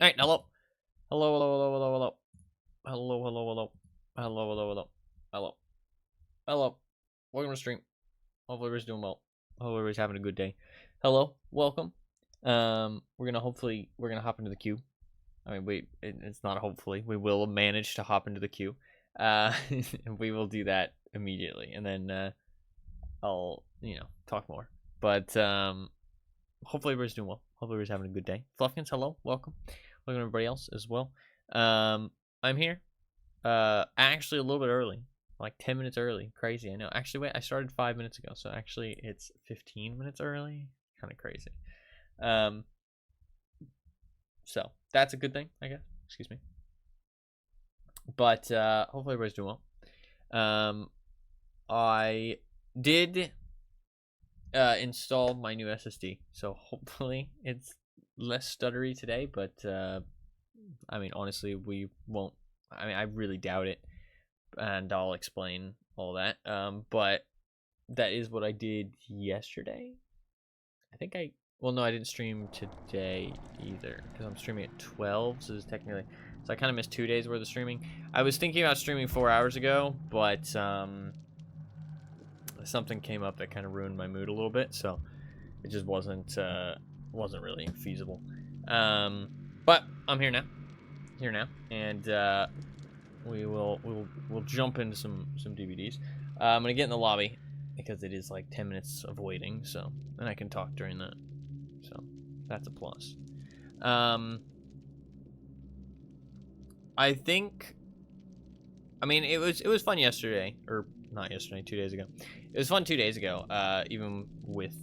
Alright, hello. Hello, hello, hello, hello, hello. Hello, hello, hello. Hello, hello, hello. Hello. Hello. Welcome to stream. Hopefully everybody's doing well. Hopefully everybody's having a good day. Hello, welcome. We're gonna hop into the queue. I mean, it's not hopefully. We will manage to hop into the queue. And we will do that immediately. And then, I'll, talk more. But, hopefully everybody's doing well. Hopefully everybody's having a good day. Fluffkins, hello, welcome. Welcome to everybody else as well. I'm here. Actually a little bit early. Like 10 minutes early. Crazy, I know. Actually, wait, I started 5 minutes ago, so actually it's 15 minutes early. Kind of crazy. So that's a good thing, I guess. Excuse me. But hopefully everybody's doing well. I did install my new SSD, so hopefully it's less stuttery today, but I mean, honestly, we won't. I mean, I really doubt it, and I'll explain all that. But that is what I did yesterday. Well, no, I didn't stream today either because I'm streaming at 12, so technically, so I kind of missed 2 days worth of streaming. I was thinking about streaming 4 hours ago, but something came up that kind of ruined my mood a little bit, so it just wasn't really feasible. But I'm here now, and we'll jump into some DVDs. I'm gonna get in the lobby because it is like 10 minutes of waiting, so and I can talk during that, so that's a plus. I think, I mean, it was fun yesterday, or not yesterday, 2 days ago. It was fun 2 days ago, even with,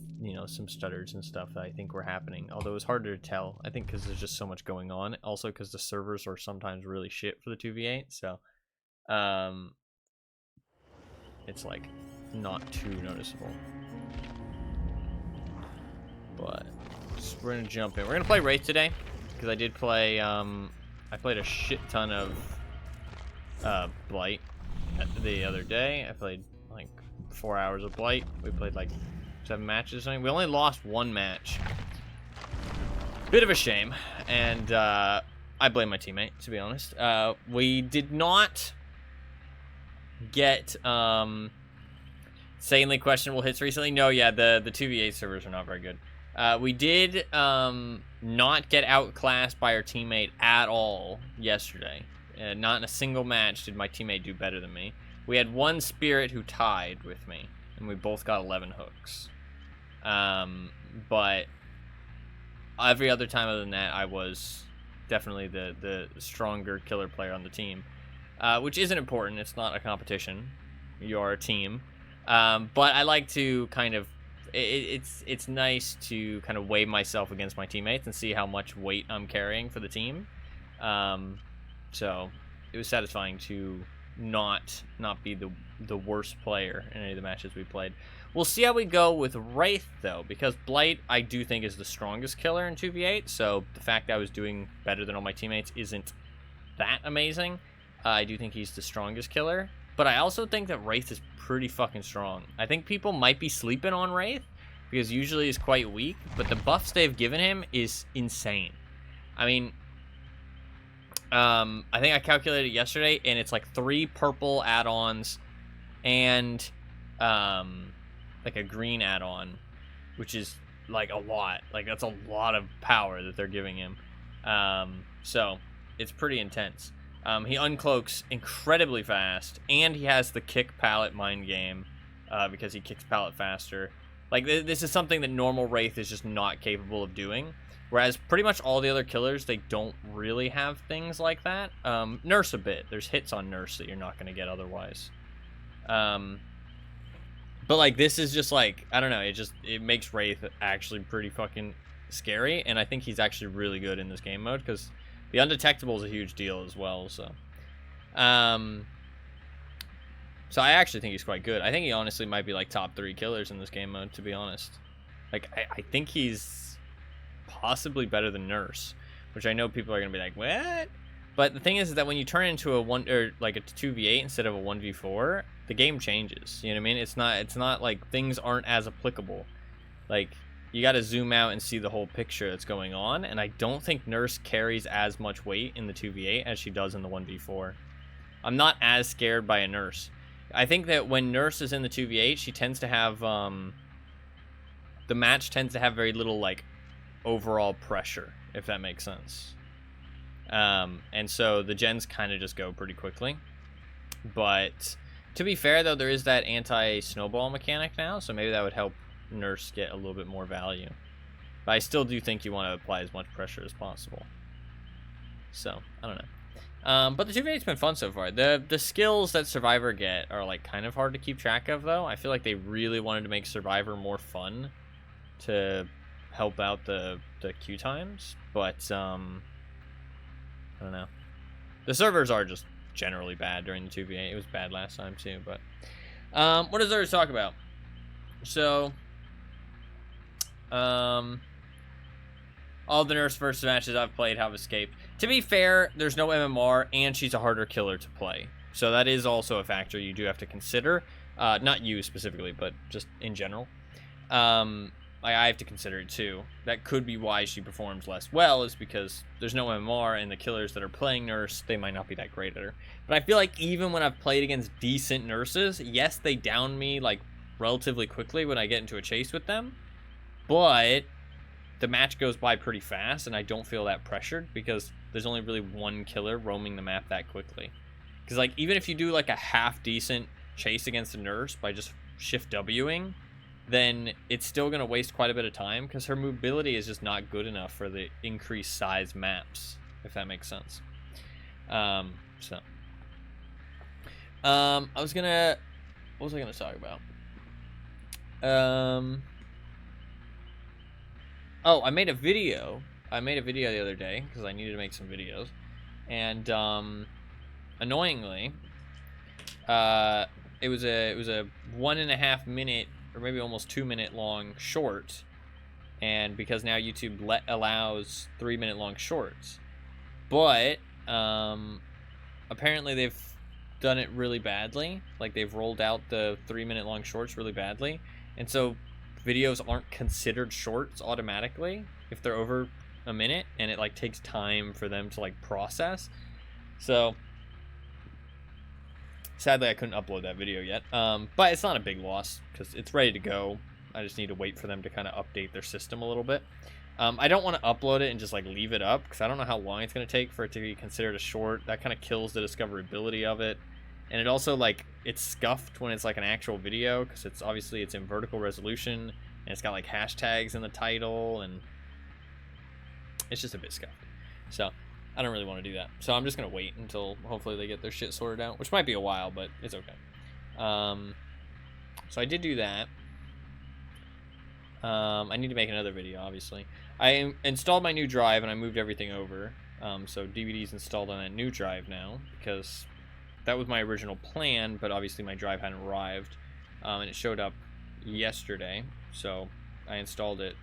some stutters and stuff that I think were happening. Although it was harder to tell, I think because there's just so much going on. Also because the servers are sometimes really shit for the 2v8, so it's like not too noticeable. But we're gonna jump in. We're gonna play Wraith today because I did play. I played a shit ton of Blight the other day. I played like 4 hours of Blight. We played like 7 matches. I mean, we only lost 1 match. Bit of a shame, and I blame my teammate, to be honest. We did not get insanely questionable hits recently. No, yeah, the 2v8 servers are not very good. We did not get outclassed by our teammate at all yesterday. Not in a single match did my teammate do better than me. We had 1 spirit who tied with me, and we both got 11 hooks. But every other time other than that, I was definitely the stronger killer player on the team, which isn't important. It's not a competition. You're a team. But I like to kind of, it's nice to kind of weigh myself against my teammates and see how much weight I'm carrying for the team. So it was satisfying to not be the worst player in any of the matches we played. We'll see how we go with Wraith, though, because Blight, I do think, is the strongest killer in 2v8, so the fact that I was doing better than all my teammates isn't that amazing. I do think he's the strongest killer, but I also think that Wraith is pretty fucking strong. I think people might be sleeping on Wraith, because usually he's quite weak, but the buffs they've given him is insane. I mean, I think I calculated it yesterday, and it's like 3 purple add-ons and like a green add-on, which is like a lot. Like that's a lot of power that they're giving him. So it's pretty intense. He uncloaks incredibly fast, and he has the kick pallet mind game because he kicks pallet faster. Like this is something that normal Wraith is just not capable of doing. Whereas pretty much all the other killers, they don't really have things like that. Nurse a bit. There's hits on Nurse that you're not going to get otherwise. But like this is just like, I don't know, it makes Wraith actually pretty fucking scary, and I think he's actually really good in this game mode because the undetectable is a huge deal as well. So so I actually think he's quite good. I think he honestly might be like top 3 killers in this game mode, to be honest. Like I think he's possibly better than Nurse, which I know people are gonna be like, what? But the thing is that when you turn into a 2v8 instead of a 1v4, the game changes. You know what I mean? It's not like things aren't as applicable. Like you got to zoom out and see the whole picture that's going on, and I don't think Nurse carries as much weight in the 2v8 as she does in the 1v4. I'm not as scared by a Nurse. I think that when Nurse is in the 2v8, she tends to have, the match tends to have very little, like, overall pressure, if that makes sense. And so the gens kind of just go pretty quickly. But to be fair, though, there is that anti-snowball mechanic now, so maybe that would help Nurse get a little bit more value. But I still do think you want to apply as much pressure as possible. So, I don't know. But the 2v8's been fun so far. The skills that Survivor get are, like, kind of hard to keep track of, though. I feel like they really wanted to make Survivor more fun to help out the queue times. But, I don't know. The servers are just generally bad during the 2v8. It was bad last time, too. But, what does there to talk about? So, all the Nurse versus matches I've played have escaped. To be fair, there's no MMR, and she's a harder killer to play. So that is also a factor you do have to consider. Not you specifically, but just in general. I have to consider it too. That could be why she performs less well, is because there's no MMR, and the killers that are playing Nurse, they might not be that great at her. But I feel like even when I've played against decent Nurses, yes, they down me, like, relatively quickly when I get into a chase with them. But the match goes by pretty fast, and I don't feel that pressured, because there's only really one killer roaming the map that quickly. Because, like, even if you do, like, a half-decent chase against a Nurse by just shift Wing, then it's still going to waste quite a bit of time, because her mobility is just not good enough for the increased size maps, if that makes sense. What was I gonna talk about? Oh, I made a video the other day, because I needed to make some videos, and, annoyingly, it was a 1.5 minute, or maybe almost 2 minute long short, and because now YouTube allows 3 minute long shorts, but apparently they've done it really badly. Like, they've rolled out the 3 minute long shorts really badly, and so videos aren't considered shorts automatically if they're over a minute, and it, like, takes time for them to, like, process. So sadly, I couldn't upload that video yet, but it's not a big loss, because it's ready to go. I just need to wait for them to kind of update their system a little bit. I don't want to upload it and just, like, leave it up, because I don't know how long it's going to take for it to be considered a short. That kind of kills the discoverability of it. And it also, like, it's scuffed when it's, like, an actual video, because it's obviously it's in vertical resolution, and it's got, like, hashtags in the title, and it's just a bit scuffed. So I don't really want to do that. So I'm just going to wait until hopefully they get their shit sorted out, which might be a while, but it's okay. So I did do that. I need to make another video, obviously. I installed my new drive, and I moved everything over. So DVD's installed on that new drive now, because that was my original plan, but obviously my drive hadn't arrived. And it showed up yesterday, so I installed it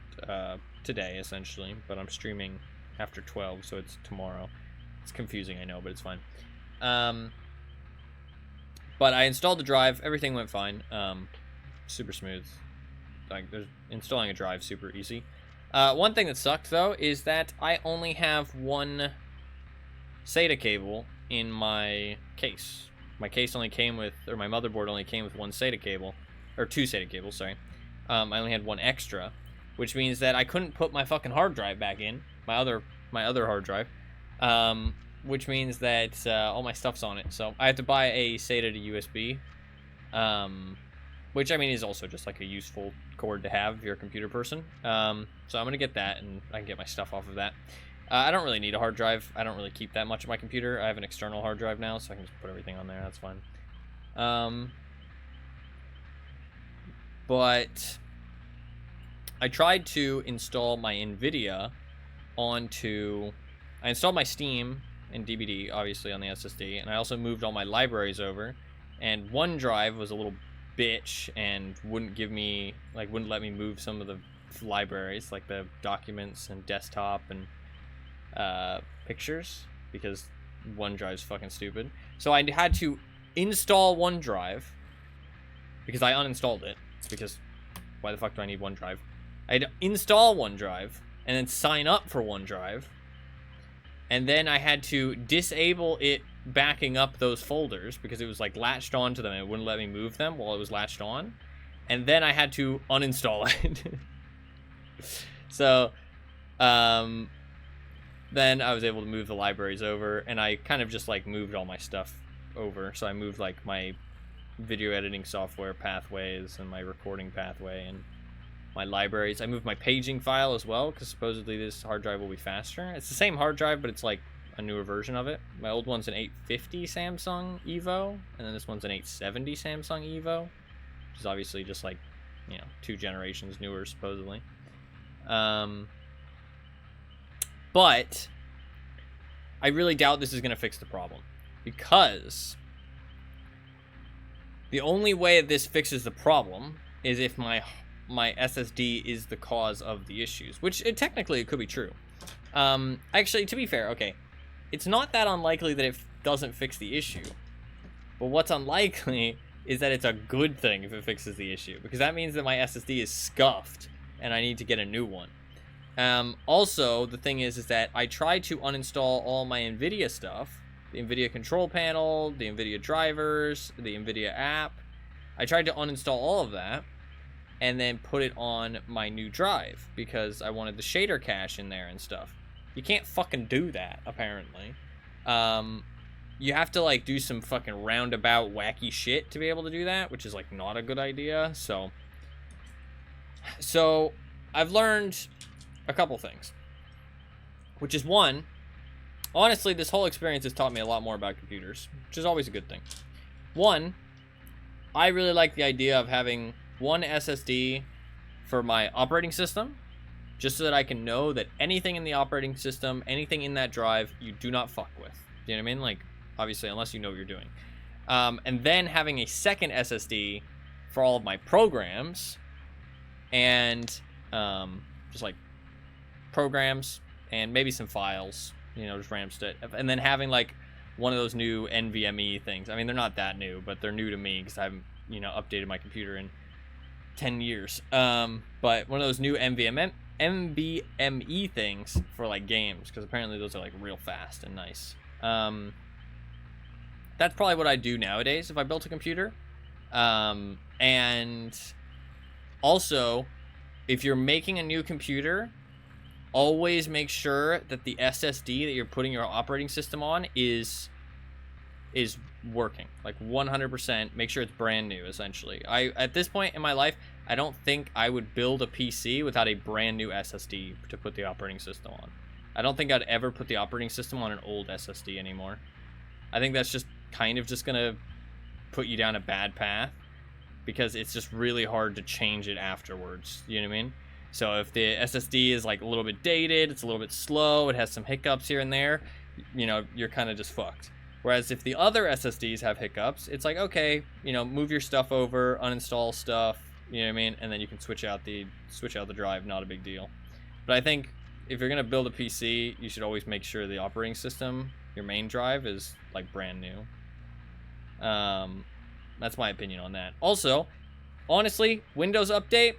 today, essentially, but I'm streaming after 12, so it's tomorrow. It's confusing, I know, but it's fine. But I installed the drive. Everything went fine. Super smooth. Like, there's installing a drive super easy. One thing that sucked, though, is that I only have one SATA cable in my case. My case only came with, or my motherboard only came with one SATA cable, or two SATA cables, sorry. I only had one extra, which means that I couldn't put my fucking hard drive back in, my other hard drive, which means that all my stuff's on it. So I have to buy a SATA to USB, which, I mean, is also just like a useful cord to have if you're a computer person. So I'm gonna get that, and I can get my stuff off of that. I don't really need a hard drive. I don't really keep that much of my computer. I have an external hard drive now, so I can just put everything on there. That's fine. But I tried to install my NVIDIA onto... I installed my Steam and DVD, obviously, on the SSD, and I also moved all my libraries over, and OneDrive was a little bitch and wouldn't let me move some of the libraries, like the documents and desktop and pictures, because OneDrive's fucking stupid. So I had to install OneDrive, because I uninstalled it, because why the fuck do I need OneDrive? I had to install OneDrive and then sign up for OneDrive. And then I had to disable it backing up those folders because it was like latched onto them and it wouldn't let me move them while it was latched on. And then I had to uninstall it. So, then I was able to move the libraries over, and I kind of just like moved all my stuff over. So I moved like my video editing software pathways and my recording pathway and my libraries. I moved my paging file as well because supposedly this hard drive will be faster. It's the same hard drive, but it's like a newer version of it. My old one's an 850 Samsung Evo, and then this one's an 870 Samsung Evo, which is obviously just like, you know, 2 generations newer supposedly. But I really doubt this is going to fix the problem, because the only way this fixes the problem is if my SSD is the cause of the issues, which technically it could be true. Actually, to be fair, okay, it's not that unlikely that it doesn't fix the issue, but what's unlikely is that it's a good thing if it fixes the issue, because that means that my SSD is scuffed and I need to get a new one. Also, the thing is that I tried to uninstall all my NVIDIA stuff, the NVIDIA control panel, the NVIDIA drivers, the NVIDIA app. I tried to uninstall all of that and then put it on my new drive because I wanted the shader cache in there and stuff. You can't fucking do that, apparently. You have to like do some fucking roundabout wacky shit to be able to do that, which is like not a good idea. So I've learned a couple things, which is one, honestly, this whole experience has taught me a lot more about computers, which is always a good thing. One, I really like the idea of having one SSD for my operating system, just so that I can know that anything in the operating system, anything in that drive, you do not fuck with. You know what I mean? Like, obviously, unless you know what you're doing. And then having a second SSD for all of my programs, and just like programs and maybe some files, you know, just random stuff. And then having like one of those new NVMe things. I mean, they're not that new, but they're new to me because I haven't, you know, updated my computer in 10 years. But one of those new NVMe things for like games, because apparently those are like real fast and nice. That's probably what I do nowadays if I built a computer. And also, if you're making a new computer, always make sure that the SSD that you're putting your operating system on is working, like 100%. Make sure it's brand new, essentially. At this point in my life, I don't think I would build a PC without a brand new SSD to put the operating system on. I don't think I'd ever put the operating system on an old SSD anymore. I think that's just kind of just gonna put you down a bad path, because it's just really hard to change it afterwards. You know what I mean? So if the SSD is like a little bit dated, it's a little bit slow, it has some hiccups here and there, you know, you're kind of just fucked. Whereas if the other SSDs have hiccups, it's like, okay, you know, move your stuff over, uninstall stuff, you know what I mean? And then you can switch out the drive, not a big deal. But I think if you're going to build a PC, you should always make sure the operating system, your main drive, is like brand new. That's my opinion on that. Also, honestly, Windows update,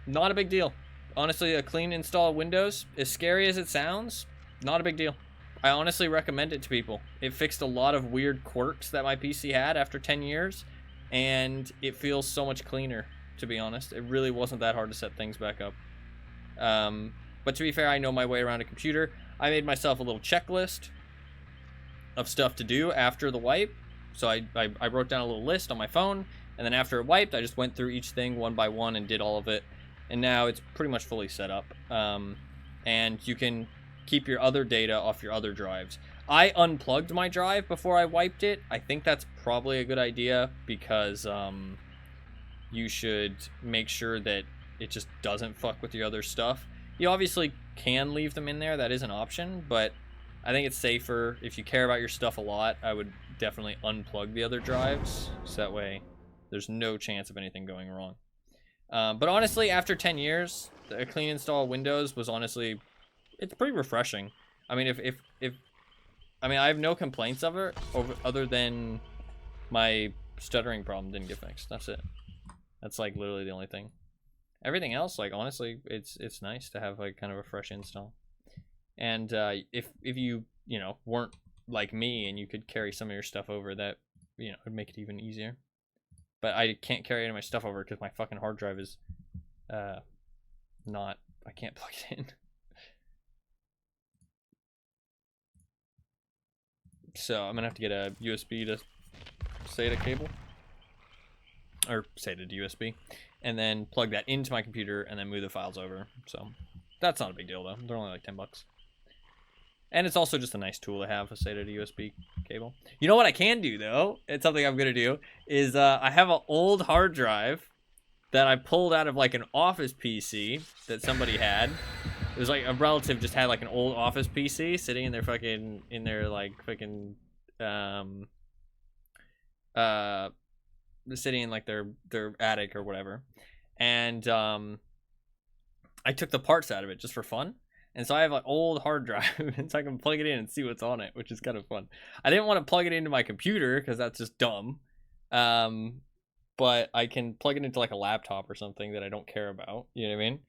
not a big deal. Honestly, a clean install of Windows, as scary as it sounds, not a big deal. I honestly recommend it to people. It fixed a lot of weird quirks that my PC had after 10 years, and it feels so much cleaner, to be honest. It really wasn't that hard to set things back up. But to be fair, I know my way around a computer. I made myself a little checklist of stuff to do after the wipe. So I wrote down a little list on my phone, and then after it wiped, I just went through each thing one by one and did all of it. And now it's pretty much fully set up. And you can keep your other data off your other drives. I unplugged my drive before I wiped it. I think that's probably a good idea, because you should make sure that it just doesn't fuck with your other stuff. You obviously can leave them in there, that is an option, but I think it's safer. If you care about your stuff a lot, I would definitely unplug the other drives, so that way there's no chance of anything going wrong. But honestly, after 10 years, a clean install of Windows was honestly, it's pretty refreshing. I mean, I mean, I have no complaints of it other than my stuttering problem didn't get fixed. That's it. That's like literally the only thing. everything else, like, honestly, it's nice to have like kind of a fresh install. And if you weren't like me and you could carry some of your stuff over, that would make it even easier. But I can't carry any of my stuff over because my fucking hard drive is not, I can't plug it in. So I'm gonna have to get a USB to SATA cable, or SATA to USB, and then plug that into my computer and then move the files over. So that's not a big deal though. They're only like $10. And it's also just a nice tool to have, a SATA to USB cable. You know what I can do though? It's something I'm gonna do, is I have an old hard drive that I pulled out of like an office PC that somebody had. It was like a relative just had like an old office PC sitting in their fucking, sitting in like their attic or whatever. And I took the parts out of it just for fun. And so I have an old hard drive, and so I can plug it in and see what's on it, which is kind of fun. I didn't want to plug it into my computer because that's just dumb. But I can plug it into like a laptop or something that I don't care about. You know what I mean?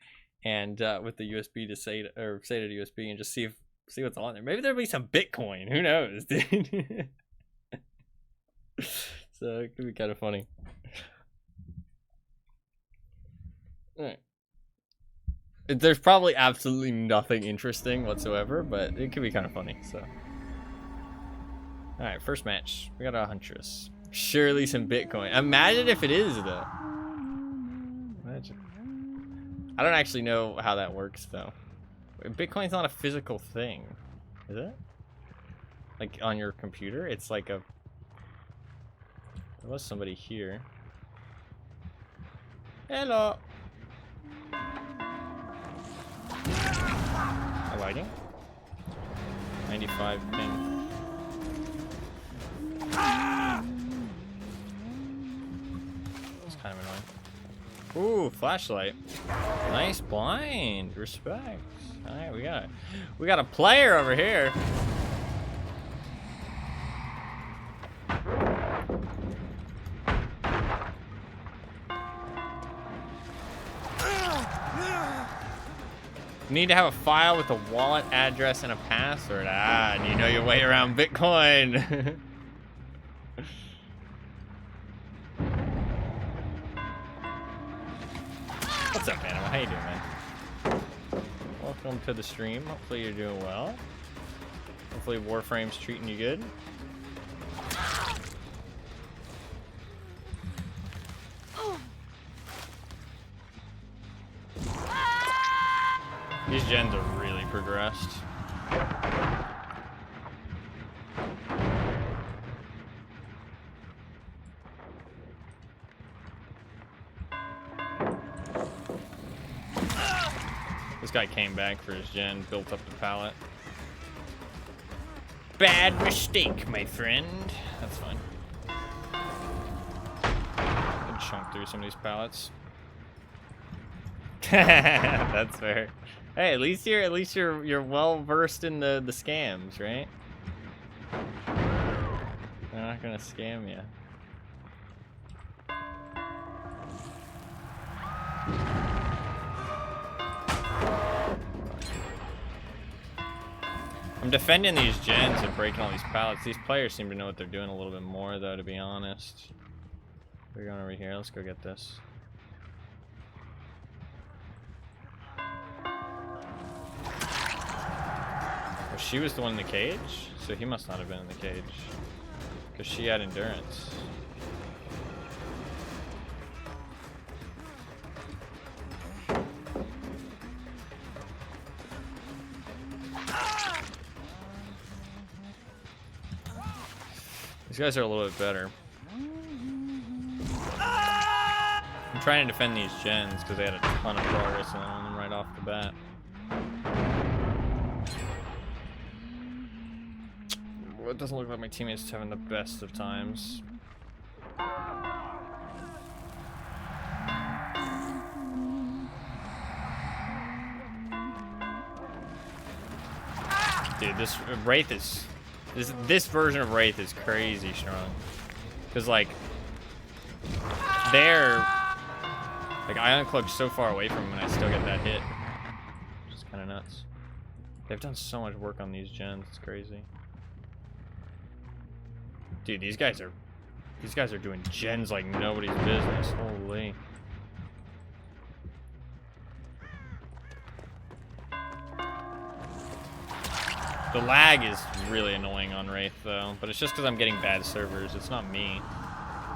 And with the USB to SATA, or SATA to USB, and just see what's on there. Maybe there'll be some Bitcoin. Who knows, dude? So it could be kind of funny. All right. There's probably absolutely nothing interesting whatsoever, but it could be kind of funny. So, all right, first match. We got a Huntress. Surely some Bitcoin. Imagine if it is though. Imagine. I don't actually know how that works though. Bitcoin's not a physical thing, is it? Like on your computer, it's like a. There was somebody here. Hello. A lighting? 95 ping. It's kind of annoying. Ooh, flashlight. Nice blind. Respect. Alright, we got a player over here. You need to have a file with a wallet address and a password. And you know your way around Bitcoin. What's up, Animal? How you doing, man? Welcome to the stream. Hopefully you're doing well. Hopefully Warframe's treating you good. These gens are really progressed. This guy came back for his gen, built up the pallet. Bad mistake, my friend. That's fine. I'll chunk through some of these pallets. That's fair. Hey, at least you're well versed in the scams, right? They're not gonna scam you. I'm defending these gens and breaking all these pallets. These players seem to know what they're doing a little bit more, though, to be honest. We're going over here. Let's go get this. Well, she was the one in the cage, so he must not have been in the cage, because she had endurance. These guys are a little bit better. I'm trying to defend these gens because they had a ton of progress on them right off the bat. Well, it doesn't look like my teammates having the best of times. Dude, this Wraith is... This version of Wraith is crazy strong. Because, like, Like, I uncloaked so far away from him and I still get that hit. Which is kind of nuts. They've done so much work on these gens, it's crazy. Dude, these guys are doing gens like nobody's business. Holy. The lag is really annoying on Wraith though, but it's just because I'm getting bad servers. It's not me.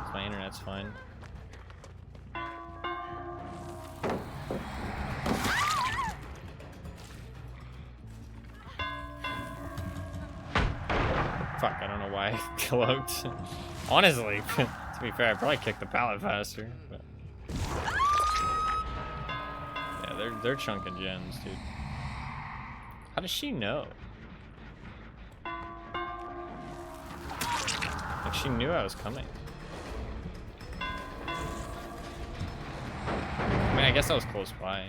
It's my internet's fine. Fuck, I don't know why I cloaked. Honestly, to be fair, I probably kicked the pallet faster. But... yeah, they're chunking gens, dude. How does she know? Like, she knew I was coming. I mean, I guess I was close by.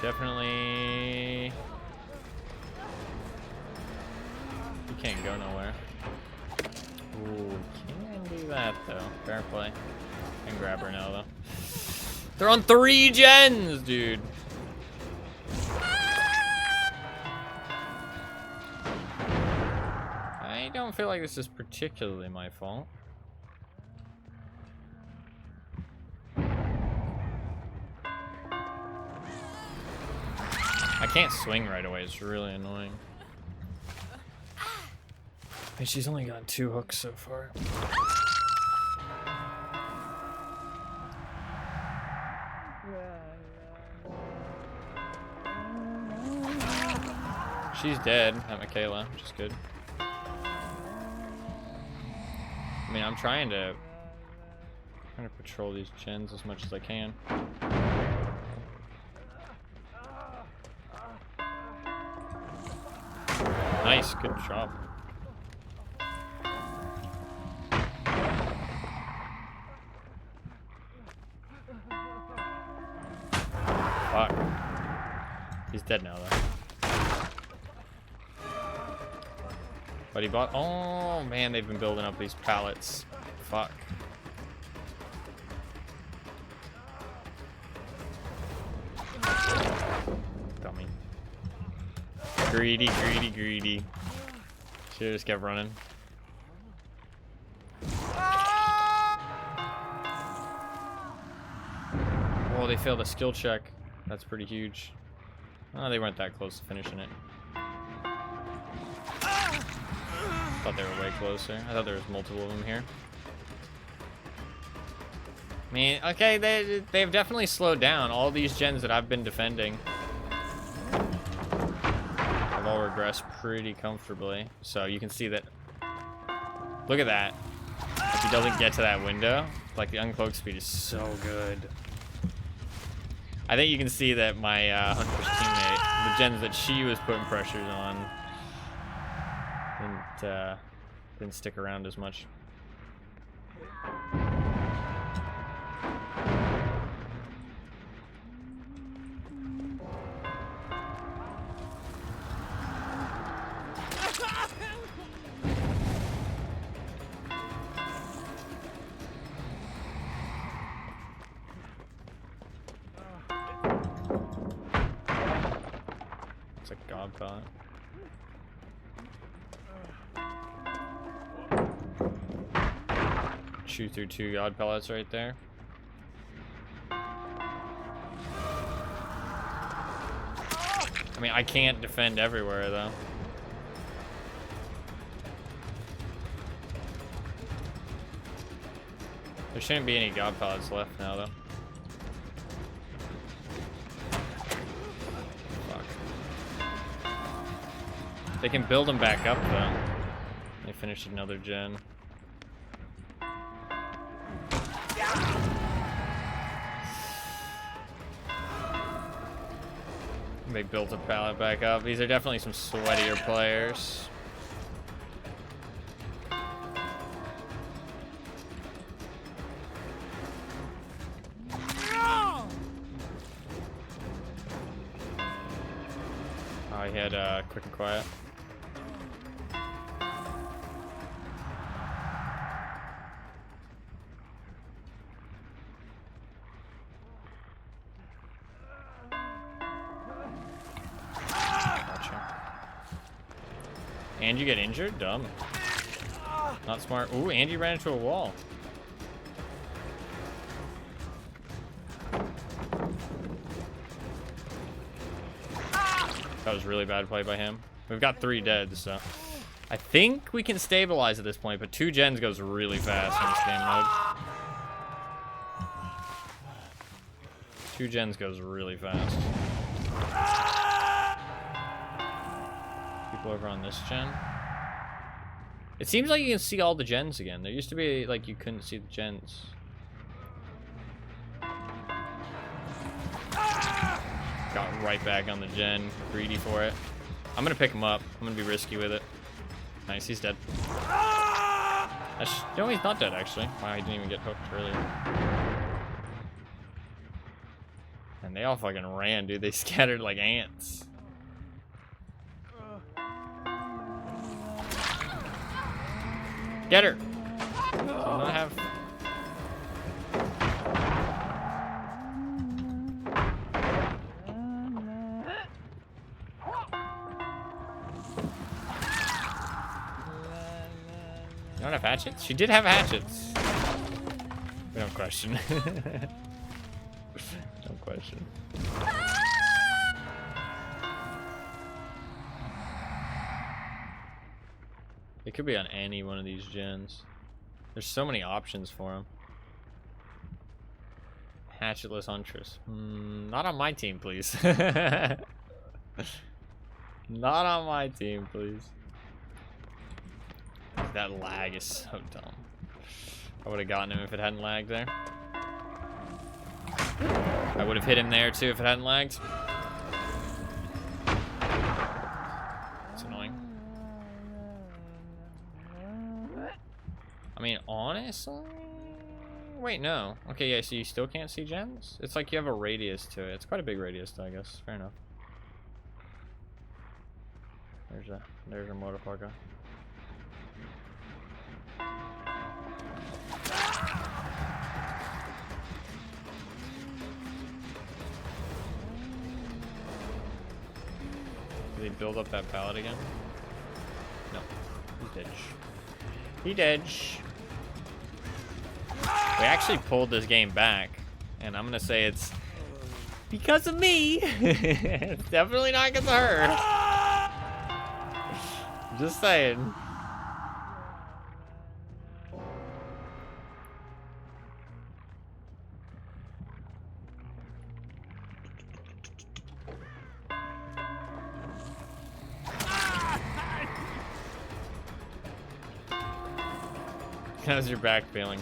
Definitely. You can't go nowhere. Ooh, can do that though. Fair play. Can grab her now though. They're on 3 gens, dude. I don't feel like this is particularly my fault. I can't swing right away, it's really annoying. And she's only got 2 hooks so far. She's dead at Michaela, which is good. I mean, I'm trying to patrol these gens as much as I can. Nice, good job. Fuck. He's dead now, though. But he bought. Oh man, they've been building up these pallets. Fuck. Dummy. Greedy, greedy, greedy. Should've just kept running. Oh, they failed a skill check. That's pretty huge. Oh, they weren't that close to finishing it. Thought they were way closer. I thought there was multiple of them here. I mean, okay, they've definitely slowed down. All these gens that I've been defending have all regressed pretty comfortably. So you can see that. Look at that. If he doesn't get to that window, like the uncloak speed is so good. I think you can see that my Hunter's teammate, the gens that she was putting pressures on, didn't stick around as much. It's a god pallet. Shoot through 2 god pellets right there. I mean, I can't defend everywhere though. There shouldn't be any god pellets left now though. Fuck. They can build them back up though. They finished another gen. They built a pallet back up. These are definitely some sweatier players. Oh, he had quick and quiet. And you get injured? Dumb. Not smart. Ooh, Andy ran into a wall. That was really bad play by him. We've got 3 dead, so I think we can stabilize at this point, but 2 gens goes really fast in this game mode. 2 gens goes really fast. People over on this gen. It seems like you can see all the gens again. There used to be like you couldn't see the gens. Got right back on the gen. Greedy for it. I'm gonna pick him up. I'm gonna be risky with it. Nice, he's dead. No, he's not dead actually. Wow, he didn't even get hooked earlier. And they all fucking ran, dude. They scattered like ants. Get her! Do not have... You don't have hatchets? She did have hatchets. We don't question. Don't question. It could be on any one of these gens. There's so many options for them. Hatchetless Huntress. Not on my team, please. Not on my team, please. That lag is so dumb. I would have gotten him if it hadn't lagged there. I would have hit him there too if it hadn't lagged. It's annoying. I mean, honestly... Wait, no. Okay, yeah, so you still can't see gens? It's like you have a radius to it. It's quite a big radius, though, I guess. Fair enough. There's a motherfucker. Did he build up that pallet again? No. He did. He did. We actually pulled this game back, and I'm gonna say it's because of me. It's definitely not because of her. Just saying. How's your back feeling?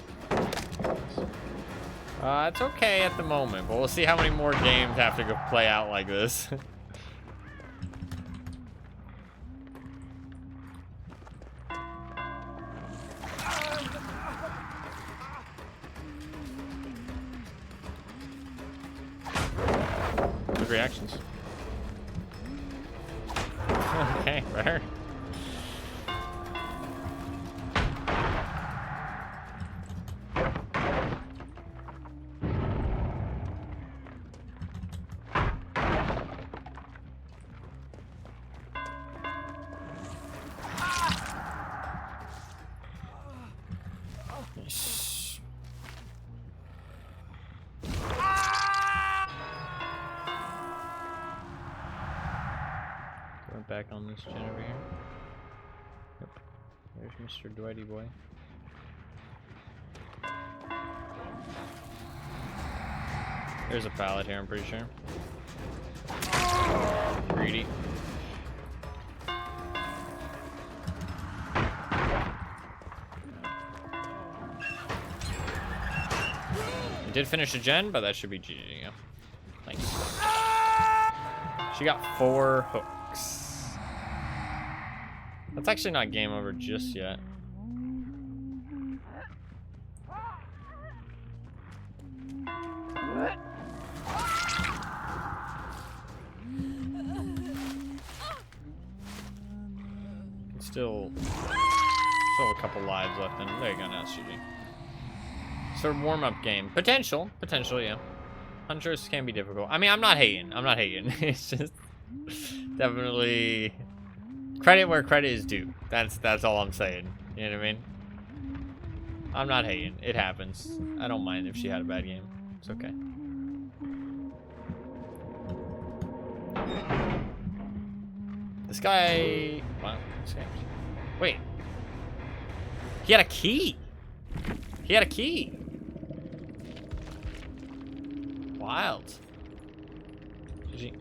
It's okay at the moment, but we'll see how many more games have to go play out like this. Good reactions. Okay, fair. Back on this gen over here. Yep. There's Mr. Dwighty boy. There's a pallet here, I'm pretty sure. Greedy. He did finish a gen, but that should be GG. Yeah. Nice. She got 4 hooks. That's actually not game over just yet. Still a couple lives left in. There you go, now it's GG. Sort of warm-up game. Potential, yeah. Hunters can be difficult. I mean, I'm not hating. It's just definitely credit where credit is due. That's all I'm saying. You know what I mean? I'm not hating. It happens. I don't mind if she had a bad game. It's okay. This guy... Wow. Wait. He had a key. Wild. GG.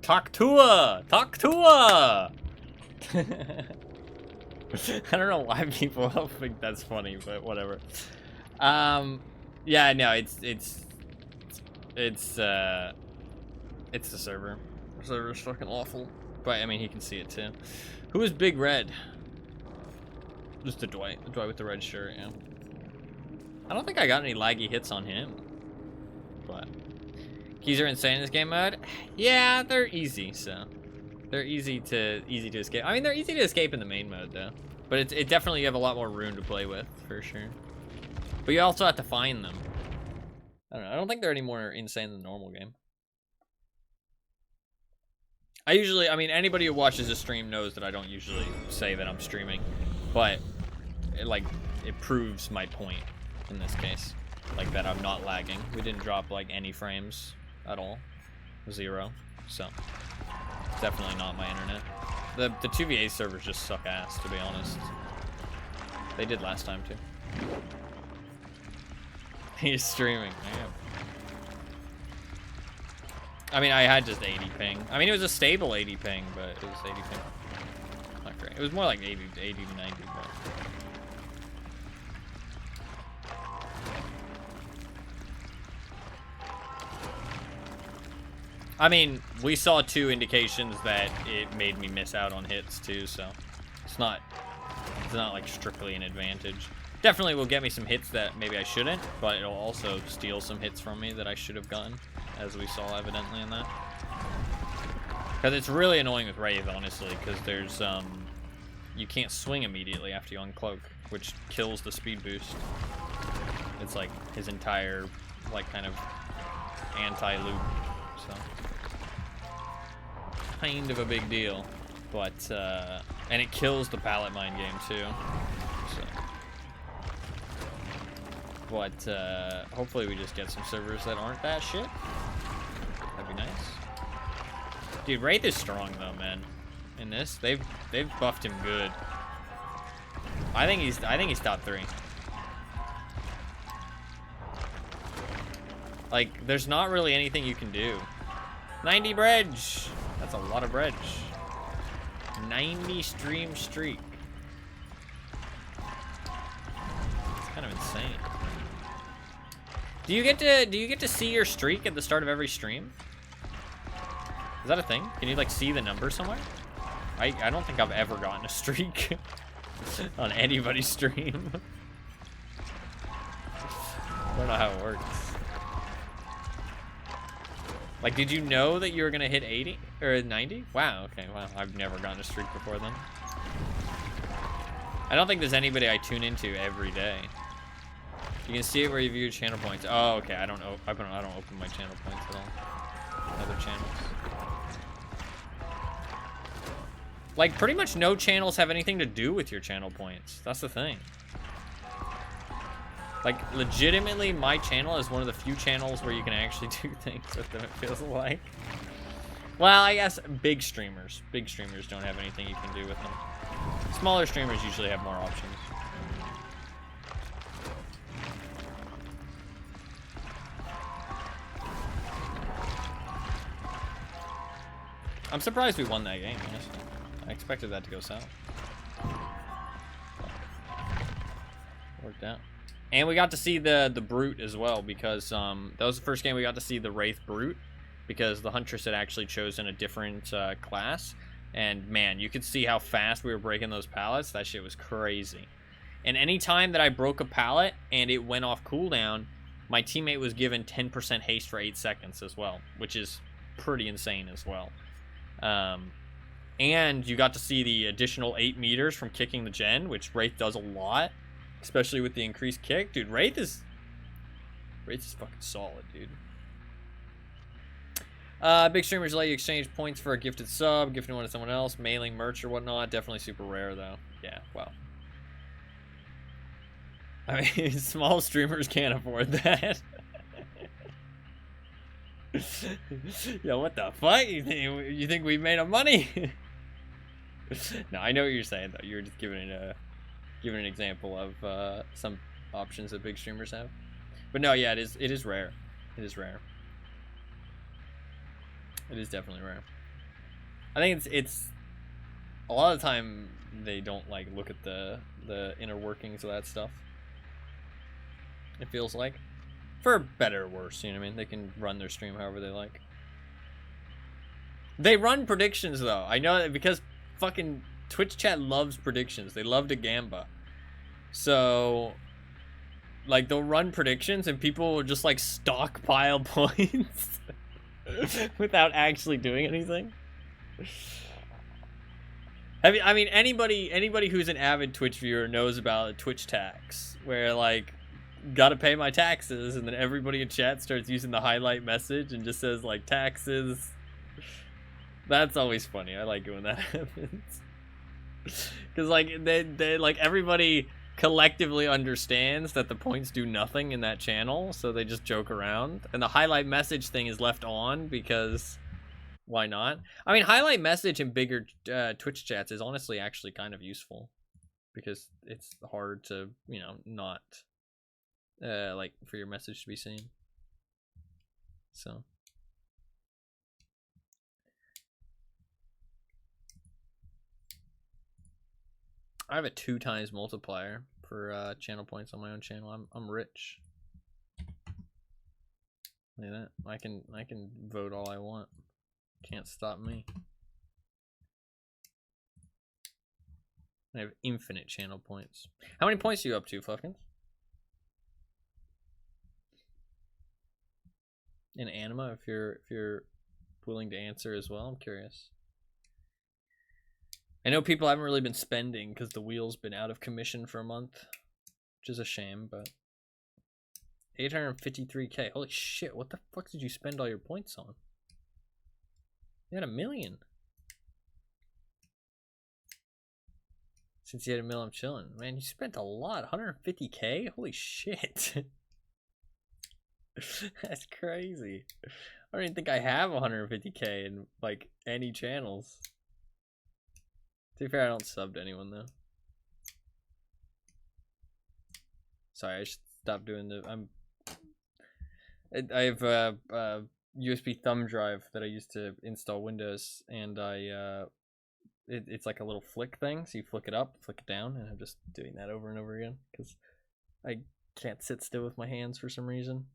Talk to her! I don't know why people think that's funny, but whatever. Yeah, no, it's the server. The server's fucking awful. But I mean, he can see it too. Who is Big Red? Just the Dwight with the red shirt. Yeah. I don't think I got any laggy hits on him, but. Keys are insane in this game mode. Yeah, they're easy, so they're easy to escape. I mean, they're easy to escape in the main mode though, but it definitely you have a lot more room to play with for sure. But you also have to find them. I don't know. I don't think they're any more insane than the normal game. I mean, anybody who watches a stream knows that I don't usually say that I'm streaming, but it proves my point in this case, like that I'm not lagging. We didn't drop like any frames at all, 0, so it's definitely not my internet. The 2v8 servers just suck ass, to be honest. They did last time too. He's streaming. Man. I mean, I had just 80 ping. I mean, it was a stable 80 ping, but it was 80 ping. Not great. It was more like 80 to 90, but. I mean, we saw 2 indications that it made me miss out on hits too, so it's not like strictly an advantage. Definitely will get me some hits that maybe I shouldn't, but it'll also steal some hits from me that I should have gotten, as we saw evidently in that. Because it's really annoying with Wraith, honestly, because there's you can't swing immediately after you uncloak, which kills the speed boost. It's like his entire like kind of anti-loop, so kind of a big deal. But and it kills the pallet mine game too. So but hopefully we just get some servers that aren't that shit. That'd be nice. Dude, Wraith is strong though, man. In this, they've buffed him good. I think he's top 3. Like, there's not really anything you can do. 90 bridge. That's a lot of bridge. 90 stream streak. It's kind of insane. Do you get to see your streak at the start of every stream? Is that a thing? Can you like see the number somewhere? I don't think I've ever gotten a streak on anybody's stream. I don't know how it works. Like, did you know that you were gonna hit 80 or 90? Wow, okay, wow. I've never gotten a streak before then. I don't think there's anybody I tune into every day. You can see it where you view channel points. Oh, okay. I don't open my channel points at all. Other channels. Like, pretty much no channels have anything to do with your channel points. That's the thing. Like, legitimately, my channel is one of the few channels where you can actually do things with them, it feels like. Well, I guess big streamers don't have anything you can do with them. Smaller streamers usually have more options. I'm surprised we won that game, honestly. I expected that to go south. Worked out. And we got to see the Brute as well, because that was the first game we got to see the Wraith Brute, because the Huntress had actually chosen a different class. And man, you could see how fast we were breaking those pallets. That shit was crazy. And anytime that I broke a pallet and it went off cooldown, my teammate was given 10% haste for 8 seconds as well, which is pretty insane as well. And you got to see the additional 8 meters from kicking the gen, which Wraith does a lot, especially with the increased kick. Dude, Wraith is fucking solid, dude. Big streamers let you exchange points for a gifted sub, gifting one to someone else, mailing merch or whatnot. Definitely super rare though. Yeah, well. I mean, small streamers can't afford that. Yo, what the fuck? You think we made them money? No, I know what you're saying though. You're just giving an example of some options that big streamers have. But no, yeah, it is rare. It is rare. It is definitely rare. I think it's a lot of the time they don't like look at the inner workings of that stuff. It feels like, for better or worse, you know what I mean? They can run their stream however they like. They run predictions though. I know that because fucking Twitch chat loves predictions. They love to gamba. So like they'll run predictions and people will just like stockpile points without actually doing anything. I mean anybody who's an avid Twitch viewer knows about Twitch tax, where like gotta pay my taxes, and then everybody in chat starts using the highlight message and just says like taxes. That's always funny. I like it when that happens. Because like they like everybody collectively understands that the points do nothing in that channel, so they just joke around. And the highlight message thing is left on because why not? I mean, highlight message in bigger Twitch chats is honestly actually kind of useful, because it's hard to, you know, not like for your message to be seen. So I have a 2x multiplier for channel points on my own channel. I'm rich. Look at that. I can vote all I want. Can't stop me. I have infinite channel points. How many points are you up to, fucking? In Anima, if you're willing to answer as well, I'm curious. I know people haven't really been spending because the wheel's been out of commission for a month, which is a shame, but 853k. Holy shit, what the fuck did you spend all your points on? You had 1 million. Since you had 1 million, I'm chilling. Man, you spent a lot. 150k? Holy shit. That's crazy. I don't even think I have 150k in like any channels. To be fair, I don't sub to anyone though. Sorry, I should stop doing the. I have a USB thumb drive that I use to install Windows, and it's like a little flick thing. So you flick it up, flick it down, and I'm just doing that over and over again because I can't sit still with my hands for some reason.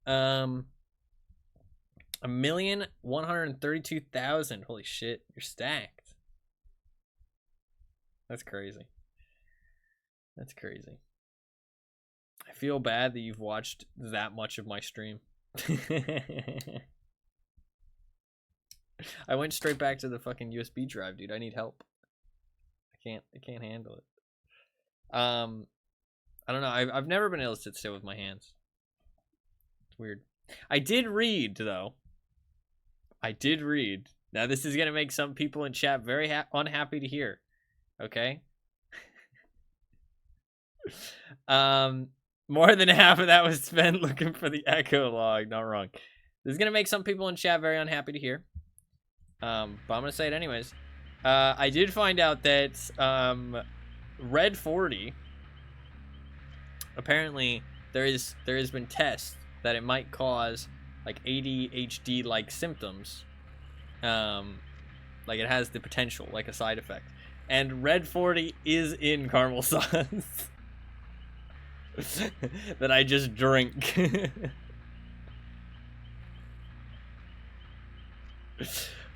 1,132,000. Holy shit, you're stacked. That's crazy. That's crazy. I feel bad that you've watched that much of my stream. I went straight back to the fucking USB drive, dude. I need help. I can't handle it. I don't know. I've never been able to sit still with my hands. It's weird. I did read though. I did read. Now this is gonna make some people in chat very unhappy to hear. Okay. More than half of that was spent looking for the echo log. Not wrong. This is gonna make some people in chat very unhappy to hear. But I'm gonna say it anyways. I did find out that Red 40. Apparently, there has been tests that it might cause like ADHD like symptoms Like it has the potential, like a side effect. And red 40 is in caramel sauce that I just drink.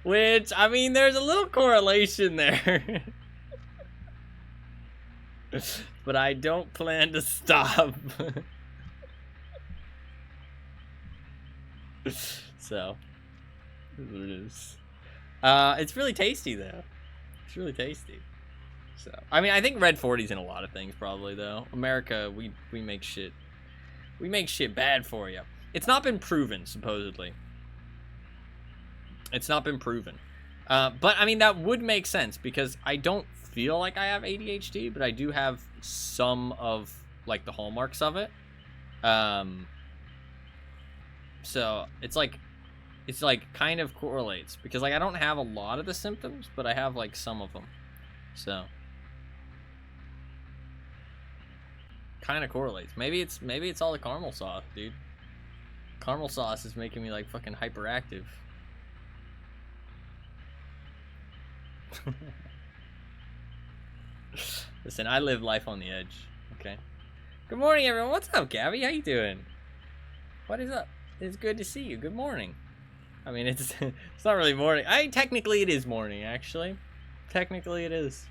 Which, I mean, there's a little correlation there. But I don't plan to stop. So, this is what it is. It's really tasty, though. It's really tasty. So, I mean, I think red 40's in a lot of things, probably, though. America, we make shit. We make shit bad for you. It's not been proven, supposedly. It's not been proven. But, I mean, that would make sense, because I don't feel like I have ADHD, but I do have some of, like, the hallmarks of it. So, it's like kind of correlates, because, like, I don't have a lot of the symptoms, but I have, like, some of them. So, kind of correlates. Maybe it's all the caramel sauce, dude. Caramel sauce is making me, like, fucking hyperactive. Listen, I live life on the edge. Okay. Good morning, everyone. What's up, Gabby? How you doing? What is up? It's good to see you. Good morning. I mean, it's not really morning. Technically it is morning, actually. Technically it is.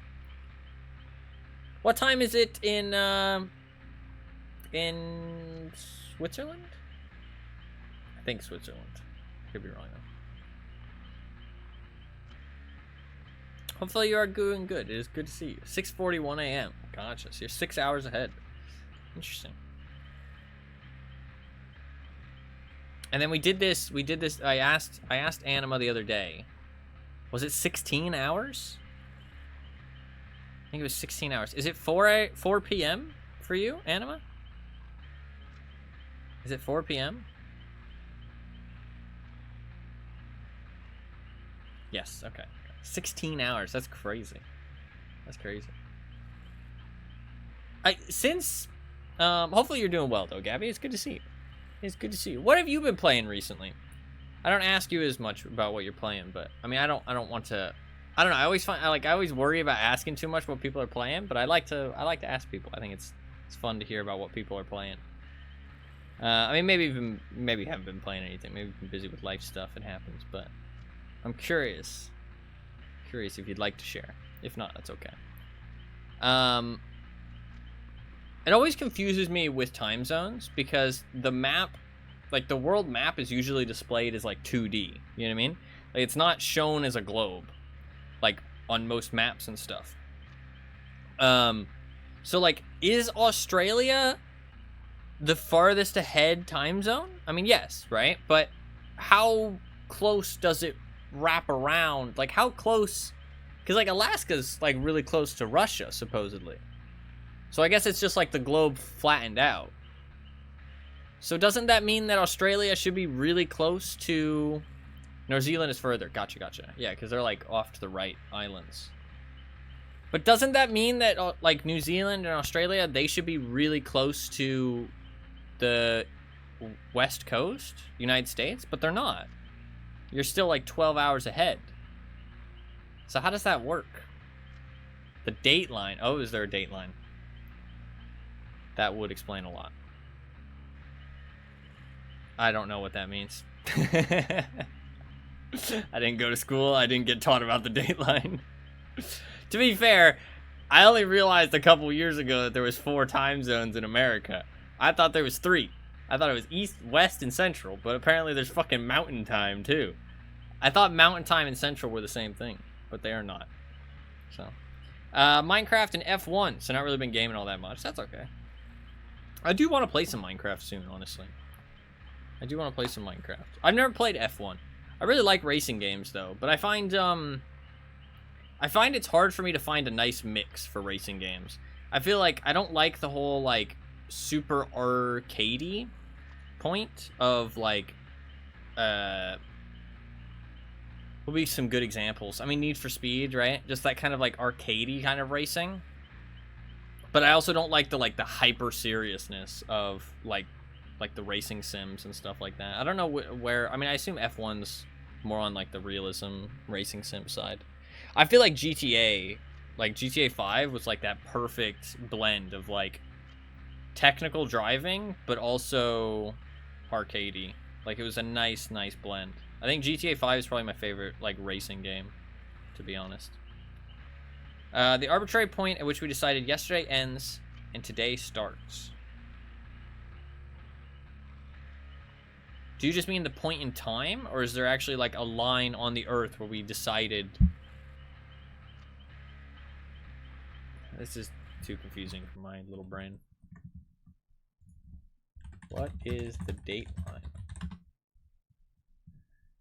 What time is it in Switzerland? I think Switzerland. Could be wrong though. Hopefully you are doing good. It is good to see you. 6:41 a.m. Gotcha. So you're 6 hours ahead. Interesting. And then we did this. I asked Anima the other day. Was it 16 hours? I think it was 16 hours. Is it 4 p.m. for you, Anima? Is it 4 p.m.? Yes. Okay. 16 hours. That's crazy. That's crazy. Hopefully you're doing well though, Gabby. It's good to see you. It's good to see you. What have you been playing recently? I don't ask you as much about what you're playing, but I mean, I don't want to. I don't know. I always worry about asking too much what people are playing, but I like to ask people. I think it's fun to hear about what people are playing. I mean, maybe you haven't been playing anything. Maybe you've been busy with life stuff. It happens, but I'm curious. Curious if you'd like to share. If not, that's okay. It always confuses me with time zones because the map, like the world map, is usually displayed as like 2D. You know what I mean? Like it's not shown as a globe, like on most maps and stuff. So like, is Australia the farthest ahead time zone? I mean, yes, right? But how close does it wrap around? Like how close? Because like Alaska's like really close to Russia supposedly, so I guess it's just like the globe flattened out. So doesn't that mean that Australia should be really close to New Zealand? Is further. Gotcha. Yeah, because they're like off to the right islands. But doesn't that mean that like New Zealand and Australia, they should be really close to the west coast, United States? But they're not. You're still like 12 hours ahead. So how does that work? The date line. Oh, is there a date line? That would explain a lot. I don't know what that means. I didn't go to school. I didn't get taught about the date line. To be fair, I only realized a couple years ago that there was 4 time zones in America. I thought there was 3. I thought it was East, West, and Central, but apparently there's fucking Mountain Time, too. I thought Mountain Time and Central were the same thing, but they are not. So, Minecraft and F1, so not really been gaming all that much. That's okay. I do want to play some Minecraft soon, honestly. I do want to play some Minecraft. I've never played F1. I really like racing games, though, but I find it's hard for me to find a nice mix for racing games. I feel like I don't like the whole, like, super arcadey point of, like, what would be some good examples? I mean, Need for Speed, right? Just that kind of, like, arcadey kind of racing. But I also don't like the hyper seriousness of, like the racing sims and stuff like that. I don't know where, I mean, I assume F1's More on like the realism racing sim side. I feel like GTA 5 was like that perfect blend of like technical driving, but also arcadey. Like it was a nice blend. I think GTA 5 is probably my favorite like racing game, to be honest. The arbitrary point at which we decided yesterday ends and today starts. Do you just mean the point in time, or is there actually like a line on the earth where we decided? This is too confusing for my little brain. What is the date line?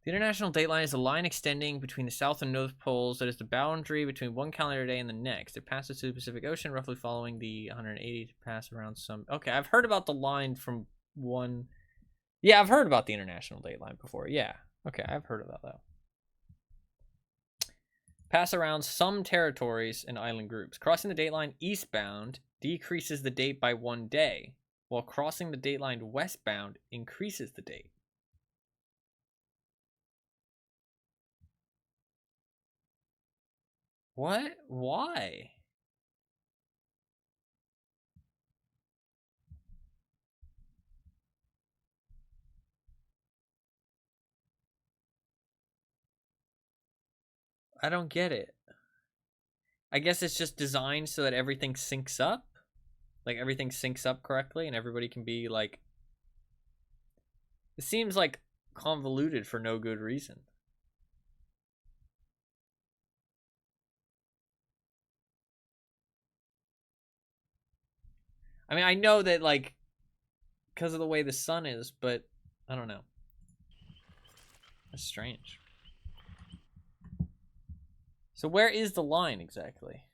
The international date line is a line extending between the south and north poles that is the boundary between one calendar day and the next. It passes through the Pacific Ocean, roughly following the 180 to pass around some... Okay, I've heard about the line from one... Yeah, I've heard about the international date line before. Yeah, okay, I've heard about that. Pass around some territories and island groups. Crossing the date line eastbound decreases the date by 1 day, while crossing the date line westbound increases the date. What? Why? I don't get it. I guess it's just designed so that everything syncs up. Like everything syncs up correctly and everybody can be like... It seems like convoluted for no good reason. I mean, I know that like because of the way the sun is, but I don't know. That's strange. So where is the line exactly?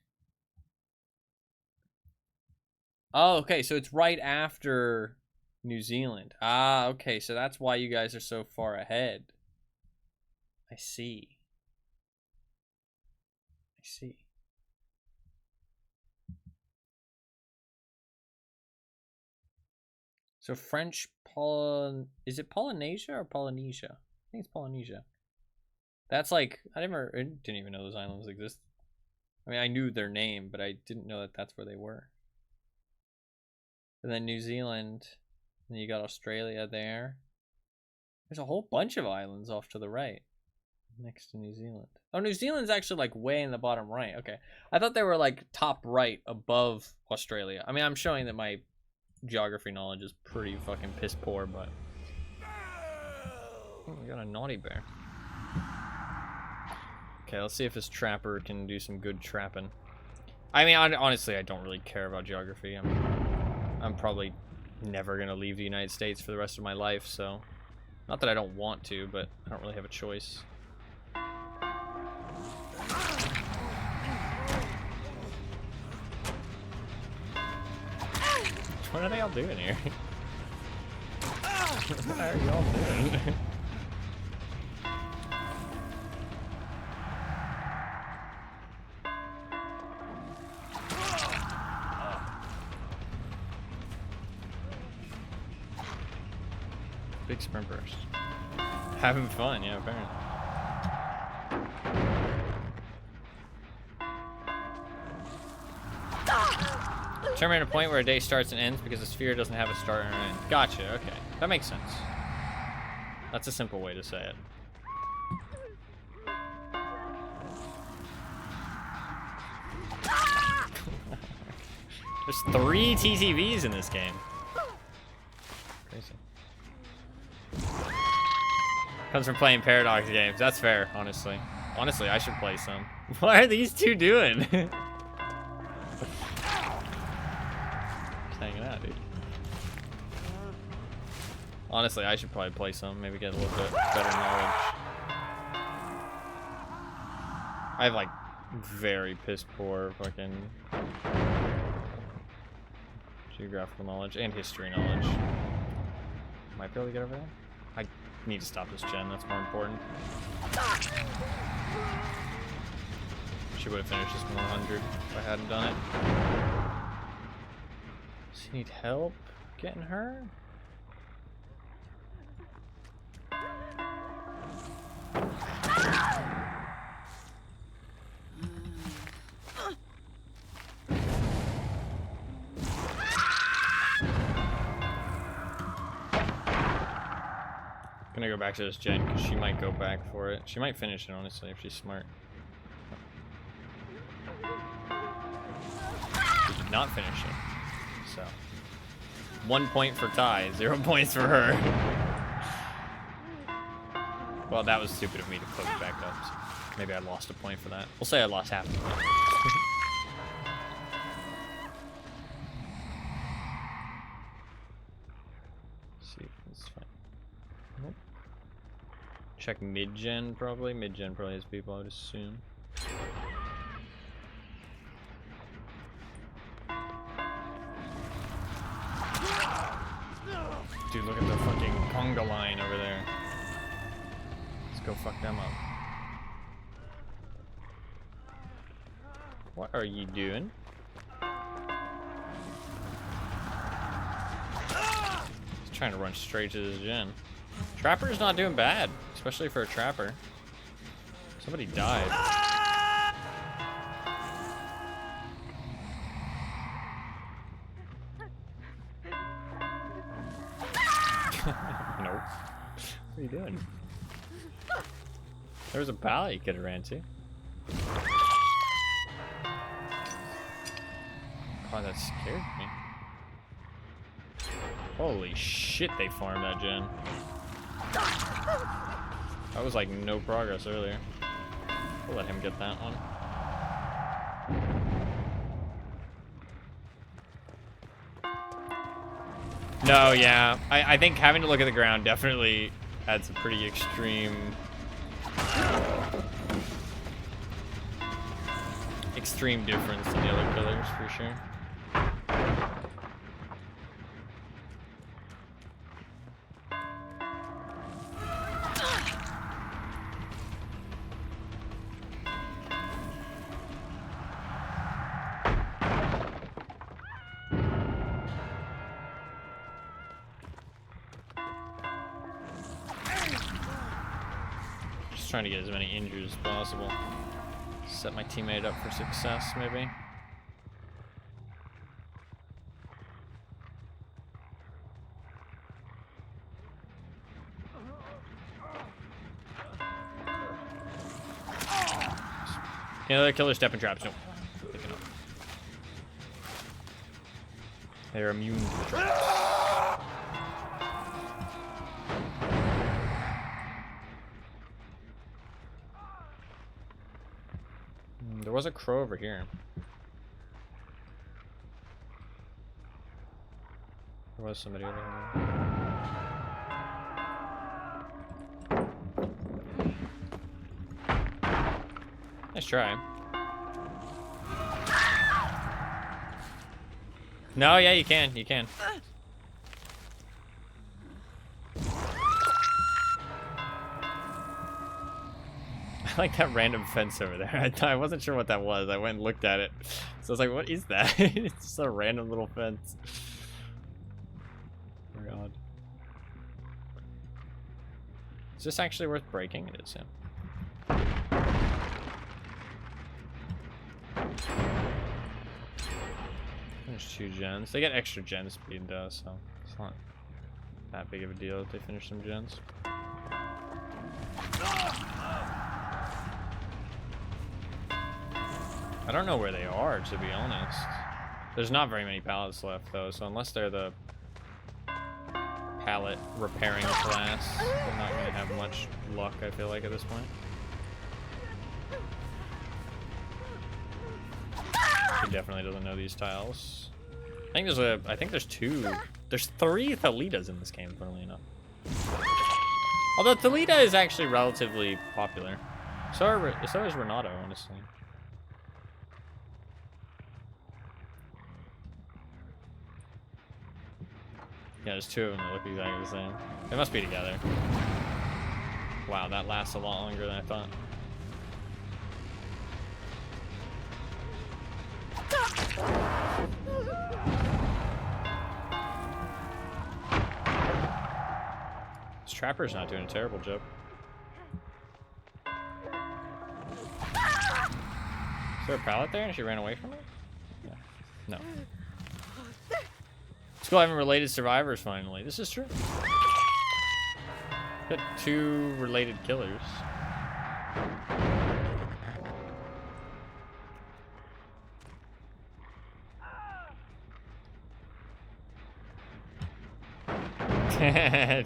Oh, okay, so it's right after New Zealand. Ah, okay, so that's why you guys are so far ahead. I see. I see. So French is it Polynesia or Polynesia? I think it's Polynesia. That's like I didn't even know those islands exist. I mean, I knew their name, but I didn't know that that's where they were. And then New Zealand, and you got Australia there. There's a whole bunch of islands off to the right, next to New Zealand. Oh, New Zealand's actually like way in the bottom right. Okay, I thought they were like top right above Australia. I mean, I'm showing that my geography knowledge is pretty fucking piss poor, but oh, we got a naughty bear. Okay, let's see if this trapper can do some good trapping. I mean, honestly, I don't really care about geography. I'm probably never gonna leave the United States for the rest of my life, so not that I don't want to, but I don't really have a choice. What are they all doing here? What are y'all doing? Big sprint burst. Having fun, yeah, apparently. Determine a point where a day starts and ends because the sphere doesn't have a start and an end. Gotcha, okay. That makes sense. That's a simple way to say it. There's 3 TTVs in this game. Crazy. Comes from playing Paradox games. That's fair, honestly. Honestly, I should play some. What are these two doing? Just hanging out, dude. Honestly, I should probably play some. Maybe get a little bit better knowledge. I have like very piss poor fucking geographical knowledge and history knowledge. Might be able to get over there. I need to stop this gen, that's more important. She would have finished this 100 if I hadn't done it. Does he need help getting her? gonna go back to this gen because she might go back for it. She might finish it, honestly, if she's smart. She did not finish it. So 1 point for Ty, 0 points for her. Well, that was stupid of me to poke back up. So maybe I lost a point for that. We'll say I lost half a point. See, it's fine. Nope. Check mid-gen probably. Mid-gen probably has people, I would assume. Dude, look at the fucking conga line over there. Let's go fuck them up. What are you doing? He's trying to run straight to this gen. Trapper's not doing bad, especially for a trapper. Somebody died. Nope. What are you doing? There was a pallet you could have ran to. Oh, that scared me. Holy shit, they farmed that gen. That was like no progress earlier. We'll let him get that one. No, yeah. I think having to look at the ground definitely adds a pretty extreme difference in the other killers, for sure. Trying to get as many injuries as possible. Set my teammate up for success, maybe. Yeah, the killer stepping traps. Nope. Picking up. They're immune to the traps. There was a crow over here. There was somebody over here. Nice try. No, yeah, you can. You can. I like that random fence over there. I wasn't sure what that was. I went and looked at it. So I was like, what is that? It's just a random little fence. Very odd. Is this actually worth breaking? It is, yeah. There's 2 gens. They get extra gen speed though, so it's not that big of a deal if they finish some gens. I don't know where they are, to be honest. There's not very many pallets left, though, so unless they're the pallet repairing class, they're not going to have much luck, I feel like, at this point. He definitely doesn't know these tiles. I think there's 2. There's 3 Thalitas in this game, funnily enough. Although Thalita is actually relatively popular. So is Renato, honestly. Yeah, there's 2 of them that look exactly the same. They must be together. Wow, that lasts a lot longer than I thought. This trapper's not doing a terrible job. Is there a pallet there and she ran away from it? Yeah. No. It's cool having related survivors finally. This is true. Got 2 related killers.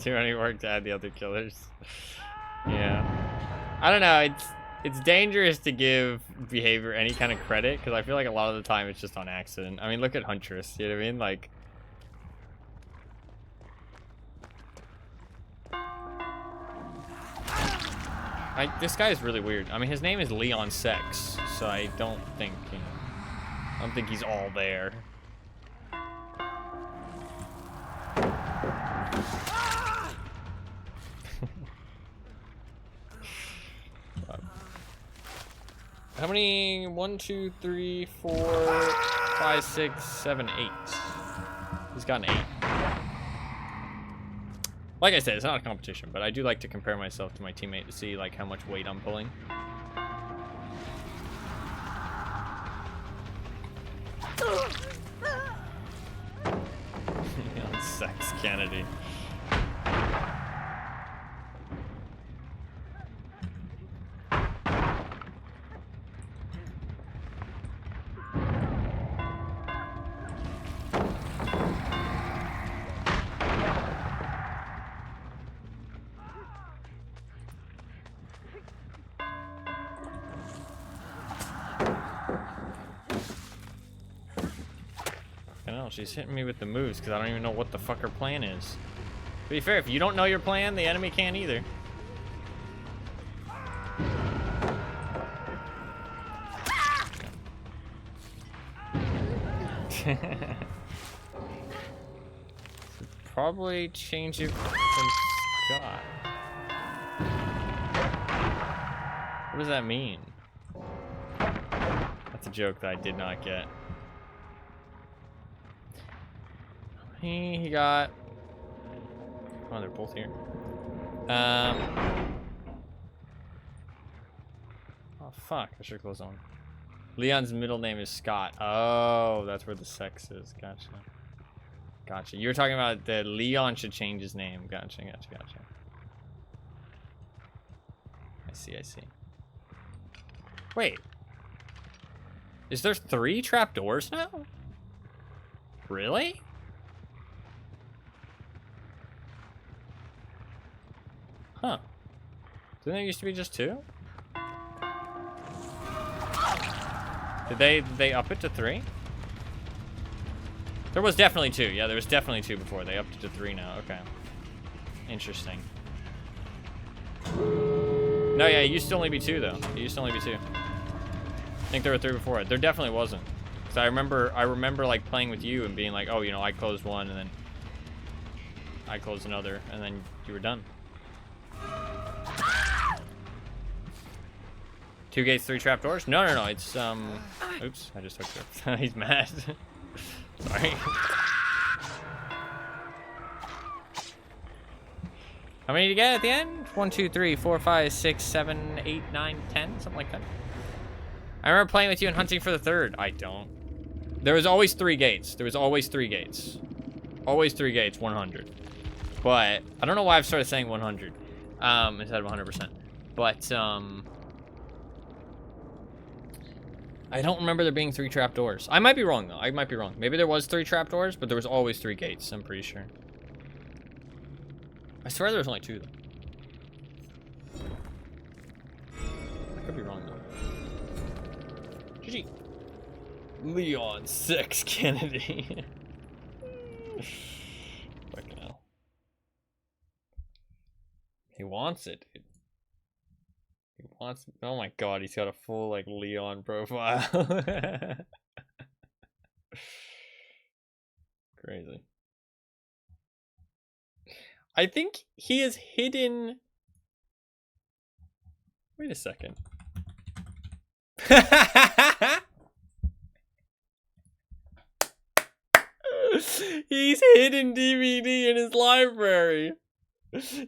Too many work to add the other killers. Yeah. I don't know, it's dangerous to give behavior any kind of credit, because I feel like a lot of the time it's just on accident. I mean, look at Huntress, you know what I mean? Like... this guy is really weird. I mean, his name is Leon Sex, so I don't think, you know... I don't think he's all there. How many? 1, 2, 3, 4, 5, 6, 7, 8. He's got an 8. Like I said, it's not a competition, but I do like to compare myself to my teammate to see like how much weight I'm pulling. Sex Kennedy. She's hitting me with the moves because I don't even know what the fuck her plan is. To be fair, if you don't know your plan, the enemy can't either. Probably change it from Scott. What does that mean? That's a joke that I did not get. He got... Oh, they're both here. Oh, fuck. I should close on. Leon's middle name is Scott. Oh, that's where the sex is. Gotcha. Gotcha. You were talking about that Leon should change his name. Gotcha, gotcha, gotcha. I see, I see. Wait. Is there 3 trapdoors now? Really? Huh. Didn't there used to be just 2? Did they up it to 3? There was definitely 2. Yeah, there was definitely 2 before. They upped it to 3 now. Okay. Interesting. No, yeah, it used to only be 2 though. It used to only be 2. I think there were 3 before it. There definitely wasn't. Cause I remember like playing with you and being like, oh, you know, I closed one and then I closed another and then you were done. 2 gates, 3 trapdoors? No, no, no. It's oops, I just hooked her. He's mad. Sorry. How many did you get at the end? 1, 2, 3, 4, 5, 6, 7, 8, 9, 10, something like that. I remember playing with you and hunting for the 3rd. I don't. There was always 3 gates. There was always 3 gates. Always 3 gates, 100. But I don't know why I've started saying 100 instead of 100%. But I don't remember there being 3 trapdoors. I might be wrong though. I might be wrong. Maybe there was 3 trapdoors, but there was always 3 gates. I'm pretty sure. I swear there was only 2 though. I could be wrong though. GG. Leon Sex Kennedy. Fucking hell. He wants it, dude. He wants... Oh my god, he's got a full, like, Leon profile. Crazy. I think he is hidden... Wait a second. He's hidden DVD in his library.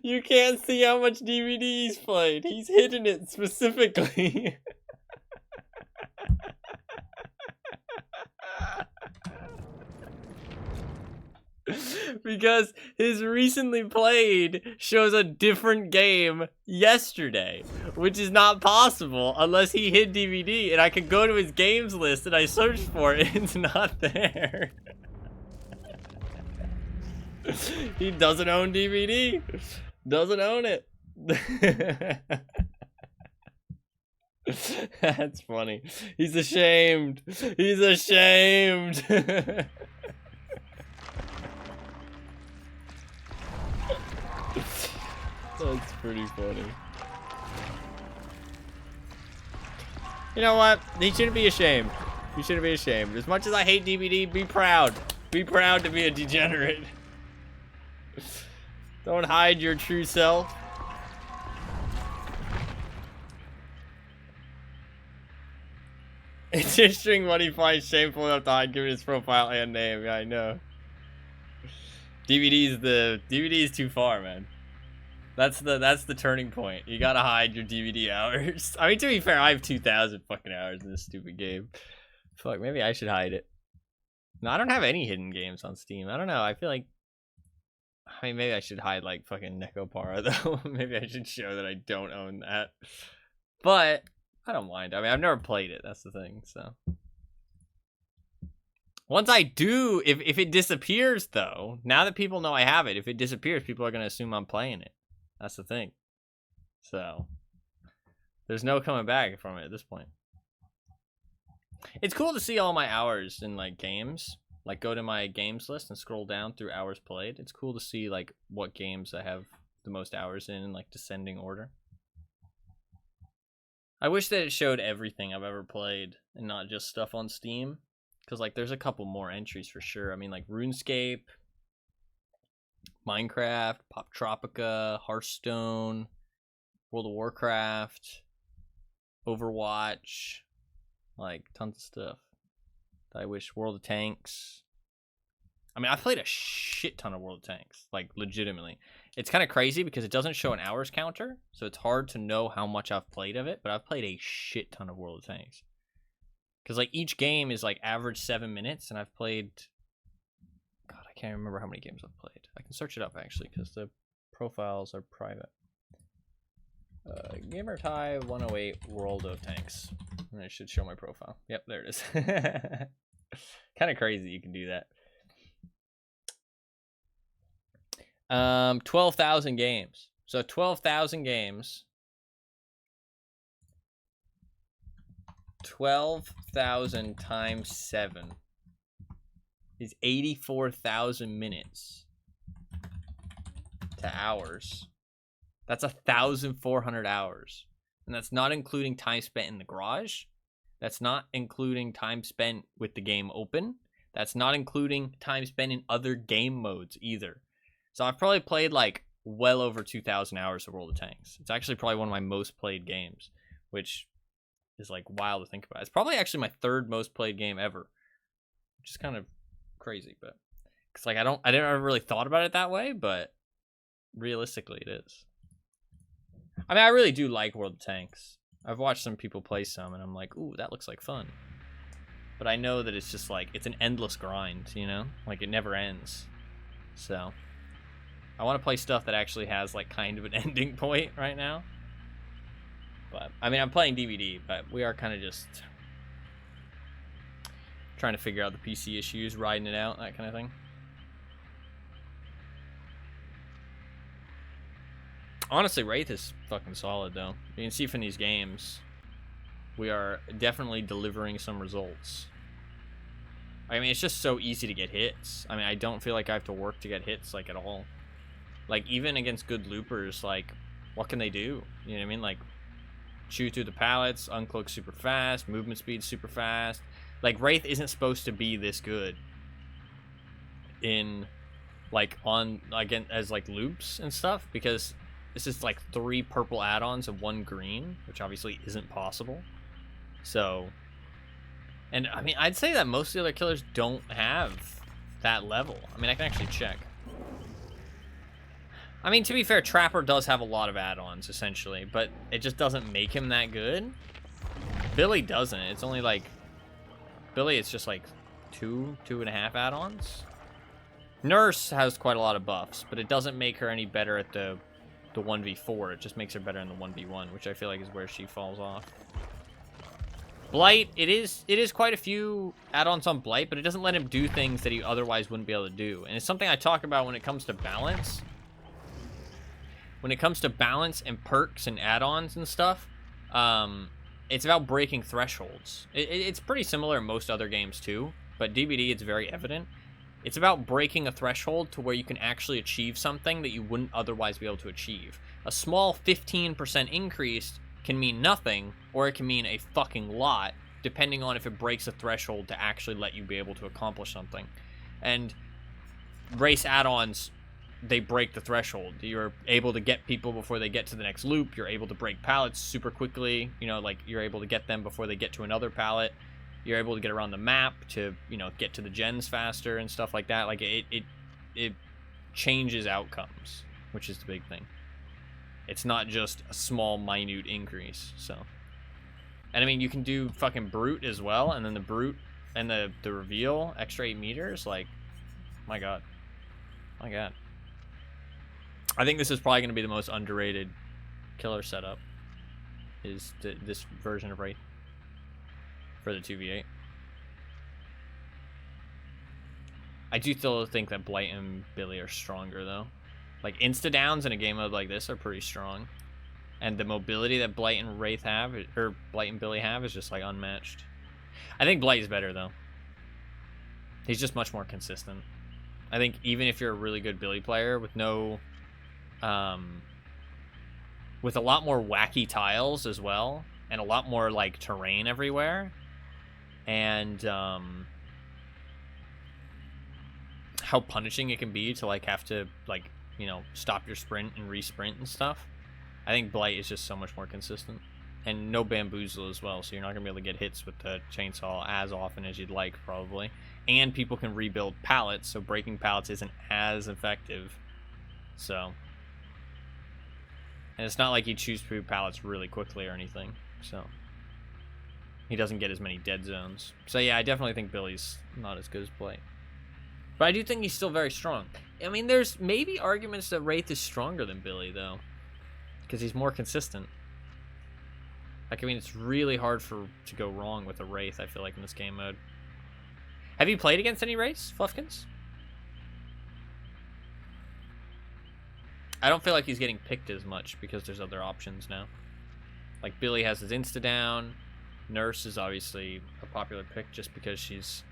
You can't see how much DVD he's played. He's hidden it specifically. Because his recently played shows a different game yesterday, which is not possible unless he hid DVD, and I could go to his games list and I searched for it and it's not there. He doesn't own DVD. Doesn't own it. That's funny. He's ashamed. He's ashamed. That's pretty funny. You know what? He shouldn't be ashamed. You shouldn't be ashamed. As much as I hate DVD, be proud. Be proud to be a degenerate. Don't hide your true self. It's interesting what he finds shameful enough to hide given his profile and name. Yeah, I know. DVD is too far, man. That's the turning point. You gotta hide your DVD hours. I mean, to be fair, I have 2,000 fucking hours in this stupid game. Fuck, maybe I should hide it. No, I don't have any hidden games on Steam. I don't know. I feel like, I mean, maybe I should hide like fucking Necopara though. Maybe I should show that I don't own that. But I don't mind. I mean, I've never played it. That's the thing. So once I do, if it disappears though, now that people know I have it, if it disappears, people are gonna assume I'm playing it. That's the thing. So there's no coming back from it at this point. It's cool to see all my hours in like games. Like go to my games list and scroll down through hours played. It's cool to see like what games I have the most hours in like descending order. I wish that it showed everything I've ever played and not just stuff on Steam. Because like there's a couple more entries for sure. I mean like RuneScape, Minecraft, Pop Tropica, Hearthstone, World of Warcraft, Overwatch, like tons of stuff. I wish World of Tanks. I mean, I've played a shit ton of World of Tanks, like legitimately. It's kind of crazy because it doesn't show an hours counter, so it's hard to know how much I've played of it, but I've played a shit ton of World of Tanks. Because like each game is like average 7 minutes, and I've played, God, I can't remember how many games I've played. I can search it up actually because the profiles are private. Gamertie 108 World of Tanks. And it should show my profile. Yep, there it is. Kind of crazy you can do that. 12,000 games. So 12,000 games. 12,000 times 7 is 84,000 minutes to hours. That's 1,400 hours. And that's not including time spent in the garage. That's not including time spent with the game open. That's not including time spent in other game modes either. So I've probably played like well over 2,000 hours of World of Tanks. It's actually probably one of my most played games, which is like wild to think about. It's probably actually my third most played game ever, which is kind of crazy, but because like I didn't ever really thought about it that way, but realistically it is. I mean, I really do like World of Tanks. I've watched some people play some, and I'm like, ooh, that looks like fun. But I know that it's just like, it's an endless grind, you know? Like, it never ends. So, I want to play stuff that actually has, like, kind of an ending point right now. But, I mean, I'm playing DVD, but we are kind of just trying to figure out the PC issues, riding it out, that kind of thing. Honestly, Wraith is fucking solid, though. You can see from these games, we are definitely delivering some results. I mean, it's just so easy to get hits. I mean, I don't feel like I have to work to get hits, like, at all. Like, even against good loopers, like, what can they do? You know what I mean? Like, chew through the pallets, uncloak super fast, movement speed super fast. Like, Wraith isn't supposed to be this good in, like, on, again, as, like, loops and stuff, because this is like 3 purple add-ons and 1 green, which obviously isn't possible. So, and I mean, I'd say that most of the other killers don't have that level. I mean, I can actually check. I mean, to be fair, Trapper does have a lot of add-ons, essentially, but it just doesn't make him that good. Billy doesn't. It's only like, Billy, it's just like 2.5 add-ons. Nurse has quite a lot of buffs, but it doesn't make her any better at the 1v4. It just makes her better in the 1v1, which I feel like is where she falls off. Blight, it is quite a few add-ons on Blight, but it doesn't let him do things that he otherwise wouldn't be able to do. And it's something I talk about when it comes to balance. When it comes to balance and perks and add-ons and stuff, it's about breaking thresholds. It's pretty similar in most other games too, but DBD, it's very evident. It's about breaking a threshold to where you can actually achieve something that you wouldn't otherwise be able to achieve. A small 15% increase can mean nothing, or it can mean a fucking lot, depending on if it breaks a threshold to actually let you be able to accomplish something. And race add-ons, they break the threshold. You're able to get people before they get to the next loop. You're able to break pallets super quickly. You know, like, you're able to get them before they get to another pallet. You're able to get around the map to, you know, get to the gens faster and stuff like that. Like, it changes outcomes, which is the big thing. It's not just a small, minute increase, so. And, I mean, you can do fucking Brute as well, and then the Brute and the reveal, extra 8 meters, like, my god. My god. I think this is probably going to be the most underrated killer setup, is this version of Wraith for the 2v8. I do still think that Blight and Billy are stronger, though. Like, insta-downs in a game mode like this are pretty strong. And the mobility that Blight and Wraith have, or Blight and Billy have, is just, like, unmatched. I think Blight is better, though. He's just much more consistent. I think even if you're a really good Billy player with no... with a lot more wacky tiles as well, and a lot more, like, terrain everywhere, and, how punishing it can be to, like, have to, like, you know, stop your sprint and re-sprint and stuff. I think Blight is just so much more consistent. And no bamboozle as well, so you're not going to be able to get hits with the chainsaw as often as you'd like, probably. And people can rebuild pallets, so breaking pallets isn't as effective. So... And it's not like he chews through pallets really quickly or anything, so... He doesn't get as many dead zones. So yeah, I definitely think Billy's not as good as Blight. But I do think he's still very strong. I mean, there's maybe arguments that Wraith is stronger than Billy, though. Because he's more consistent. Like, I mean, it's really hard to go wrong with a Wraith, I feel like, in this game mode. Have you played against any Wraiths, Fluffkins? I don't feel like he's getting picked as much because there's other options now. Like, Billy has his insta-down. Nurse is obviously a popular pick just because she's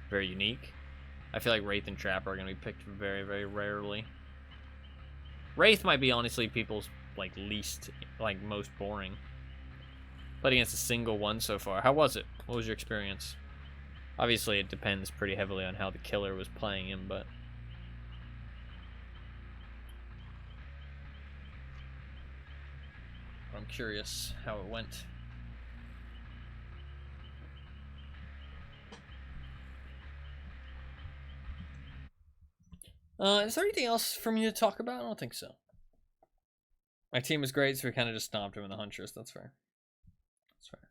very unique. I feel like Wraith and Trapper are going to be picked very, very rarely. Wraith might be, honestly, people's, like, least, like, most boring. Played against a single one so far. How was it? What was your experience? Obviously, it depends pretty heavily on how the killer was playing him, but... I'm curious how it went. Is there anything else for me to talk about? I don't think so. My team was great, so we kind of just stomped him in the Huntress. That's fair. That's fair.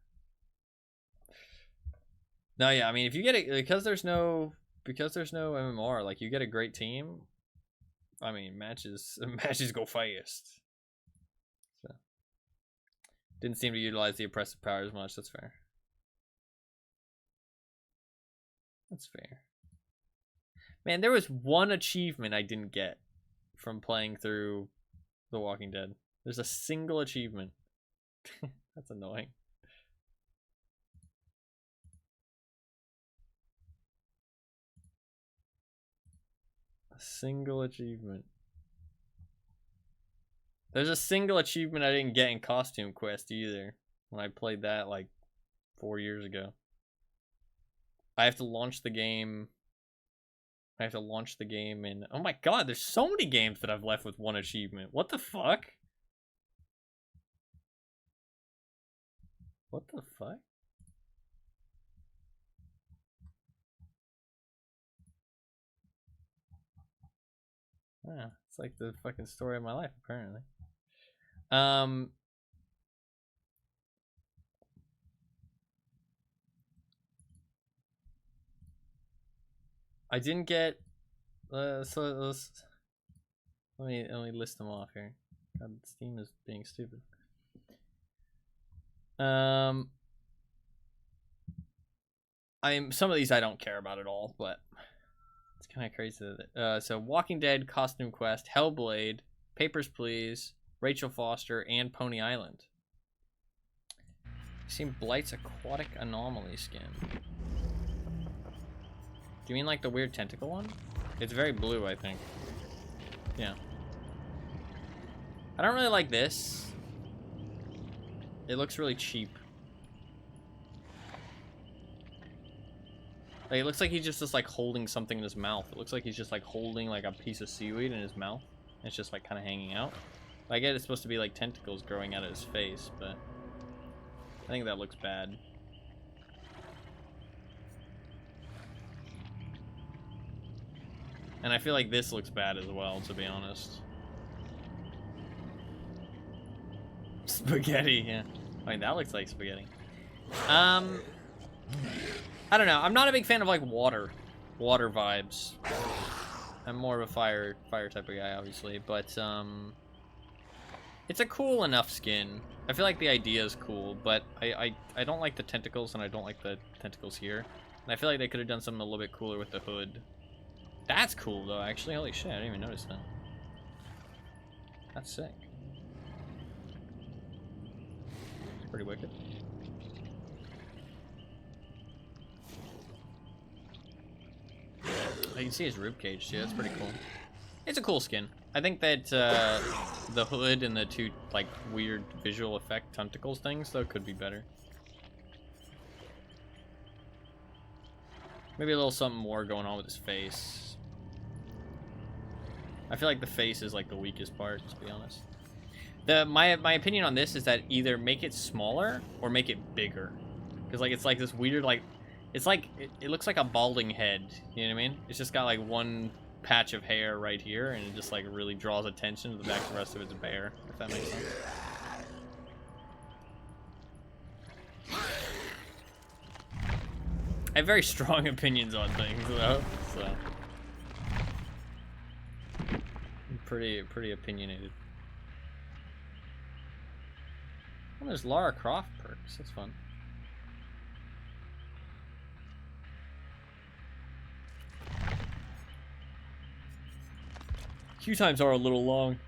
No, yeah, I mean, if you get it, because there's no MMR, like, you get a great team. I mean, matches go fast. So, didn't seem to utilize the oppressive power as much. That's fair. That's fair. Man, there was one achievement I didn't get from playing through The Walking Dead. There's a single achievement. That's annoying. A single achievement. There's a single achievement I didn't get in Costume Quest either. When I played that like 4 years ago. I have to launch the game. In... Oh my god, there's so many games that I've left with one achievement. What the fuck? What the fuck? Yeah, it's like the fucking story of my life, apparently. I didn't get Let me list them off here. God, Steam is being stupid. Some of these I don't care about at all, but it's kind of crazy. So Walking Dead, Costume Quest, Hellblade, Papers, Please, Rachel Foster, and Pony Island. I've seen Blight's Aquatic Anomaly skin. Do you mean like the weird tentacle one? It's very blue, I think. Yeah. I don't really like this. It looks really cheap. Like, it looks like he's just like holding something in his mouth. It looks like he's just like holding like a piece of seaweed in his mouth. And it's just like kind of hanging out. I get it's supposed to be like tentacles growing out of his face, but I think that looks bad. And I feel like this looks bad as well, to be honest. Spaghetti, yeah. I mean, that looks like spaghetti. I don't know. I'm not a big fan of like water vibes. I'm more of a fire type of guy, obviously, but it's a cool enough skin. I feel like the idea is cool, but I don't like the tentacles, and I don't like the tentacles here. And I feel like they could have done something a little bit cooler with the hood. That's cool though, actually. Holy shit, I didn't even notice that. That's sick. Pretty wicked. You can see his ribcage too. That's pretty cool. It's a cool skin. I think that the hood and the two like weird visual effect tentacles things though could be better. Maybe a little something more going on with his face. I feel like the face is like the weakest part, to be honest. My opinion on this is that either make it smaller or make it bigger, because like it's like this weird like it's like it looks like a balding head. You know what I mean? It's just got like one patch of hair right here, and it just like really draws attention to the fact the rest of it's bare. If that makes sense. I have very strong opinions on things though, so I'm pretty opinionated. Oh, there's Lara Croft perks. That's fun. Queue times are a little long,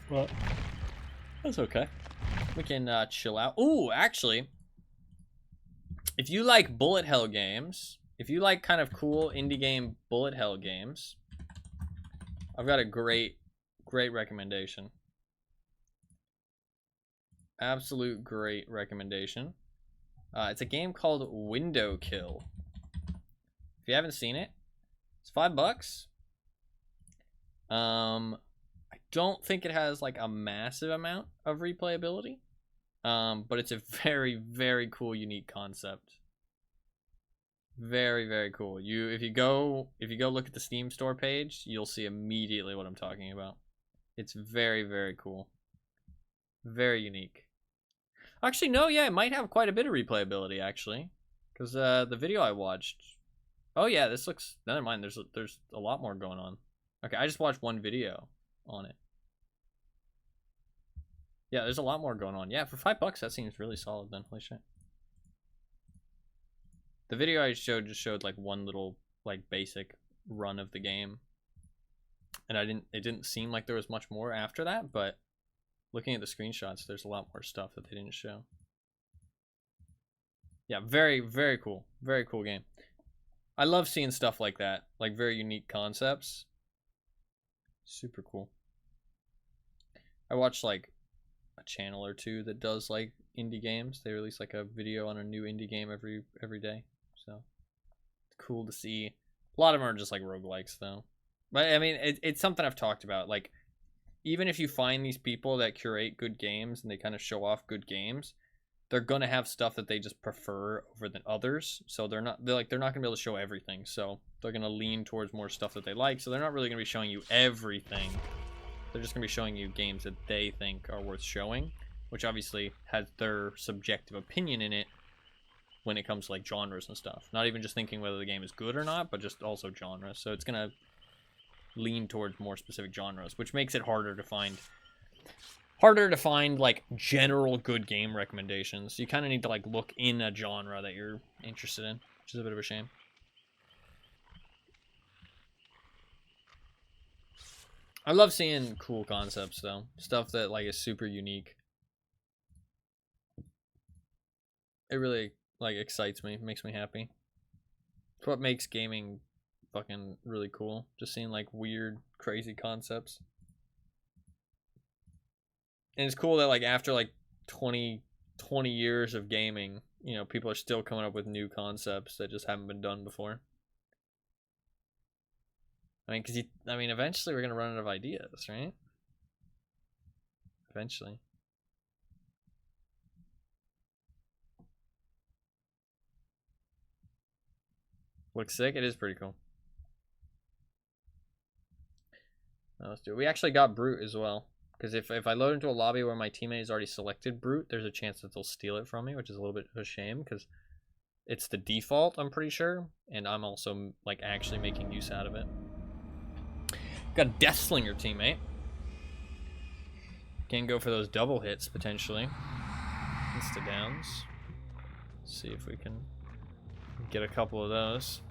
but that's okay. We can chill out. Ooh, actually, if you like bullet hell games, if you like kind of cool indie game bullet hell games, I've got a great recommendation. Absolute great recommendation. It's a game called Window Kill. If you haven't seen it, it's $5. I don't think it has like a massive amount of replayability, but it's a very cool, unique concept. Very cool. If you go look at the Steam store page, you'll see immediately what I'm talking about. It's very cool. Very unique. Actually, no, yeah, it might have quite a bit of replayability, actually. Because the video I watched... Oh, yeah, this looks... Never mind, there's a lot more going on. Okay, I just watched one video on it. Yeah, there's a lot more going on. Yeah, for $5, that seems really solid then. Holy shit. The video I showed just showed, like, one little, like, basic run of the game. And it didn't seem like there was much more after that, but... Looking at the screenshots, there's a lot more stuff that they didn't show. Yeah, very cool. Very cool game. I love seeing stuff like that. Like, very unique concepts. Super cool. I watch, like, a channel or two that does, like, indie games. They release, like, a video on a new indie game every day. So, it's cool to see. A lot of them are just, like, roguelikes, though. But, I mean, it's something I've talked about. Like, even if you find these people that curate good games and they kind of show off good games, they're gonna have stuff that they just prefer over than others. So they're not gonna be able to show everything. So they're gonna lean towards more stuff that they like. So they're not really gonna be showing you everything. They're just gonna be showing you games that they think are worth showing, which obviously has their subjective opinion in it. when it comes to like genres and stuff. Not even just thinking whether the game is good or not, but just also genres. So it's gonna lean towards more specific genres, which makes it harder to find like general good game recommendations. You kind of need to like look in a genre that you're interested in, which is a bit of a shame. I love seeing cool concepts though, stuff that like is super unique. It really like excites me, makes me happy. It's what makes gaming fucking really cool. Just seeing like weird, crazy concepts. And it's cool that like after like 20 years of gaming, you know, people are still coming up with new concepts that just haven't been done before. I mean, eventually we're gonna run out of ideas, right? Eventually. Looks sick. It is pretty cool. Now let's do it. We actually got Brute as well. Because if I load into a lobby where my teammate has already selected Brute, there's a chance that they'll steal it from me, which is a little bit of a shame because it's the default, I'm pretty sure. And I'm also like actually making use out of it. Got a Deathslinger teammate. Can go for those double hits potentially. Insta downs. See if we can get a couple of those.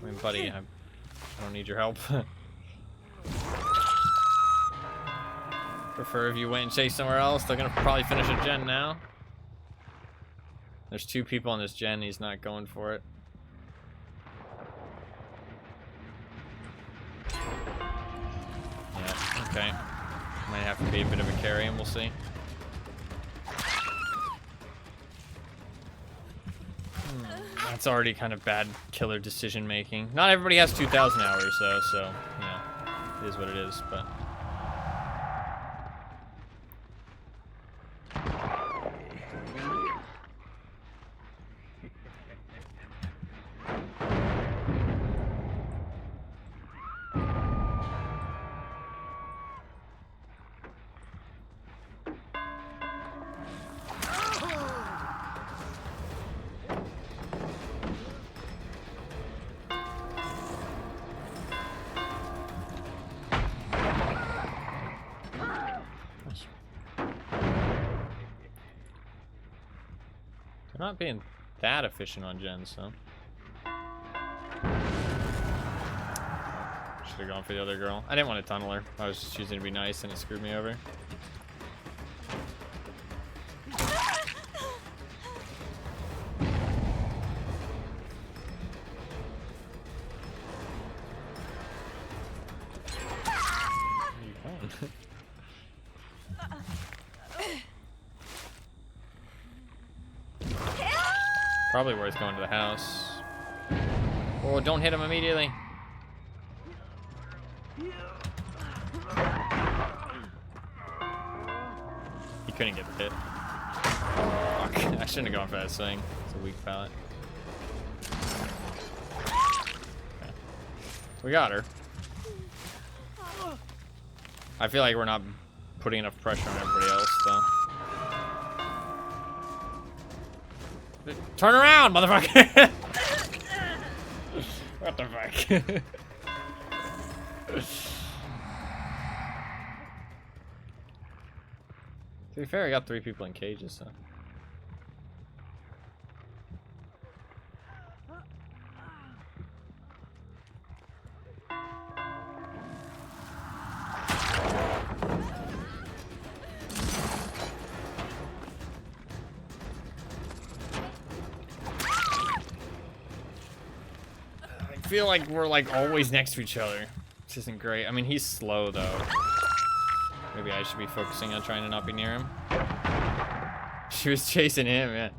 I mean, buddy, I don't need your help. Prefer if you went and chased somewhere else. They're gonna probably finish a gen now. There's 2 people on this gen. He's not going for it. Yeah, okay. Might have to be a bit of a carry, and we'll see. That's already kind of bad killer decision making. Not everybody has 2,000 hours though, so yeah, it is what it is. But not being that efficient on gens, so. Should have gone for the other girl. I didn't want to tunnel her. I was just choosing to be nice and it screwed me over. Probably worth going to the house. Oh, don't hit him immediately. He couldn't get the hit. Fuck. I shouldn't have gone for that swing. It's a weak pallet. Okay. We got her. I feel like we're not putting enough pressure on everybody else, though. Turn around, motherfucker! What the fuck? To be fair, I got 3 people in cages, so. I feel like we're like always next to each other, which isn't great. I mean, he's slow though. Maybe I should be focusing on trying to not be near him. She was chasing him, yeah.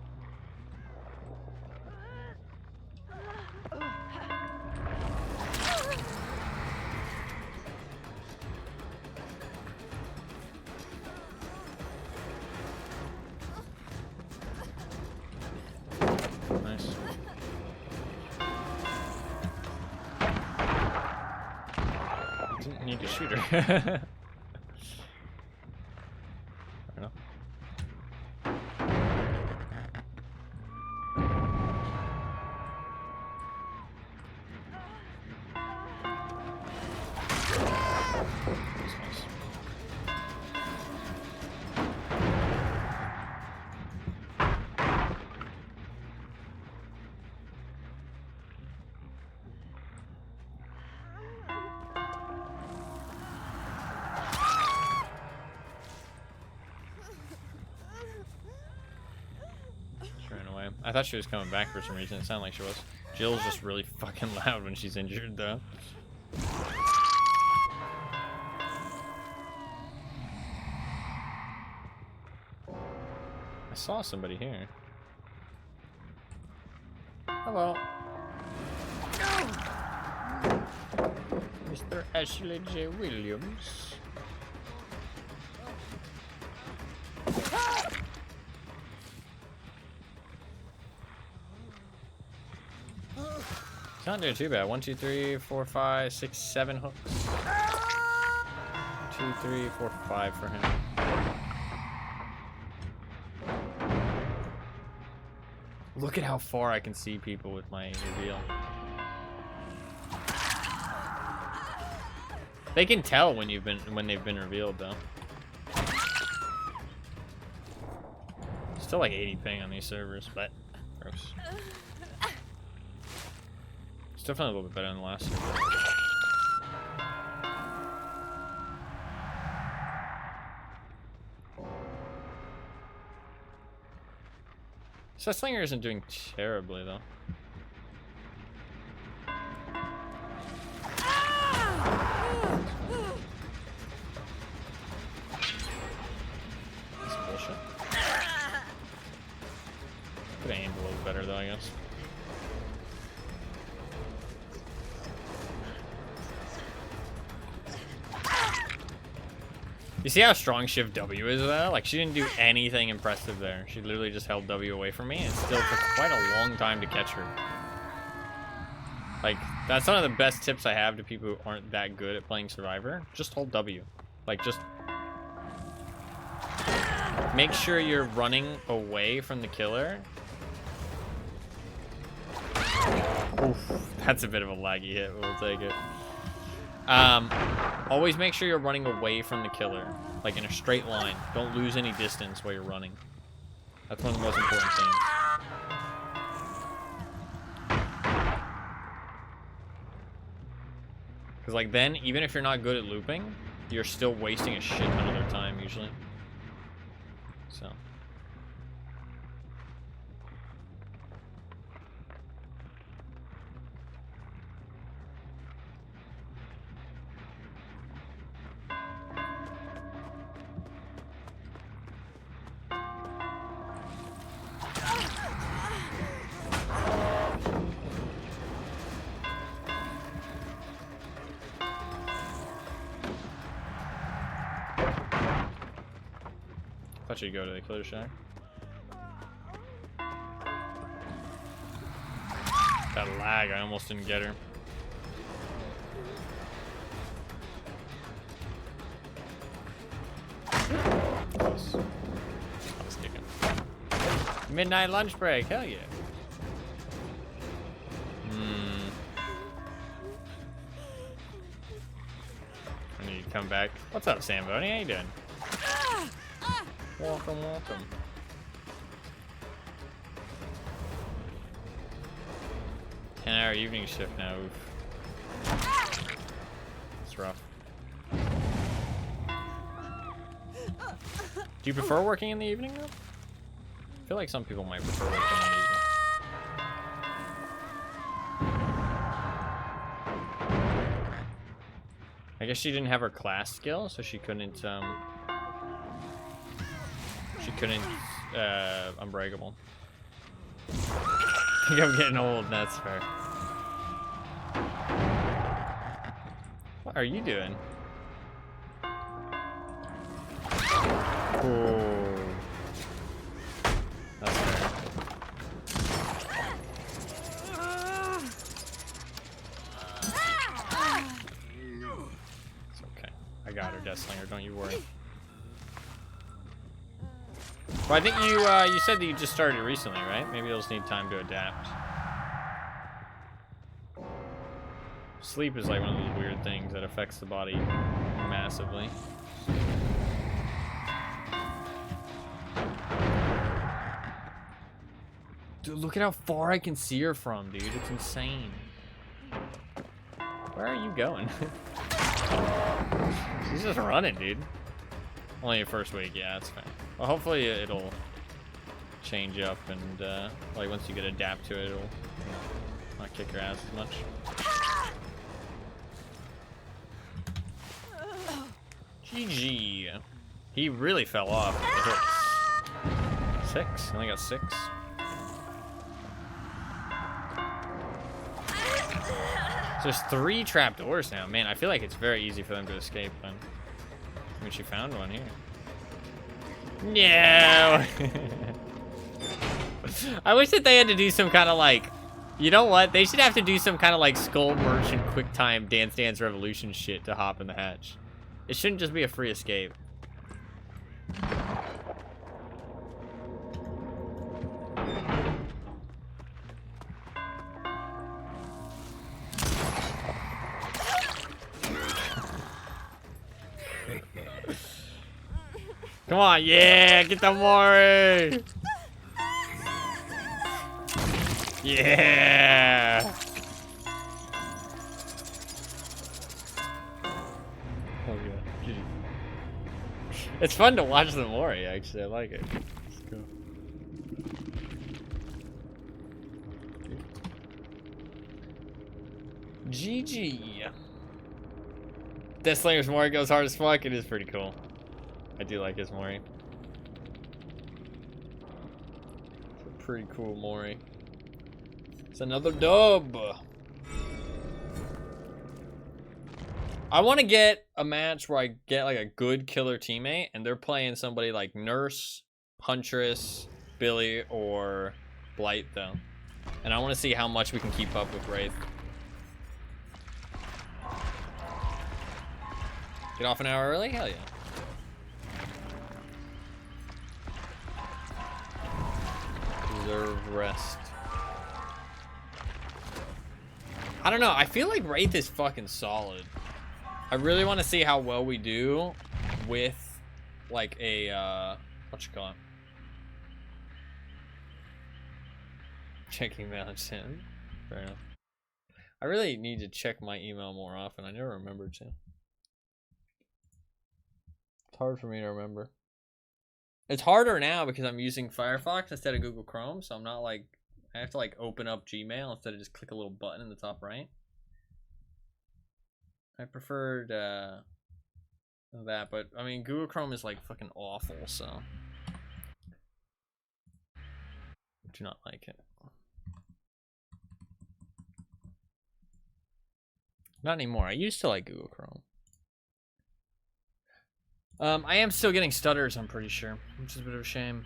You need to shoot her. Fair enough. I thought she was coming back for some reason. It sounded like she was. Jill's just really fucking loud when she's injured, though. I saw somebody here. Hello. Mr. Ashley J. Williams. It's not doing too bad. 1, 2, 3, 4, 5, 6, 7 hooks. 2, 3, 4, 5 for him. Look at how far I can see people with my reveal. They can tell when they've been revealed, though. Still like 80 ping on these servers, but gross. It's definitely a little bit better than the last server. Susslinger isn't doing terribly, though. That's bullshit. Could have aimed a little better, though, I guess. You see how strong Shift W is, though? Like, she didn't do anything impressive there. She literally just held W away from me, and it still took quite a long time to catch her. Like, that's one of the best tips I have to people who aren't that good at playing Survivor. Just hold W. Like, just make sure you're running away from the killer. Oof, that's a bit of a laggy hit, but we'll take it. Always make sure you're running away from the killer, like in a straight line. Don't lose any distance while you're running. That's one of the most important things. Because like then, even if you're not good at looping, you're still wasting a shit ton of their time usually. So. I thought you'd go to the clear shack. That lag, I almost didn't get her. Close. I was sticking. Midnight lunch break, hell yeah. I need to come back. What's up, Samboni? How you doing? Welcome, welcome. Ten-hour evening shift now. Oof. It's rough. Do you prefer working in the evening though? I feel like some people might prefer working in the evening. I guess she didn't have her class skill, so she couldn't unbreakable. I think I'm getting old, and that's fair. What are you doing? Oh. That's fair. Deathslinger, don't you worry. Well, I think you said that you just started recently, right? Maybe you'll just need time to adapt. Sleep is like one of those weird things that affects the body massively. Dude, look at how far I can see her from, dude. It's insane. Where are you going? She's just running, dude. Only your first week, yeah, that's fine. Well, hopefully it'll change up and, like, once you get adapt to it, it'll not kick your ass as much. GG. He really fell off. Six? I only got 6. So there's 3 trapdoors now. Man, I feel like it's very easy for them to escape then. I mean, she found one here. No! I wish that they had to do some kind of like, you know what? They should have to do some kind of like Skull Merchant QuickTime Dance Dance Revolution shit to hop in the hatch. It shouldn't just be a free escape. Come on, yeah, get the Mori! Yeah! Oh yeah, it's fun to watch the Mori, actually, I like it. It's cool. GG. Deathslinger's Mori goes hard as fuck, it is pretty cool. I do like his Mori. It's a pretty cool Mori. It's another dub. I want to get a match where I get like a good killer teammate and they're playing somebody like Nurse, Huntress, Billy, or Blight though. And I want to see how much we can keep up with Wraith. Get off an hour early? Hell yeah. Deserve rest. I don't know. I feel like Wraith is fucking solid. I really want to see how well we do with like a what you call it? Checking balance in. Fair enough. I really need to check my email more often. I never remember to. It's hard for me to remember. It's harder now because I'm using Firefox instead of Google Chrome, so I'm not like, I have to like open up Gmail instead of just click a little button in the top right. I preferred that, but I mean Google Chrome is like fucking awful, so I do not like it. Not anymore. I used to like Google Chrome. I am still getting stutters, I'm pretty sure, which is a bit of a shame.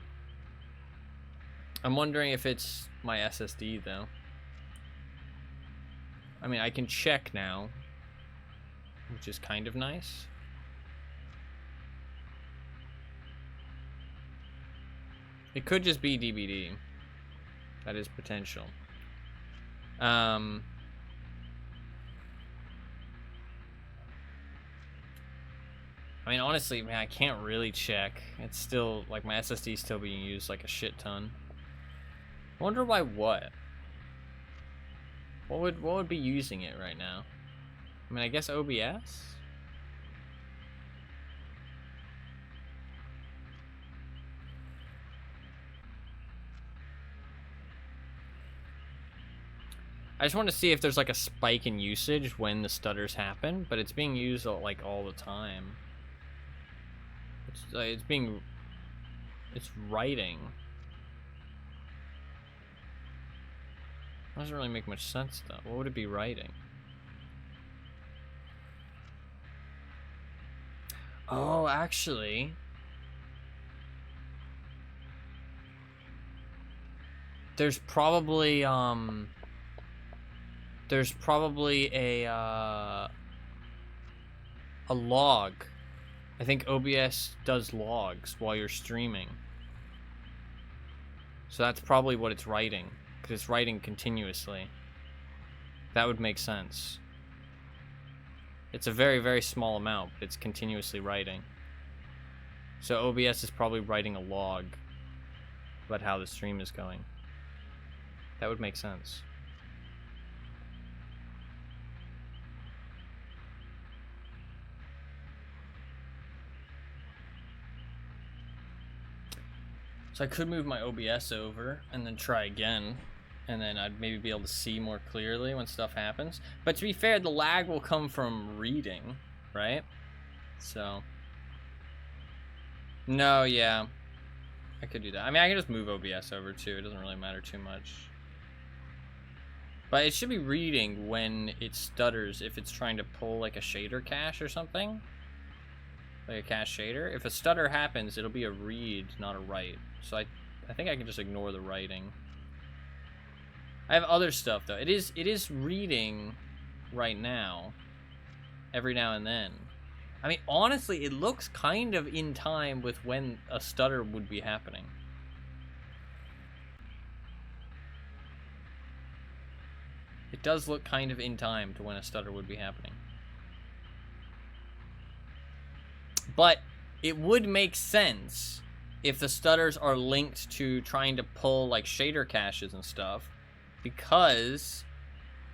I'm wondering if it's my SSD, though. I mean, I can check now, which is kind of nice. It could just be DBD. That is potential. I mean, honestly, man, I can't really check. It's still, like, my SSD is still being used like a shit ton. I wonder why what? What would be using it right now? I mean, I guess OBS? I just want to see if there's like a spike in usage when the stutters happen, but it's being used like all the time. It's writing. That doesn't really make much sense though. What would it be writing? Oh, actually. There's probably a log I think OBS does logs while you're streaming. So that's probably what it's writing, because it's writing continuously. That would make sense. It's a very, very small amount, but it's continuously writing. So OBS is probably writing a log about how the stream is going. That would make sense. So I could move my OBS over and then try again, and then I'd maybe be able to see more clearly when stuff happens. But to be fair, the lag will come from reading, right? So no, yeah, I could do that. I mean, I can just move OBS over too. It doesn't really matter too much. But it should be reading when it stutters if it's trying to pull like a shader cache or something. Like a cache shader. If a stutter happens, it'll be a read, not a write. So I think I can just ignore the writing. I have other stuff though. It is reading right now. Every now and then. I mean, honestly, it looks kind of in time with when a stutter would be happening. It does look kind of in time to when a stutter would be happening. But it would make sense if the stutters are linked to trying to pull like shader caches and stuff, because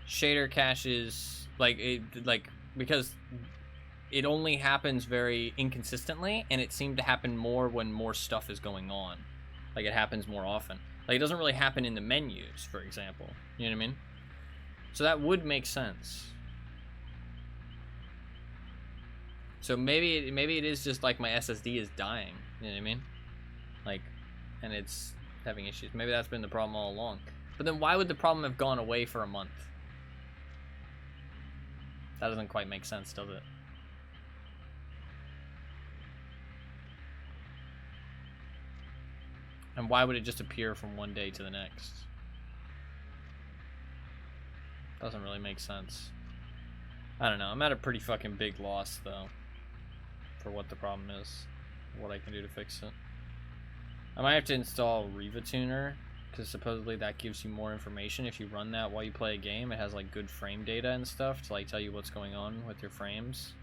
shader caches because it only happens very inconsistently, and it seemed to happen more when more stuff is going on. Like it happens more often. Like it doesn't really happen in the menus, for example. You know what I mean? So that would make sense. So maybe it is just like my SSD is dying. You know what I mean? Like, and it's having issues. Maybe that's been the problem all along. But then why would the problem have gone away for a month? That doesn't quite make sense, does it? And why would it just appear from one day to the next? Doesn't really make sense. I don't know. I'm at a pretty fucking big loss, though, for what the problem is, what I can do to fix it. I might have to install Riva Tuner, because supposedly that gives you more information if you run that while you play a game. It has like good frame data and stuff to like tell you what's going on with your frames.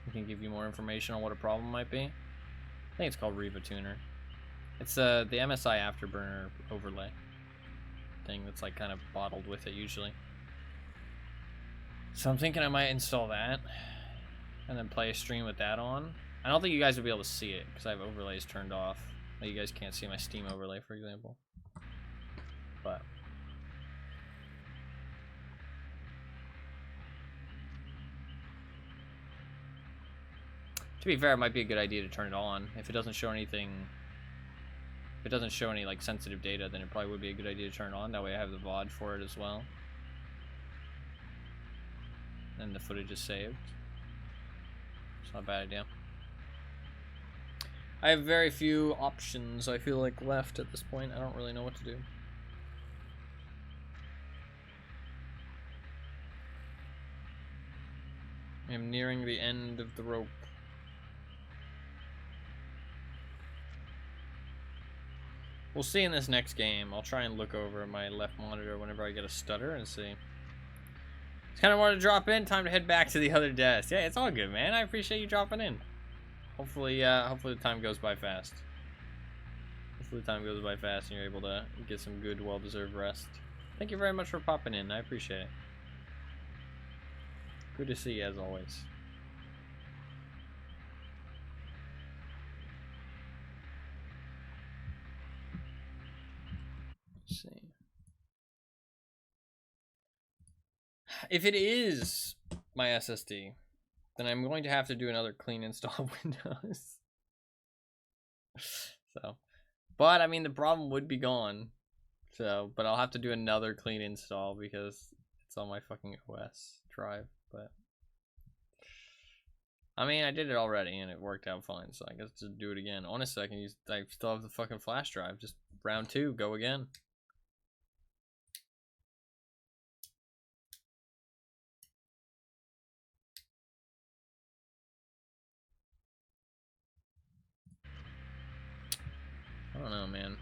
It can give you more information on what a problem might be. I think it's called Riva Tuner. It's the MSI Afterburner overlay thing that's like kind of bottled with it usually. So I'm thinking I might install that and then play a stream with that on. I don't think you guys will be able to see it because I have overlays turned off. Like you guys can't see my Steam overlay, for example. But to be fair, it might be a good idea to turn it on. If it doesn't show anything, if it doesn't show any like sensitive data, then it probably would be a good idea to turn it on. That way I have the VOD for it as well. And the footage is saved. It's not a bad idea. I have very few options, I feel like, left at this point. I don't really know what to do. I am nearing the end of the rope. We'll see in this next game. I'll try and look over my left monitor whenever I get a stutter and see. Just kind of wanted to drop in. Time to head back to the other desk. Yeah, it's all good, man. I appreciate you dropping in. Hopefully, hopefully the time goes by fast. Hopefully the time goes by fast and you're able to get some good, well-deserved rest. Thank you very much for popping in. I appreciate it. Good to see you as always. Let's see. If it is my SSD, then I'm going to have to do another clean install of Windows. So, but I mean, the problem would be gone. So, but I'll have to do another clean install because it's on my fucking OS drive. But I mean, I did it already and it worked out fine. So I guess just do it again. Honestly, I still have the fucking flash drive. Just round 2, go again. don't know, man.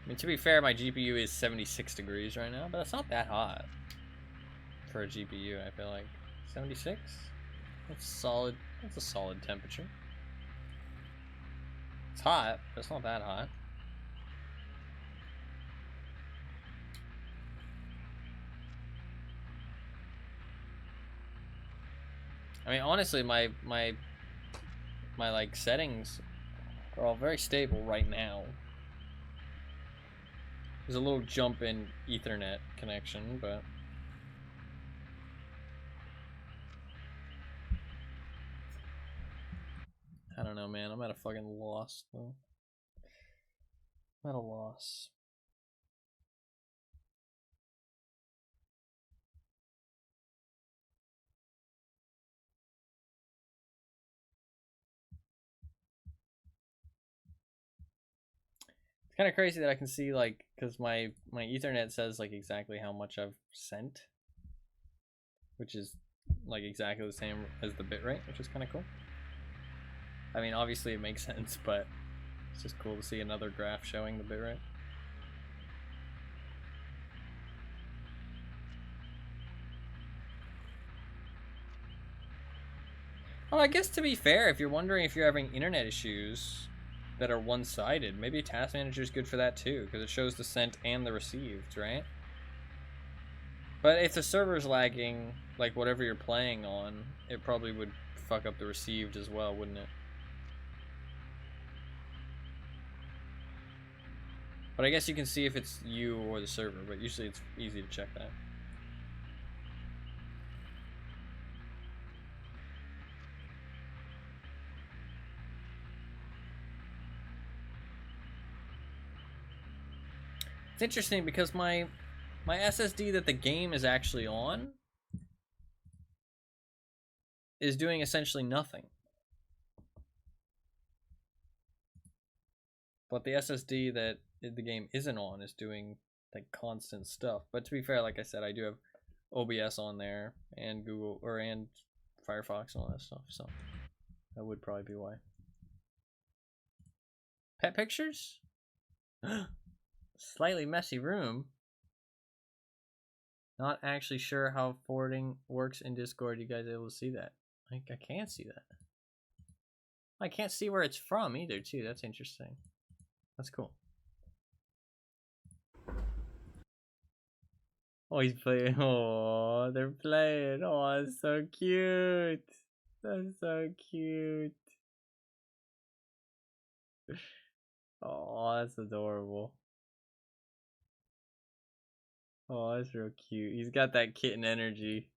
I mean, to be fair, my GPU is 76 degrees right now, but that's not that hot for a GPU, I feel like. 76? That's solid. That's a solid temperature. It's hot, but it's not that hot. I mean, honestly, my like settings are all very stable right now. There's a little jump in Ethernet connection, but I don't know, man. I'm at a fucking loss, though. I'm at a loss. It's kind of crazy that I can see, like, because my Ethernet says, like, exactly how much I've sent, which is, like, exactly the same as the bitrate, which is kind of cool. I mean, obviously it makes sense, but it's just cool to see another graph showing the bitrate. Well, I guess to be fair, if you're wondering if you're having internet issues that are one-sided, maybe Task Manager is good for that too, because it shows the sent and the received, right? But if the server's lagging, like whatever you're playing on, it probably would fuck up the received as well, wouldn't it? But I guess you can see if it's you or the server, but usually it's easy to check that. It's interesting because my SSD that the game is actually on is doing essentially nothing. But the SSD that the game isn't on is doing like constant stuff. But to be fair, like I said, I do have OBS on there and Google and Firefox and all that stuff, so that would probably be why. Pet pictures? Slightly messy room. Not actually sure how forwarding works in Discord. You guys able to see that? I can't see that. I can't see where it's from either, too. That's interesting. That's cool. Oh, he's playing. Oh, they're playing. Oh, that's so cute. That's so cute. Oh, that's adorable. Oh, that's real cute. He's got that kitten energy.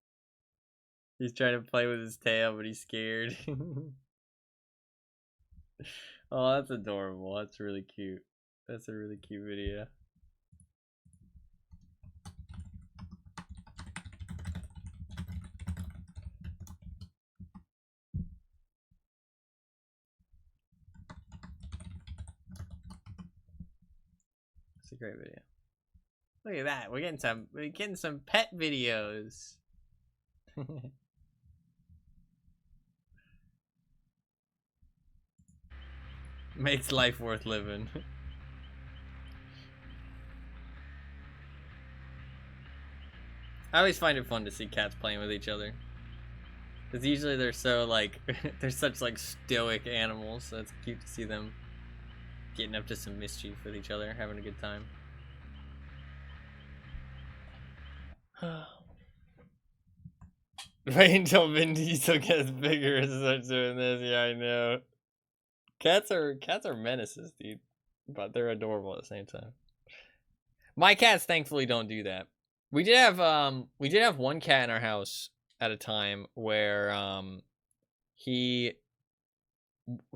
He's trying to play with his tail, but he's scared. Oh, that's adorable. That's really cute. That's a really cute video. It's a great video. Look at that. We're getting some pet videos. Makes life worth living. I always find it fun to see cats playing with each other. Because usually they're so like, they're such like stoic animals, so it's cute to see them getting up to some mischief with each other, having a good time. Wait until Vin Diesel gets bigger and starts doing this. Yeah, I know. Cats are menaces, dude, but they're adorable at the same time. My cats thankfully don't do that. We did have one cat in our house at a time where he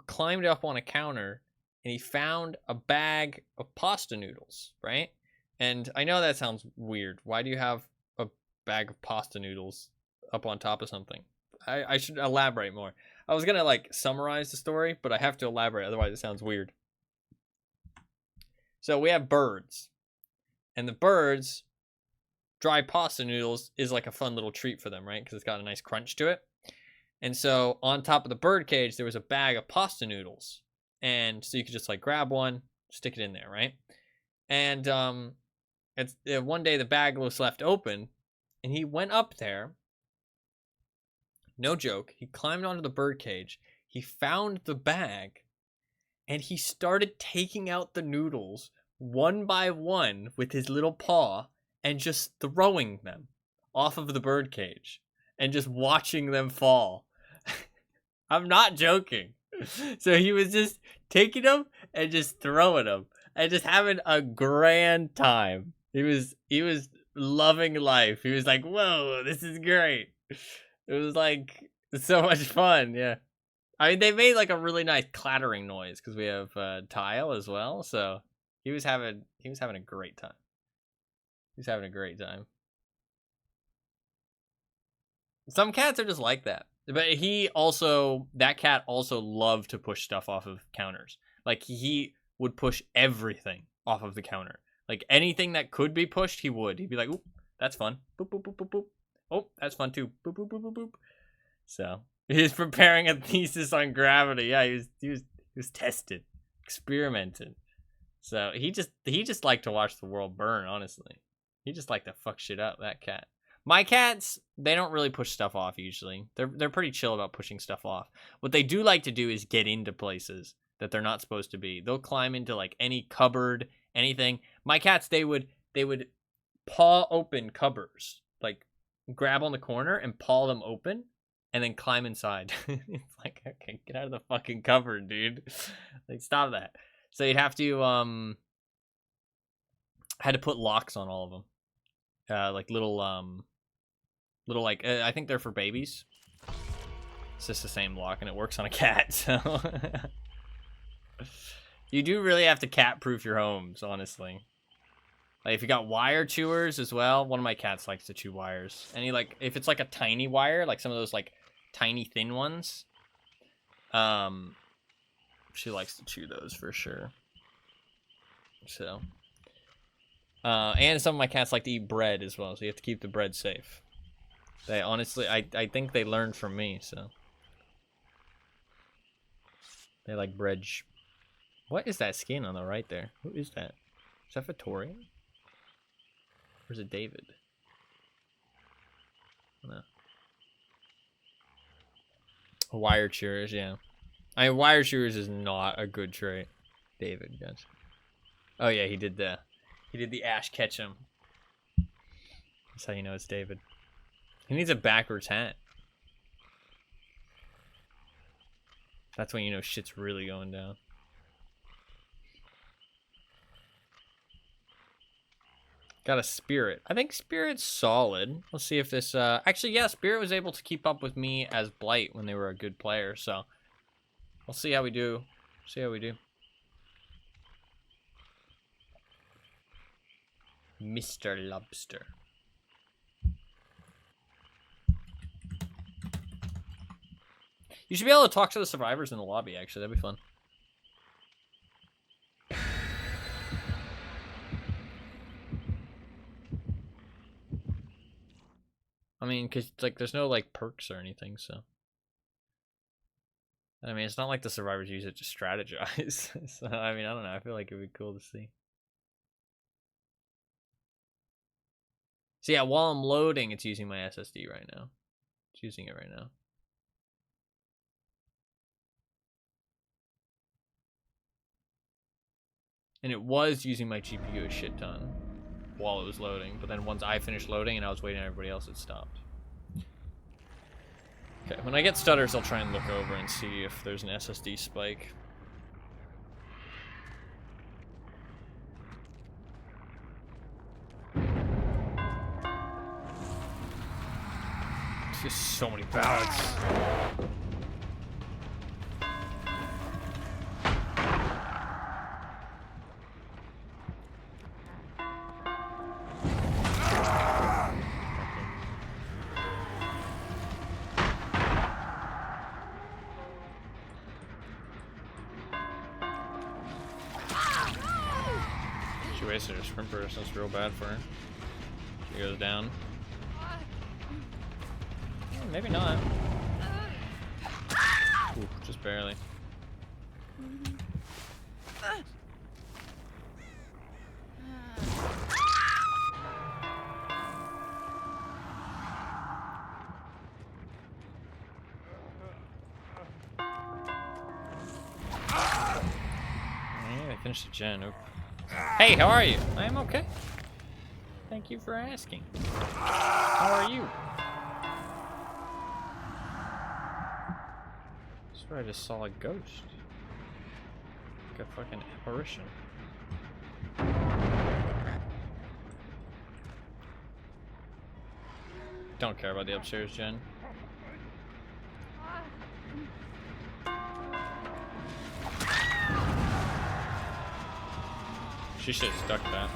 climbed up on a counter and he found a bag of pasta noodles, right? And I know that sounds weird. Why do you have a bag of pasta noodles up on top of something? I should elaborate more. I was gonna like summarize the story, but I have to elaborate, otherwise it sounds weird. So we have birds, and the birds, dry pasta noodles is like a fun little treat for them, right? Because it's got a nice crunch to it. And so on top of the bird cage, there was a bag of pasta noodles. And so you could just like grab one, stick it in there, right? And one day the bag was left open, and he went up there. No joke. He climbed onto the bird cage. He found the bag, and he started taking out the noodles one by one with his little paw and just throwing them off of the bird cage and just watching them fall. I'm not joking. So he was just taking them and just throwing them and just having a grand time. He was loving life. He was like, whoa, this is great. It was like so much fun. Yeah. I mean, they made like a really nice clattering noise because we have tile as well. So he was having a great time. He's having a great time. Some cats are just like that. But that cat also loved to push stuff off of counters. Like, he would push everything off of the counter. Like, anything that could be pushed, he would. He'd be like, oop, that's fun. Boop, boop, boop, boop, boop. Oh, that's fun too. Boop, boop, boop, boop, boop. So, he was preparing a thesis on gravity. Yeah, he was tested, experimented. So, he just liked to watch the world burn, honestly. He just liked to fuck shit up, that cat. My cats, they don't really push stuff off usually. They're pretty chill about pushing stuff off. What they do like to do is get into places that they're not supposed to be. They'll climb into like any cupboard, anything. My cats, they would paw open cupboards, like grab on the corner and paw them open and then climb inside. It's like, okay, get out of the fucking cupboard, dude. Like, stop that. So you'd have to had to put locks on all of them. Like little like I think they're for babies. It's just the same lock, and it works on a cat. So you do really have to cat-proof your homes, honestly. Like, if you got wire chewers as well, one of my cats likes to chew wires. And if it's like a tiny wire, like some of those like tiny thin ones, she likes to chew those for sure. So. And some of my cats like to eat bread as well, so you have to keep the bread safe. They honestly, I think they learned from me, so. They like bread. What is that skin on the right there? Who is that? Is that Victoria? Or is it David? No. Wire chewers, yeah. I mean, wire chewers is not a good trait. David, yes. Oh yeah, he did the Ash Ketchum. That's how you know it's David. He needs a backwards hat. That's when you know shit's really going down. Got a Spirit. I think Spirit's solid. Let's see if this... Actually, yeah, Spirit was able to keep up with me as Blight when they were a good player, so... We'll see how we do. See how we do. Mr. Lobster. You should be able to talk to the survivors in the lobby, actually. That'd be fun. I mean, because, like, there's no, like, perks or anything, so... I mean, it's not like the survivors use it to strategize. So, I mean, I don't know. I feel like it'd be cool to see. So, yeah, while I'm loading, it's using my SSD right now. It's using it right now. And it was using my GPU a shit ton while it was loading. But then once I finished loading and I was waiting on everybody else, it stopped. Okay, when I get stutters, I'll try and look over and see if there's an SSD spike. There's just so many ballots. She wasted her sprint burst, that's real bad for her. She goes down. Maybe not. Just barely. Yeah, I finished the gen. Oop. Hey, how are you? I am okay. Thank you for asking. How are you? I swear I just saw a ghost. Like a fucking apparition. Don't care about the upstairs gen. She should have stuck that.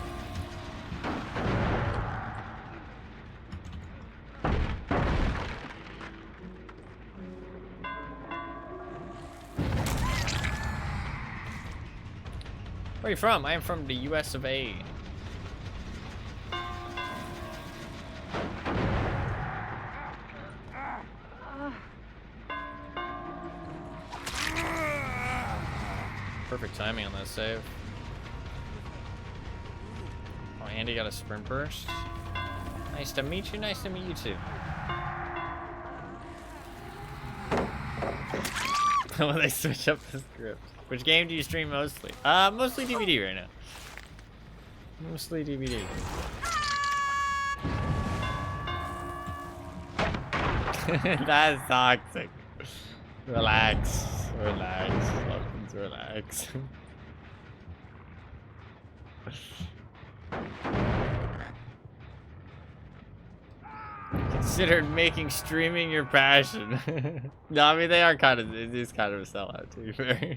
Where are you from? I am from the US of A. Perfect timing on that save. Oh, Andy got a sprint burst. Nice to meet you. Nice to meet you too. When they switch up the script. Which game do you stream mostly? Mostly DVD right now. Mostly DVD. That's toxic. Relax. Relax. Lovins, relax. Considered making streaming your passion. No, I mean they are kind of, it is kind of a sellout to be fair.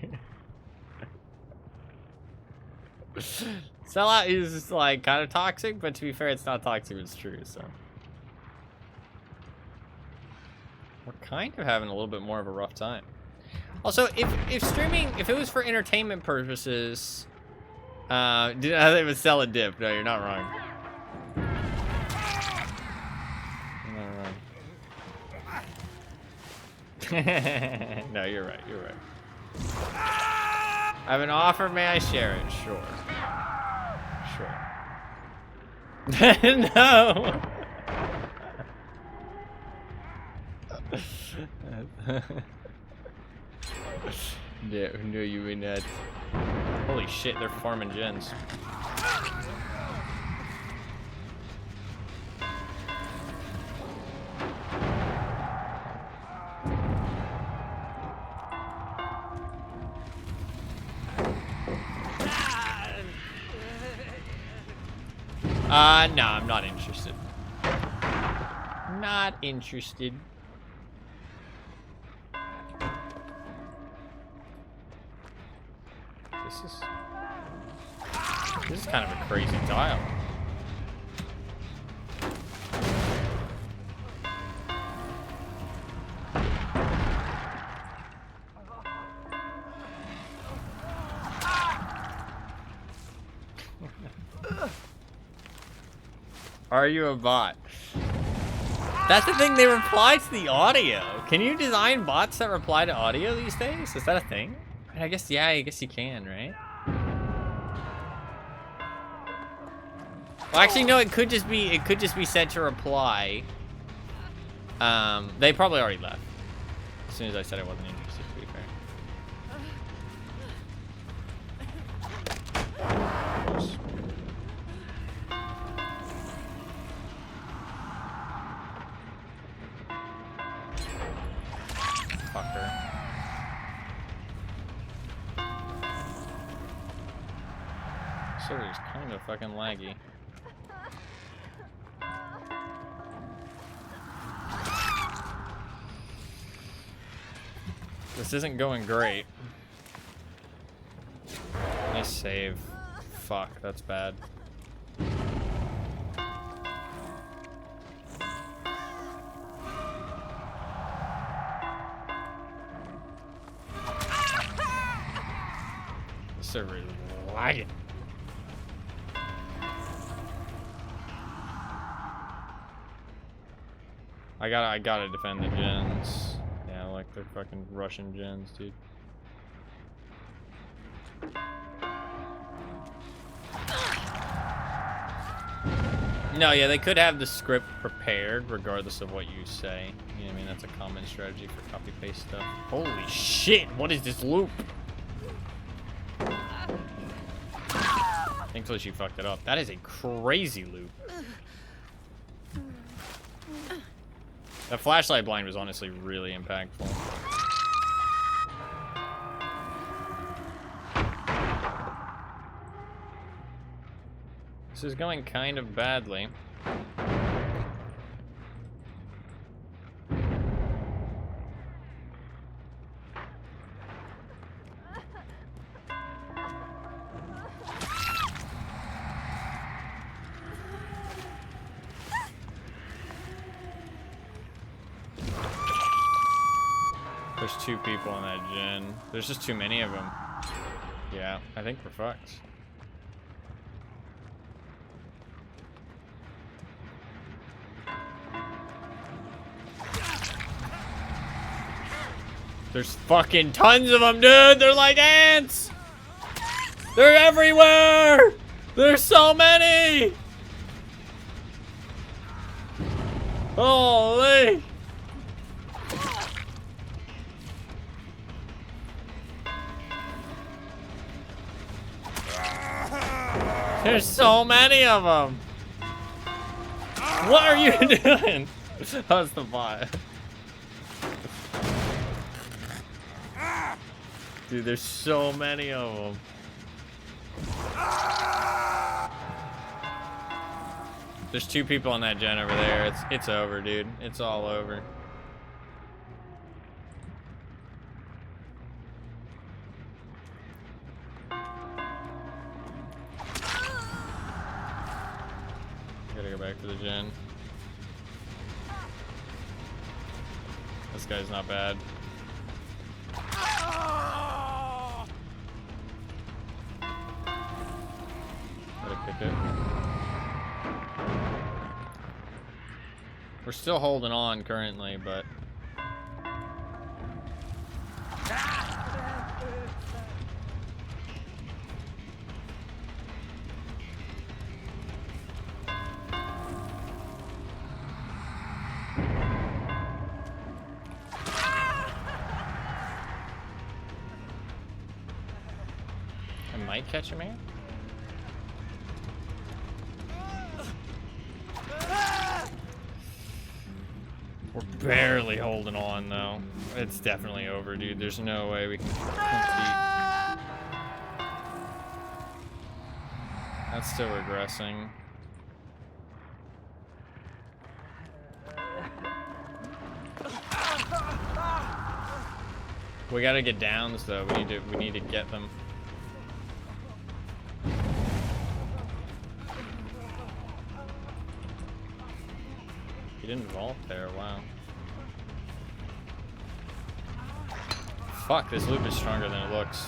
Sellout is like kind of toxic, but to be fair, it's not toxic, it's true, so. We're kind of having a little bit more of a rough time. Also, if streaming, if it was for entertainment purposes, they would sell a dip. No, you're not wrong. No, you're right. You're right. I have an offer. May I share it? Sure. Sure. No. No, you were not. Holy shit! They're farming gens. No, I'm not interested. Not interested. This is kind of a crazy tile. Are you a bot? That's the thing, they reply to the audio. Can you design bots that reply to audio these days? Is that a thing? I guess, yeah, I guess you can, right? Well, actually, no, it could just be set to reply. They probably already left. As soon as I said I wasn't interested, to be fair. Fucker. Server's kind of fucking laggy. This isn't going great. Nice save. Fuck, that's bad. The server is lagging. I gotta defend the gens. Yeah, look. They're fucking Russian gens, dude. No, yeah, they could have the script prepared regardless of what you say. You know what I mean? That's a common strategy for copy-paste stuff. Holy shit, what is this loop? Thankfully she fucked it up. That is a crazy loop. That flashlight blind was honestly really impactful. This is going kind of badly. There's 2 people in that gen. There's just too many of them. Yeah, I think we're fucked. There's fucking tons of them, dude! They're like ants! They're everywhere! There's so many! Holy! There's so many of them! What are you doing? That's the bot. Dude, there's so many of them. There's 2 people on that gen over there. It's over, dude. It's all over. Gotta go back to the gen. This guy's not bad. Gotta kick it. We're still holding on currently, but I might catch him here. We're barely holding on, though. It's definitely over, dude. There's no way we can compete. That's still regressing. We gotta get downs, though. We need to get them. He didn't vault there, wow. Fuck, this loop is stronger than it looks.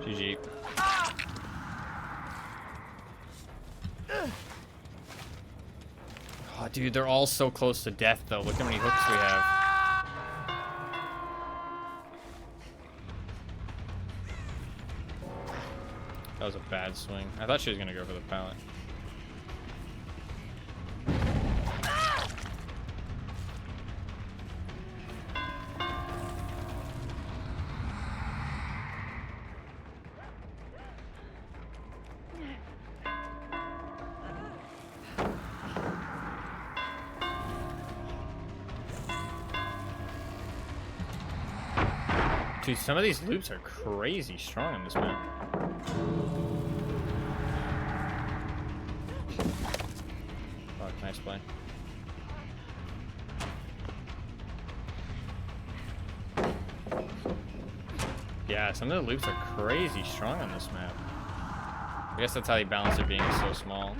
GG. Oh, dude, they're all so close to death, though. Look how many hooks we have. That was a bad swing. I thought she was gonna go for the pallet. Dude, some of these loops are crazy strong on this map. Fuck, nice play. Yeah, some of the loops are crazy strong on this map. I guess that's how they balance it being so small.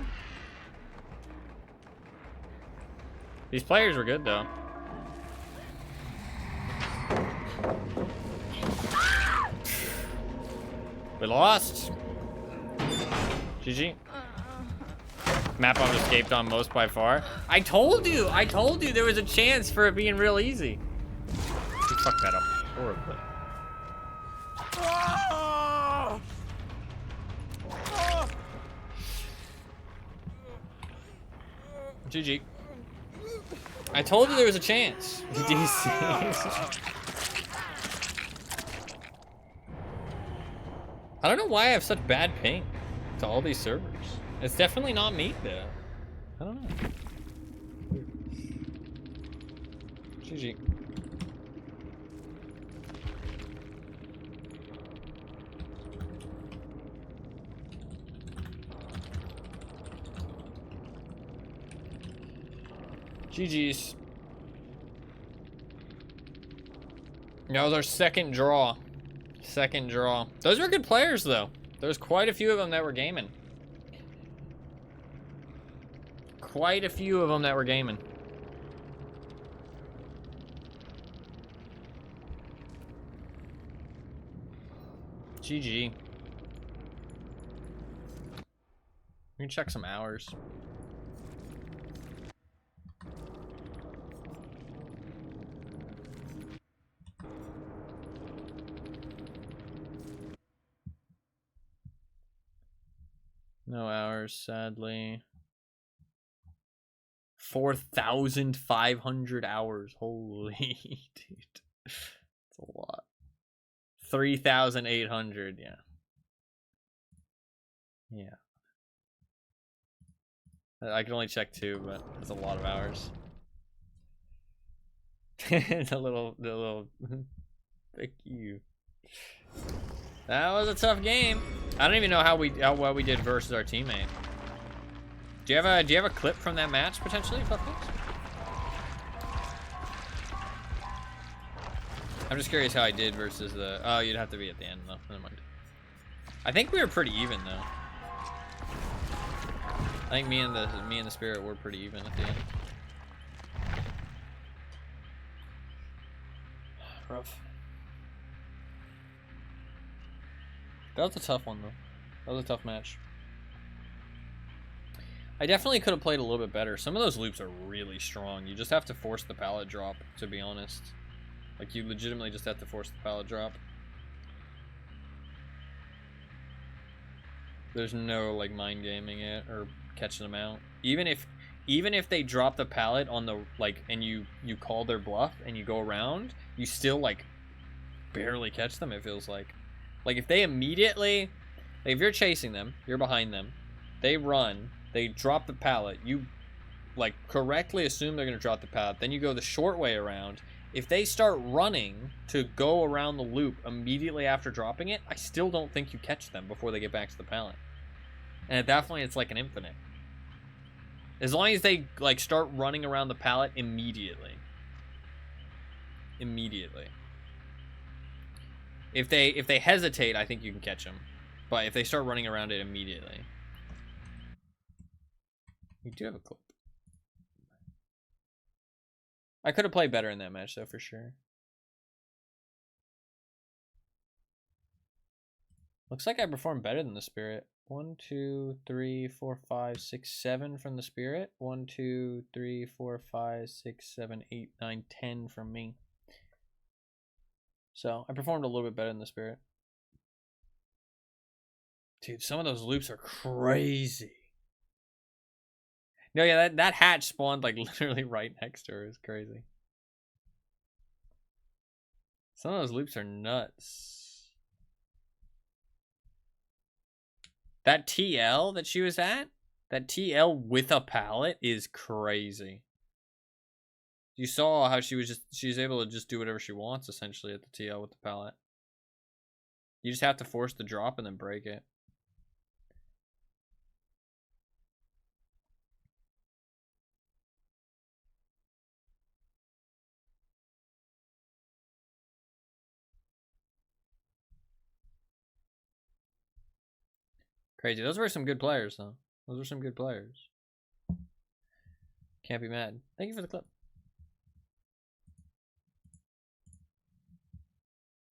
These players were good, though. We lost. GG. Map I've escaped on most by far. I told you there was a chance for it being real easy. You fucked that up horribly. GG. I told you there was a chance. DC. I don't know why I have such bad ping to all these servers. It's definitely not me though. I don't know. GG. GG's. That was our second draw. Second draw. Those were good players though. There's quite a few of them that were gaming. Quite a few of them that were gaming. GG. We can check some hours. No hours, sadly. 4,500 hours. Holy dude. That's a lot. 3,800, yeah. Yeah. I can only check 2, but that's a lot of hours. It's a little thank you. That was a tough game. I don't even know how well we did versus our teammate. Do you have a clip from that match potentially, Puffins? I'm just curious how I did versus the. Oh, you'd have to be at the end though. Never mind. I think we were pretty even though. I think me and the Spirit were pretty even at the end. Rough. That was a tough one though. That was a tough match. I definitely could have played a little bit better. Some of those loops are really strong. You just have to force the pallet drop, to be honest. Like, you legitimately just have to force the pallet drop. There's no, like, mind gaming it or catching them out. Even if they drop the pallet on the, like, and you call their bluff and you go around, you still, like, barely catch them, it feels like. Like, if they immediately, like, if you're chasing them, you're behind them, they run, they drop the pallet, you, like, correctly assume they're going to drop the pallet, then you go the short way around. If they start running to go around the loop immediately after dropping it, I still don't think you catch them before they get back to the pallet. And at that point, it's like an infinite. As long as they, like, start running around the pallet immediately. Immediately. If they hesitate, I think you can catch them. But if they start running around it immediately. We do have a clip. I could have played better in that match, though, for sure. Looks like I performed better than the Spirit. 1, 2, 3, 4, 5, 6, 7 from the Spirit. 1, 2, 3, 4, 5, 6, 7, 8, 9, 10 from me. So I performed a little bit better than the Spirit. Dude, some of those loops are crazy. No, yeah, that hatch spawned like literally right next to her. It's crazy. Some of those loops are nuts. That TL that she was at, that TL with a pallet is crazy. You saw how she's able to just do whatever she wants essentially at the TL with the pallet. You just have to force the drop and then break it. Crazy. Those were some good players, though. Those were some good players. Can't be mad. Thank you for the clip.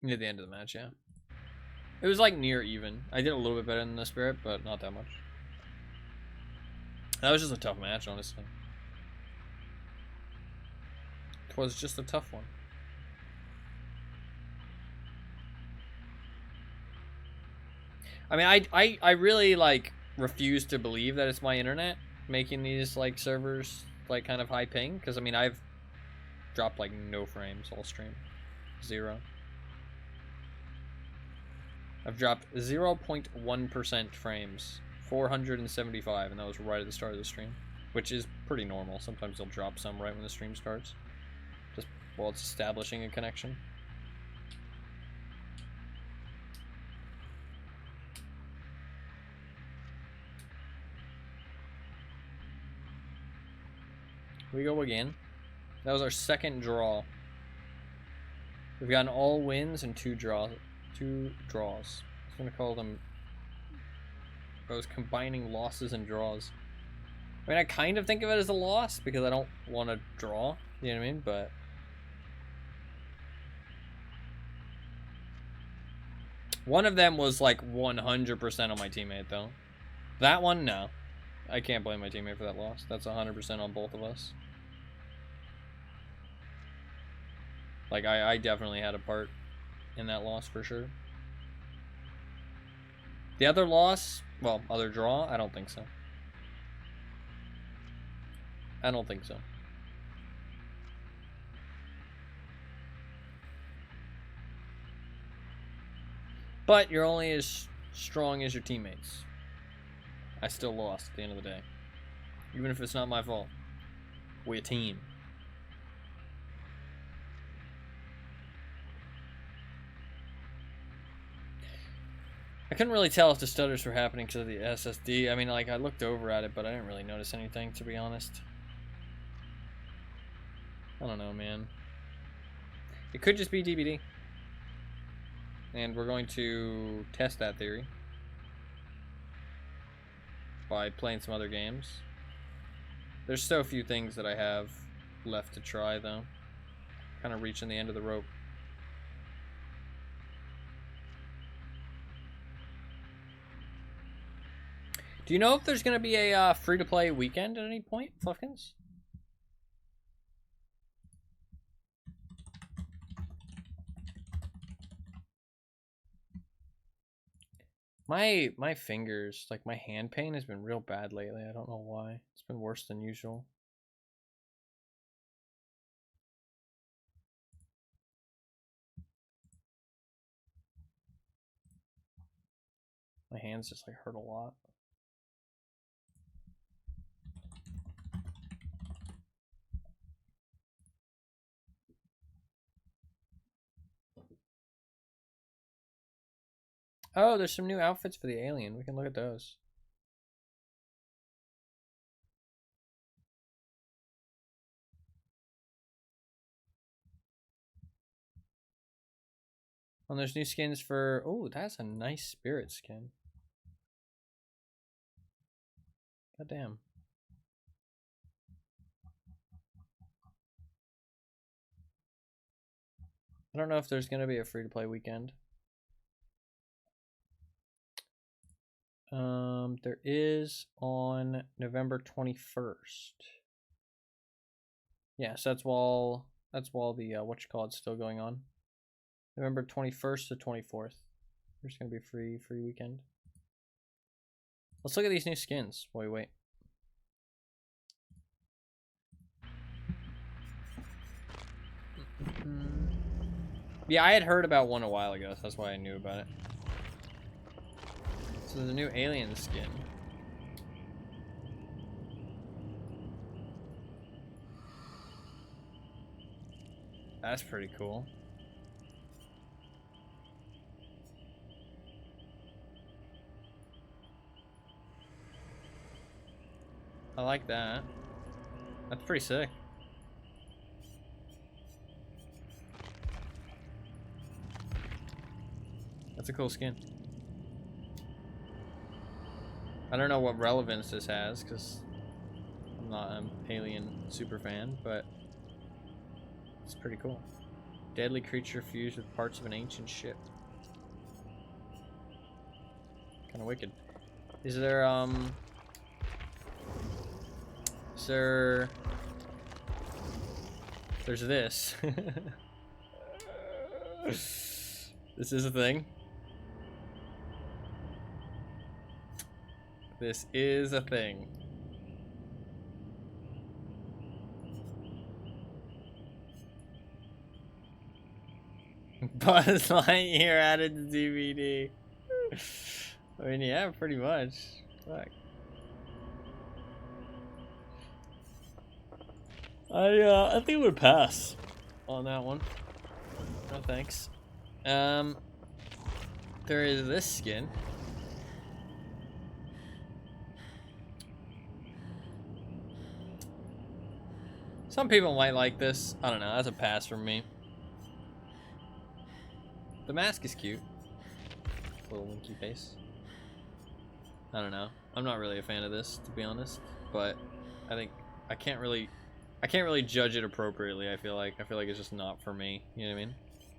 Near the end of the match, yeah. It was like near even. I did a little bit better than the Spirit, but not that much. That was just a tough match, honestly. It was just a tough one. I mean, I really, like, refuse to believe that it's my internet making these, like, servers, like, kind of high ping. Because, I mean, I've dropped, like, no frames all stream. 0. I've dropped 0.1% frames. 475, and that was right at the start of the stream. Which is pretty normal. Sometimes they'll drop some right when the stream starts. Just while it's establishing a connection. We go again. That was our second draw. We've gotten all wins and 2 draws. 2 draws. I'm gonna call them. I was combining losses and draws. I mean, I kind of think of it as a loss because I don't want to draw. You know what I mean? But one of them was like 100% on my teammate, though. That one, no. I can't blame my teammate for that loss. That's 100% on both of us. Like, I definitely had a part in that loss for sure. The other loss, well, other draw, I don't think so. I don't think so. But you're only as strong as your teammates. I still lost at the end of the day. Even if it's not my fault. We're a team. I couldn't really tell if the stutters were happening because of the SSD. I mean, like, I looked over at it, but I didn't really notice anything, to be honest. I don't know, man. It could just be DBD. And we're going to test that theory by playing some other games. There's so few things that I have left to try, though. Kind of reaching the end of the rope. Do you know if there's going to be a free-to-play weekend at any point, Fluffkins? My fingers, like my hand pain has been real bad lately. I don't know why. It's been worse than usual. My hands just like hurt a lot. Oh, there's some new outfits for the alien. We can look at those. And there's new skins for... Oh, that's a nice spirit skin. God damn. I don't know if there's going to be a free-to-play weekend. There is on November 21st. Yes, that's while the whatchamacallit's still going on. November 21st to 24th. There's gonna be a free weekend. Let's look at these new skins while we wait. Yeah, I had heard about one a while ago, so that's why I knew about it. So there's a new alien skin. That's pretty cool. I like that. That's pretty sick. That's a cool skin. I don't know what relevance this has, because I'm not an Alien super fan, but it's pretty cool. Deadly creature fused with parts of an ancient ship. Kind of wicked. Is there, Sir. There's this. This is a thing. This is a thing. Buzz Lightyear added to DVD. I mean, yeah, pretty much. Fuck. I think we'd pass on that one. No thanks. There is this skin. Some people might like this. I don't know. That's a pass from me. The mask is cute. Little winky face. I don't know. I'm not really a fan of this, to be honest. But I think I can't really judge it appropriately. I feel like it's just not for me. You know what I mean?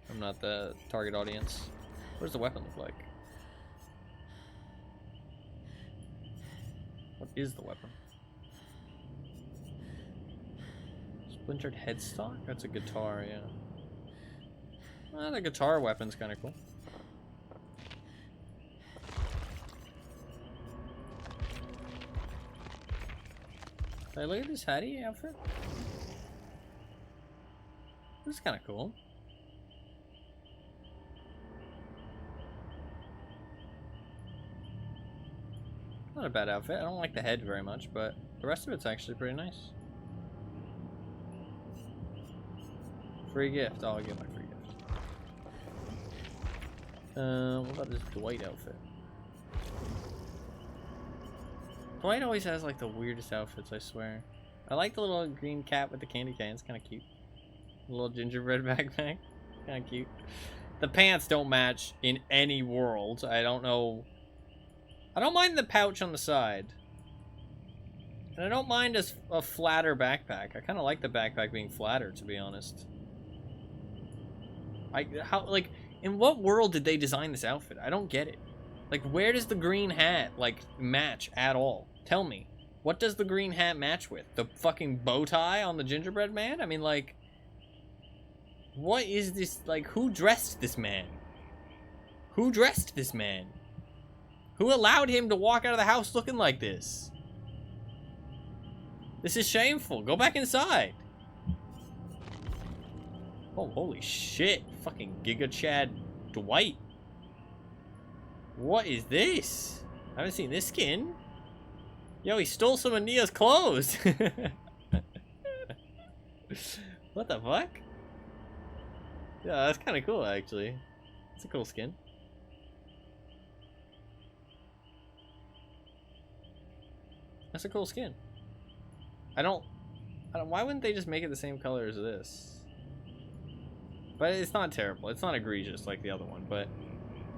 I'm not the target audience. What does the weapon look like? What is the weapon? Splintered headstock? That's a guitar, yeah. Well, the guitar weapon's kind of cool. Hey, look at this Hattie outfit. This is kind of cool. Not a bad outfit. I don't like the head very much, but the rest of it's actually pretty nice. Free gift. Oh, I'll get my free gift. What about this Dwight outfit? Dwight always has like the weirdest outfits, I swear. I like the little green cat with the candy cane. It's kind of cute. The little gingerbread backpack. Kind of cute. The pants don't match in any world. I don't know. I don't mind the pouch on the side. And I don't mind a flatter backpack. I kind of like the backpack being flatter, to be honest. Like, in what world did they design this outfit? I don't get it. Like, where does the green hat, like, match at all? Tell me. What does the green hat match with? The fucking bow tie on the gingerbread man? I mean, like, what is this? Like, who dressed this man? Who dressed this man? Who allowed him to walk out of the house looking like this? This is shameful. Go back inside. Oh, holy shit. Fucking Giga Chad Dwight. What is this? I haven't seen this skin. Yo, he stole some of Nia's clothes. What the fuck? Yeah, that's kind of cool, actually. It's a cool skin. That's a cool skin. I don't, why wouldn't they just make it the same color as this? But it's not terrible. It's not egregious like the other one, but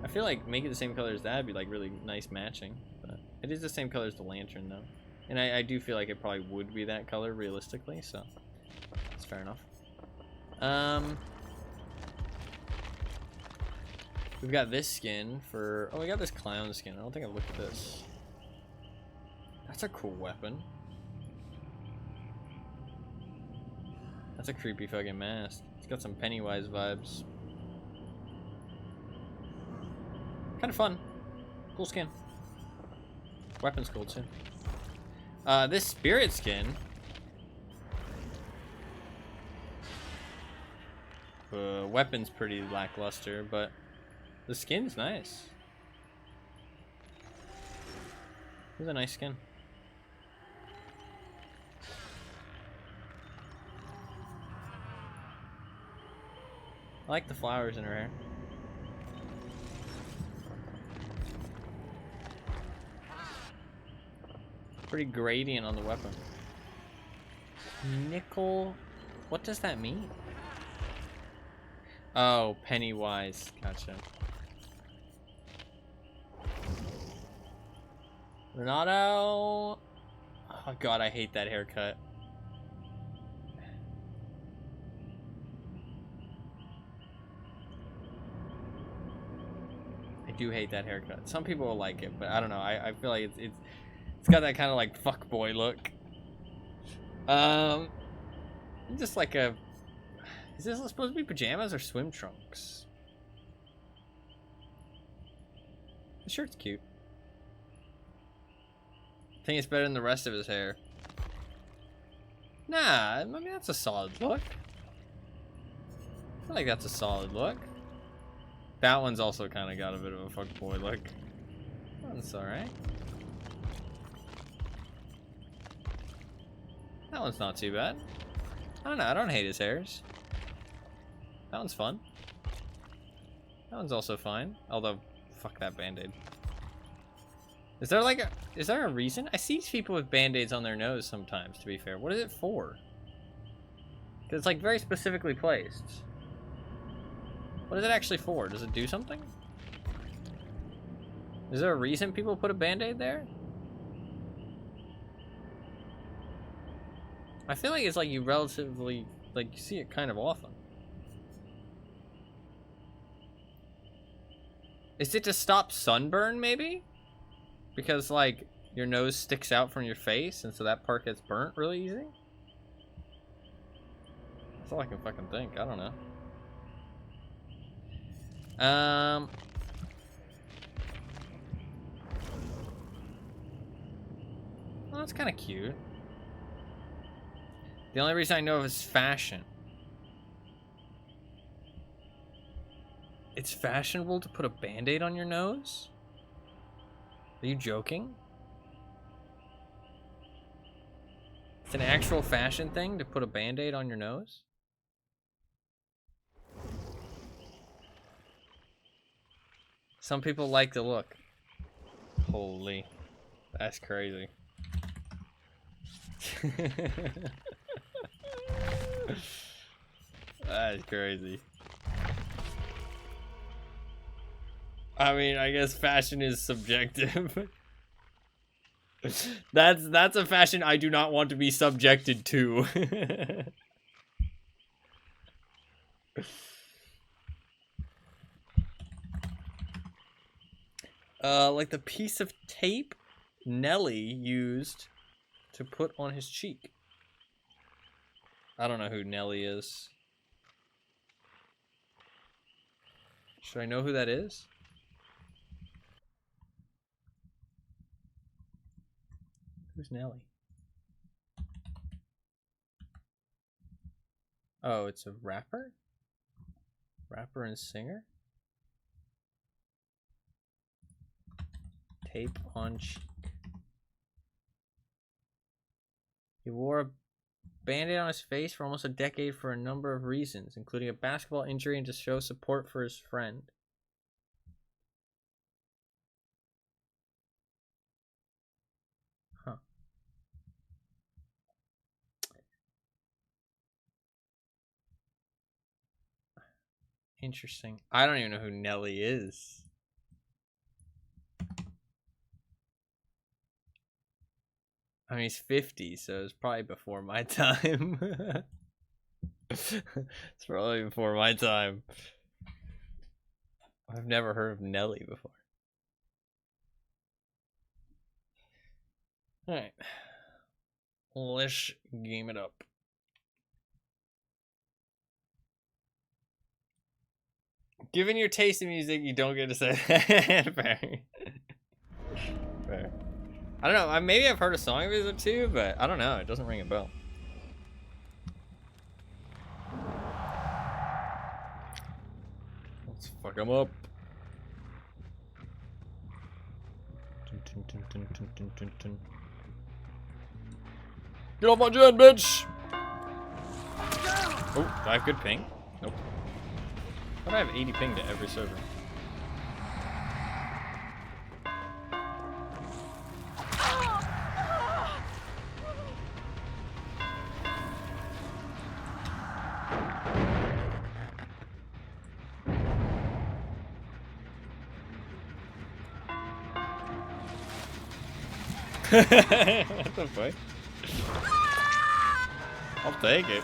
I feel like making the same color as that would be like really nice matching. But it is the same color as the lantern though. And I do feel like it probably would be that color realistically, so that's fair enough. We've got this skin for, oh, we got this clown skin. I don't think I've looked at this. That's a cool weapon. That's a creepy fucking mask. It's got some Pennywise vibes. Kind of fun. Cool skin. Weapon's cool too. This spirit skin. Weapon's pretty lackluster, but the skin's nice. It's a nice skin. I like the flowers in her hair. Pretty gradient on the weapon. Nickel. What does that mean? Oh, Pennywise. Gotcha. Renato. Oh god, I hate that haircut. I do hate that haircut. Some people will like it, but I don't know. I feel like it's got that kind of like fuckboy look. Just like a... Is this supposed to be pajamas or swim trunks? The shirt's cute. I think it's better than the rest of his hair. Nah, I mean, that's a solid look. I feel like that's a solid look. That one's also kind of got a bit of a fuckboy look. That's alright. That one's not too bad. I don't know, I don't hate his hairs. That one's fun. That one's also fine. Although, fuck that band-aid. Is there a reason? I see people with band-aids on their nose sometimes, to be fair. What is it for? Because it's like very specifically placed. What is it actually for? Does it do something? Is there a reason people put a band-aid there? I feel like it's like you relatively, like, you see it kind of often. Is it to stop sunburn, maybe? Because, like, your nose sticks out from your face, and so that part gets burnt really easy? That's all I can fucking think. I don't know. Well, that's kind of cute. The only reason I know of is fashion. It's fashionable to put a band-aid on your nose? Are you joking? It's an actual fashion thing to put a band-aid on your nose? Some people like the look. Holy. That's crazy. That's crazy. I mean, I guess fashion is subjective. That's a fashion I do not want to be subjected to. Like the piece of tape Nelly used to put on his cheek. I don't know who Nelly is. Should I know who that is? Who's Nelly? Oh, it's a rapper? Rapper and singer? Tape on cheek. He wore a band-aid on his face for almost a decade for a number of reasons, including a basketball injury and to show support for his friend. Huh. Interesting. I don't even know who Nelly is. I mean, he's 50, so it's probably before my time. It's probably before my time. I've never heard of Nelly before. Alright. Let's game it up. Given your taste in music, you don't get to say that. Fair. Fair. I don't know. Maybe I've heard a song of his or two, but I don't know. It doesn't ring a bell. Let's fuck him up. Get off my gen, bitch! Oh, do I have good ping? Nope. Why do I have 80 ping to every server? What the fuck? I'll take it.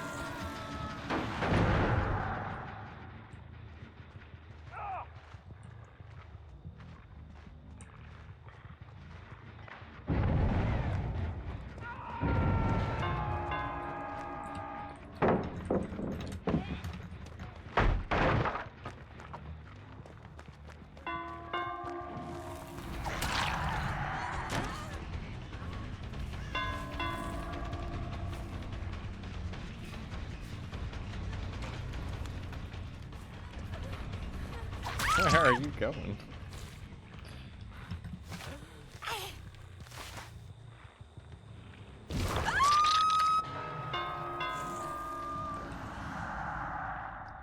Where are you going?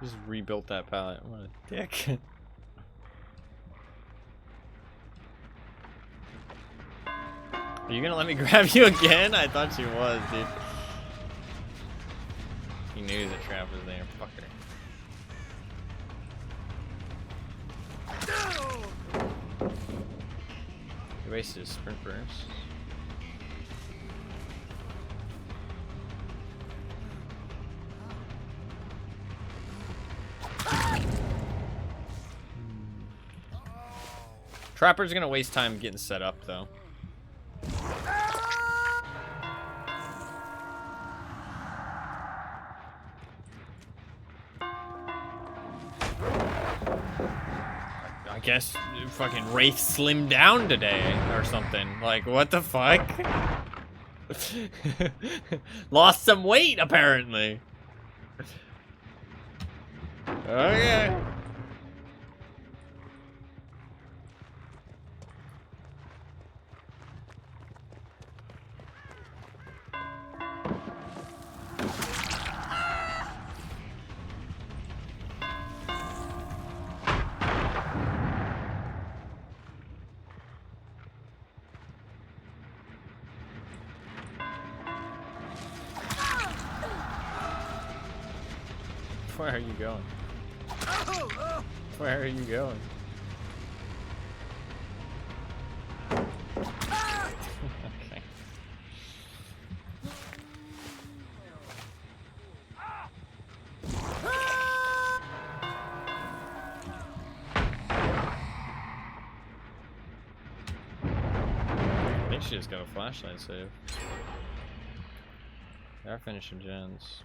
Just rebuilt that pallet. What a dick. Are you gonna let me grab you again? I thought she was, dude. He knew the trap was there. Fucker. He wasted his sprint burst. Trapper's gonna waste time getting set up, though. I guess fucking Wraith slimmed down today or something. Like, what the fuck? Lost some weight, apparently. Okay. Where are you going? Where are you going? Okay. I think she just got a flashlight save. They are finishing gens.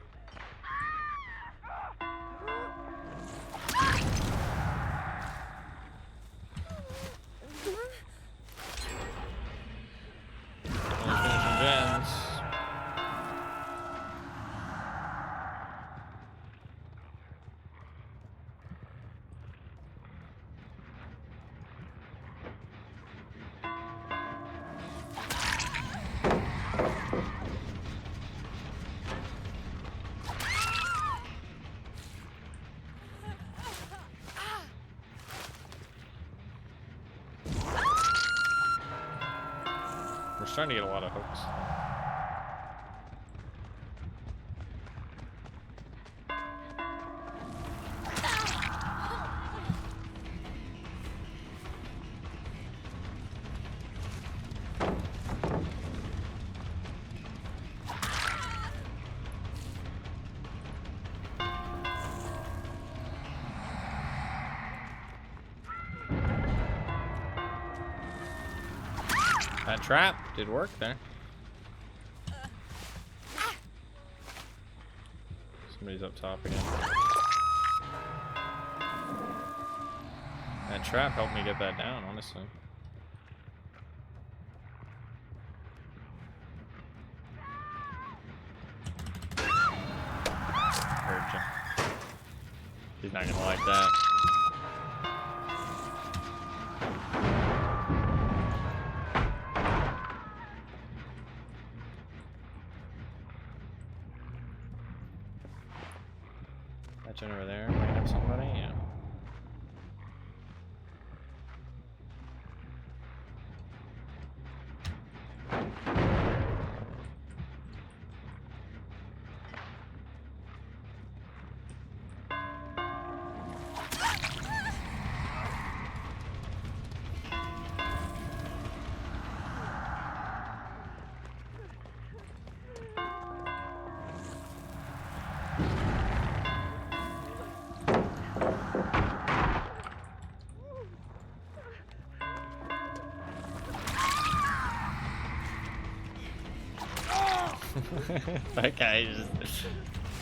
We're starting to get a lot of hooks. That trap did work there. Somebody's up top again. That trap helped me get that down, honestly. Heard you. He's not gonna like that. Over there, might have somebody, yeah. That guy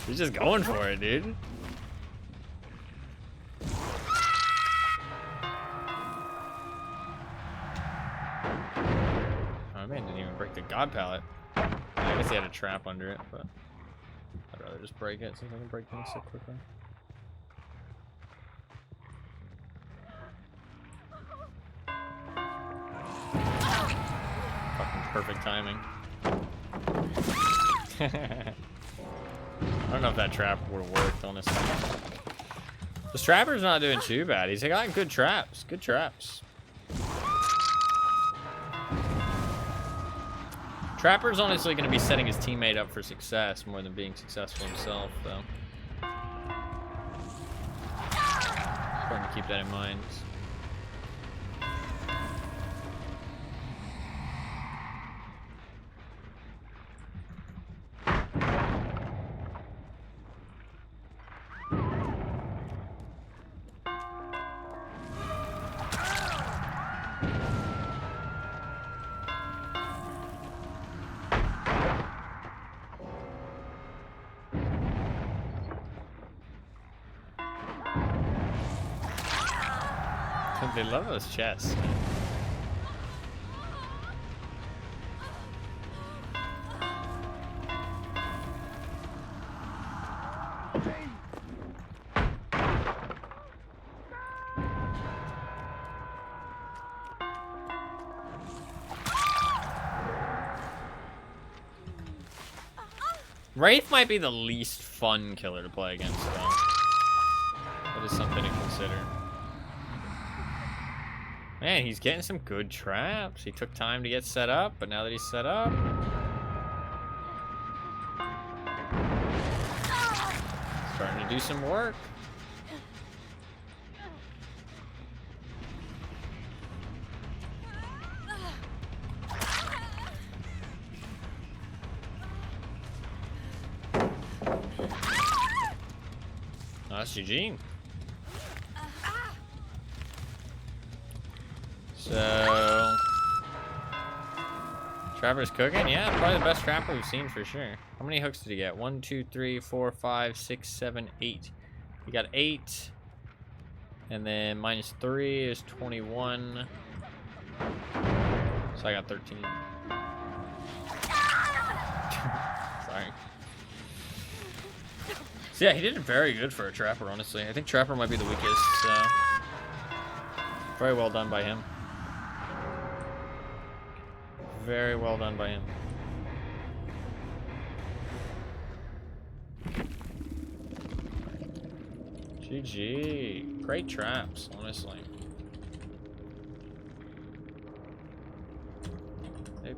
he's just going for it, dude. Oh man, didn't even break the god pallet. I guess he had a trap under it, but I'd rather just break it since I can break things so quickly. Perfect timing. I don't know if that trap would have worked, honestly. This trapper's not doing too bad. He's got good traps. Good traps. Trapper's honestly going to be setting his teammate up for success more than being successful himself, though. Important to keep that in mind. They love those chests. Wraith might be the least fun killer to play against, though. That is something to consider. Man, he's getting some good traps. He took time to get set up, but now that he's set up... starting to do some work. That's Eugene. So, Trapper's cooking? Yeah, probably the best Trapper we've seen for sure. How many hooks did he get? 1, 2, 3, 4, 5, 6, 7, 8. He got 8. And then minus 3 is 21. So I got 13. Sorry. So yeah, he did very good for a Trapper, honestly. I think Trapper might be the weakest. Very well done by him. Very well done by him. GG. Great traps, honestly. A+.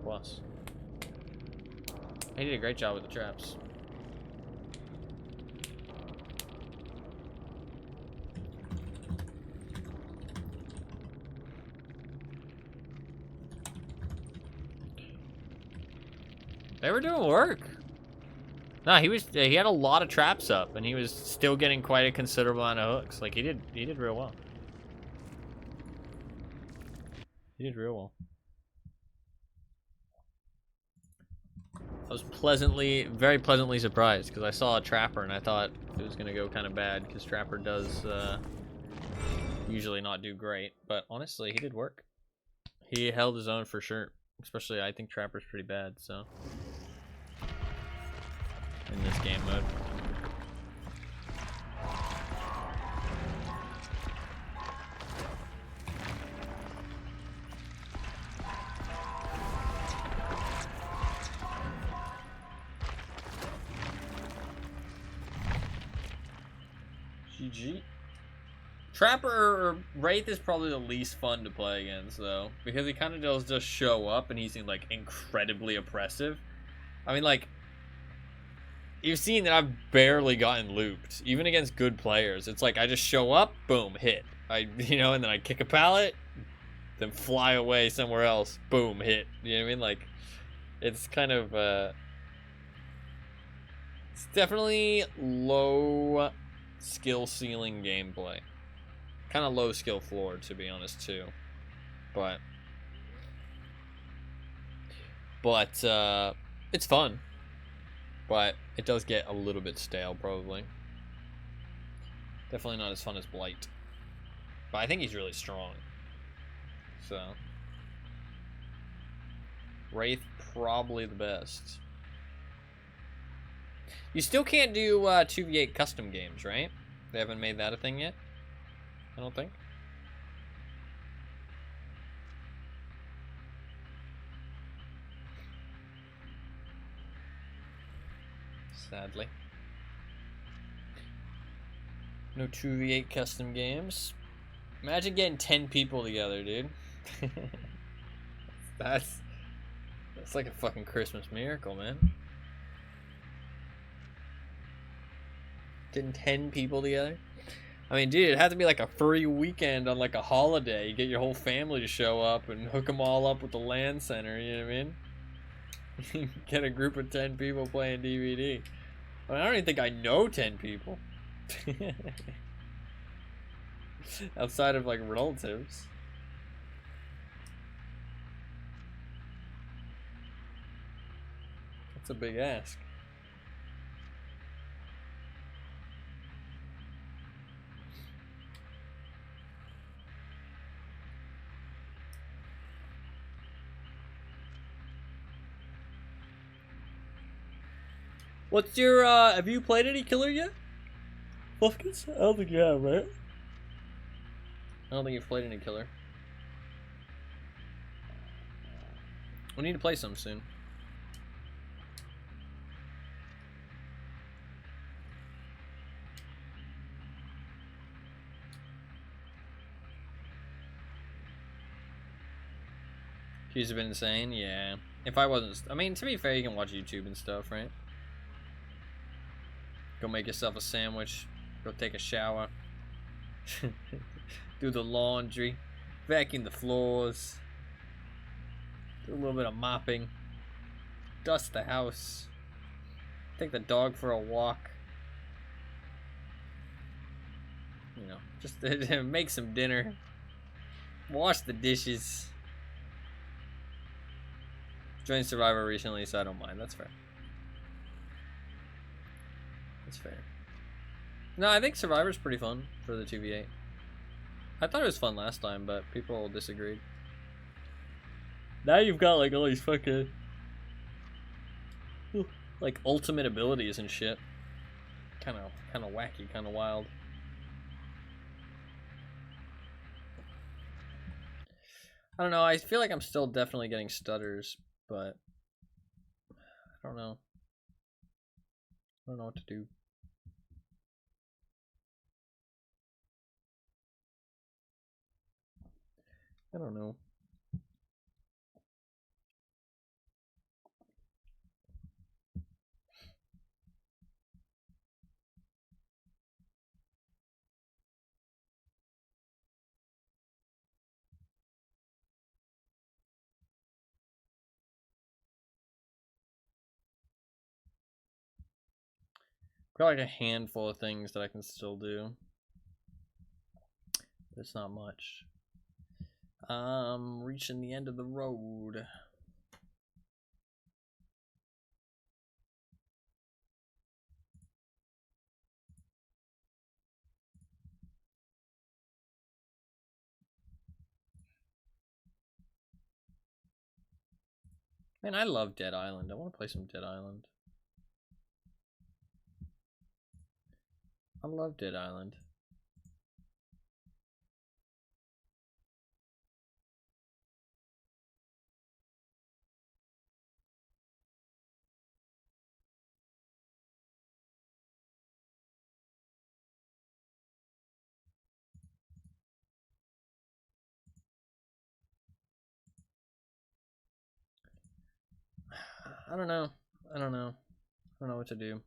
He did a great job with the traps. They were doing work. Nah, he had a lot of traps up, and he was still getting quite a considerable amount of hooks. Like he did real well. He did real well. I was very pleasantly surprised because I saw a Trapper and I thought it was gonna go kind of bad because Trapper does usually not do great, but honestly, he did work. He held his own for sure. Especially, I think Trapper's pretty bad, so. In this game mode. GG. Trapper or Wraith is probably the least fun to play against, though, because he kind of does just show up and he's like incredibly oppressive. I mean, like, you've seen that I've barely gotten looped, even against good players. It's like I just show up, boom, hit. And then I kick a pallet, then fly away somewhere else, boom, hit. You know what I mean? Like, it's kind of it's definitely low skill ceiling gameplay. Kind of low skill floor, to be honest, too. But it's fun. But it does get a little bit stale, probably. Definitely not as fun as Blight. But I think he's really strong. So Wraith, probably the best. You still can't do 2v8 custom games, right? They haven't made that a thing yet? I don't think. Sadly. No 2v8 custom games. Imagine getting 10 people together, dude. That's like a fucking Christmas miracle, man. Getting 10 people together. I mean, dude, it had to be like a free weekend on like a holiday. You get your whole family to show up and hook them all up with the LAN center, you know what I mean? Get a group of 10 people playing DVD. I mean, I don't even think I know 10 people. Outside of like relatives. That's a big ask. What's your, have you played any killer yet? Buffkins? I don't think you have, right? I don't think you've played any killer. We need to play some soon. Queues have been insane, yeah. If I wasn't, I mean, to be fair, you can watch YouTube and stuff, right? Go make yourself a sandwich. Go take a shower. Do the laundry. Vacuum the floors. Do a little bit of mopping. Dust the house. Take the dog for a walk. You know, just make some dinner. Wash the dishes. Joined Survivor recently, so I don't mind. That's fair. That's fair. No, I think Survivor's pretty fun for the 2v8. I thought it was fun last time, but people disagreed. Now you've got like all these fucking like ultimate abilities and shit. Kind of wacky, kind of wild. I don't know. I feel like I'm still definitely getting stutters, but I don't know. I don't know what to do. I don't know. Got like a handful of things that I can still do. But it's not much. Reaching the end of the road. Man, I love Dead Island. I want to play some Dead Island. I love Dead Island. I don't know. I don't know. I don't know what to do.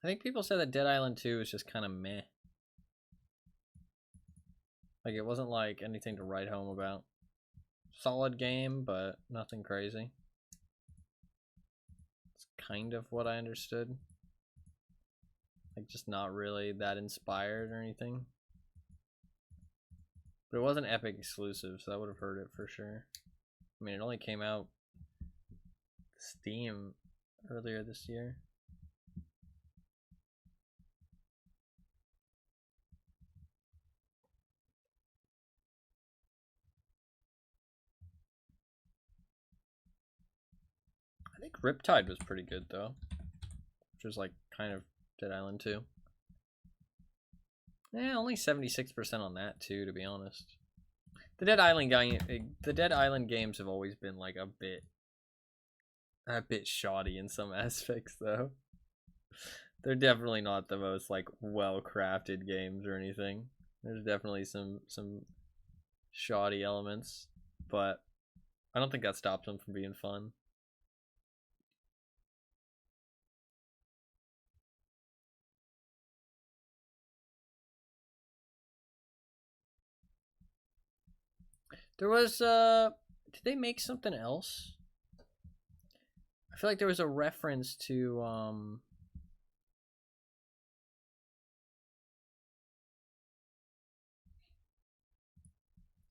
I think people said that Dead Island 2 is just kind of meh. Like, it wasn't like anything to write home about. Solid game, but nothing crazy. It's kind of what I understood. Like, just not really that inspired or anything. But it was an Epic exclusive, so that would have hurt it for sure. I mean, it only came out Steam earlier this year. I think Riptide was pretty good, though. Which was like kind of Dead Island 2. Yeah, only 76% on that too, to be honest. The Dead Island games have always been like a bit shoddy in some aspects, though. They're definitely not the most like well-crafted games or anything. There's definitely some shoddy elements, but I don't think that stops them from being fun. There was did they make something else? I feel like there was a reference to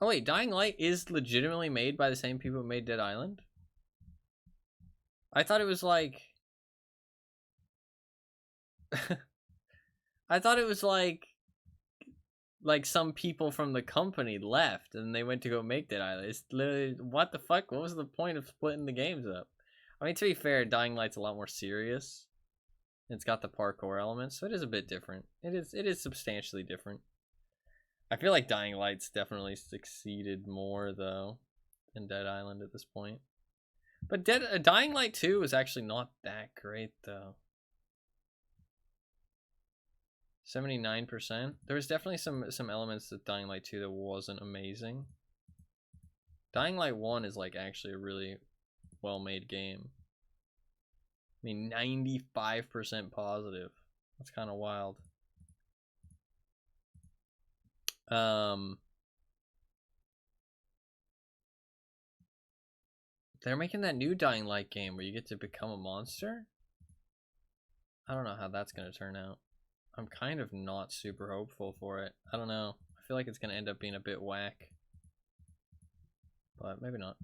oh wait, Dying Light is legitimately made by the same people who made Dead Island? I thought it was like I thought it was like some people from the company left and they went to go make Dead Island. It's literally, what the fuck? What was the point of splitting the games up? I mean, to be fair, Dying Light's a lot more serious. It's got the parkour elements, so it is a bit different. It is substantially different. I feel like Dying Light's definitely succeeded more though than Dead Island at this point. But Dying Light 2 is actually not that great though. 79%. There was definitely some elements to Dying Light 2 that wasn't amazing. Dying Light 1 is like actually a really well-made game. I mean, 95% positive. That's kind of wild. They're making that new Dying Light game where you get to become a monster. I don't know how that's going to turn out. I'm kind of not super hopeful for it. I don't know. I feel like it's going to end up being a bit whack. But maybe not.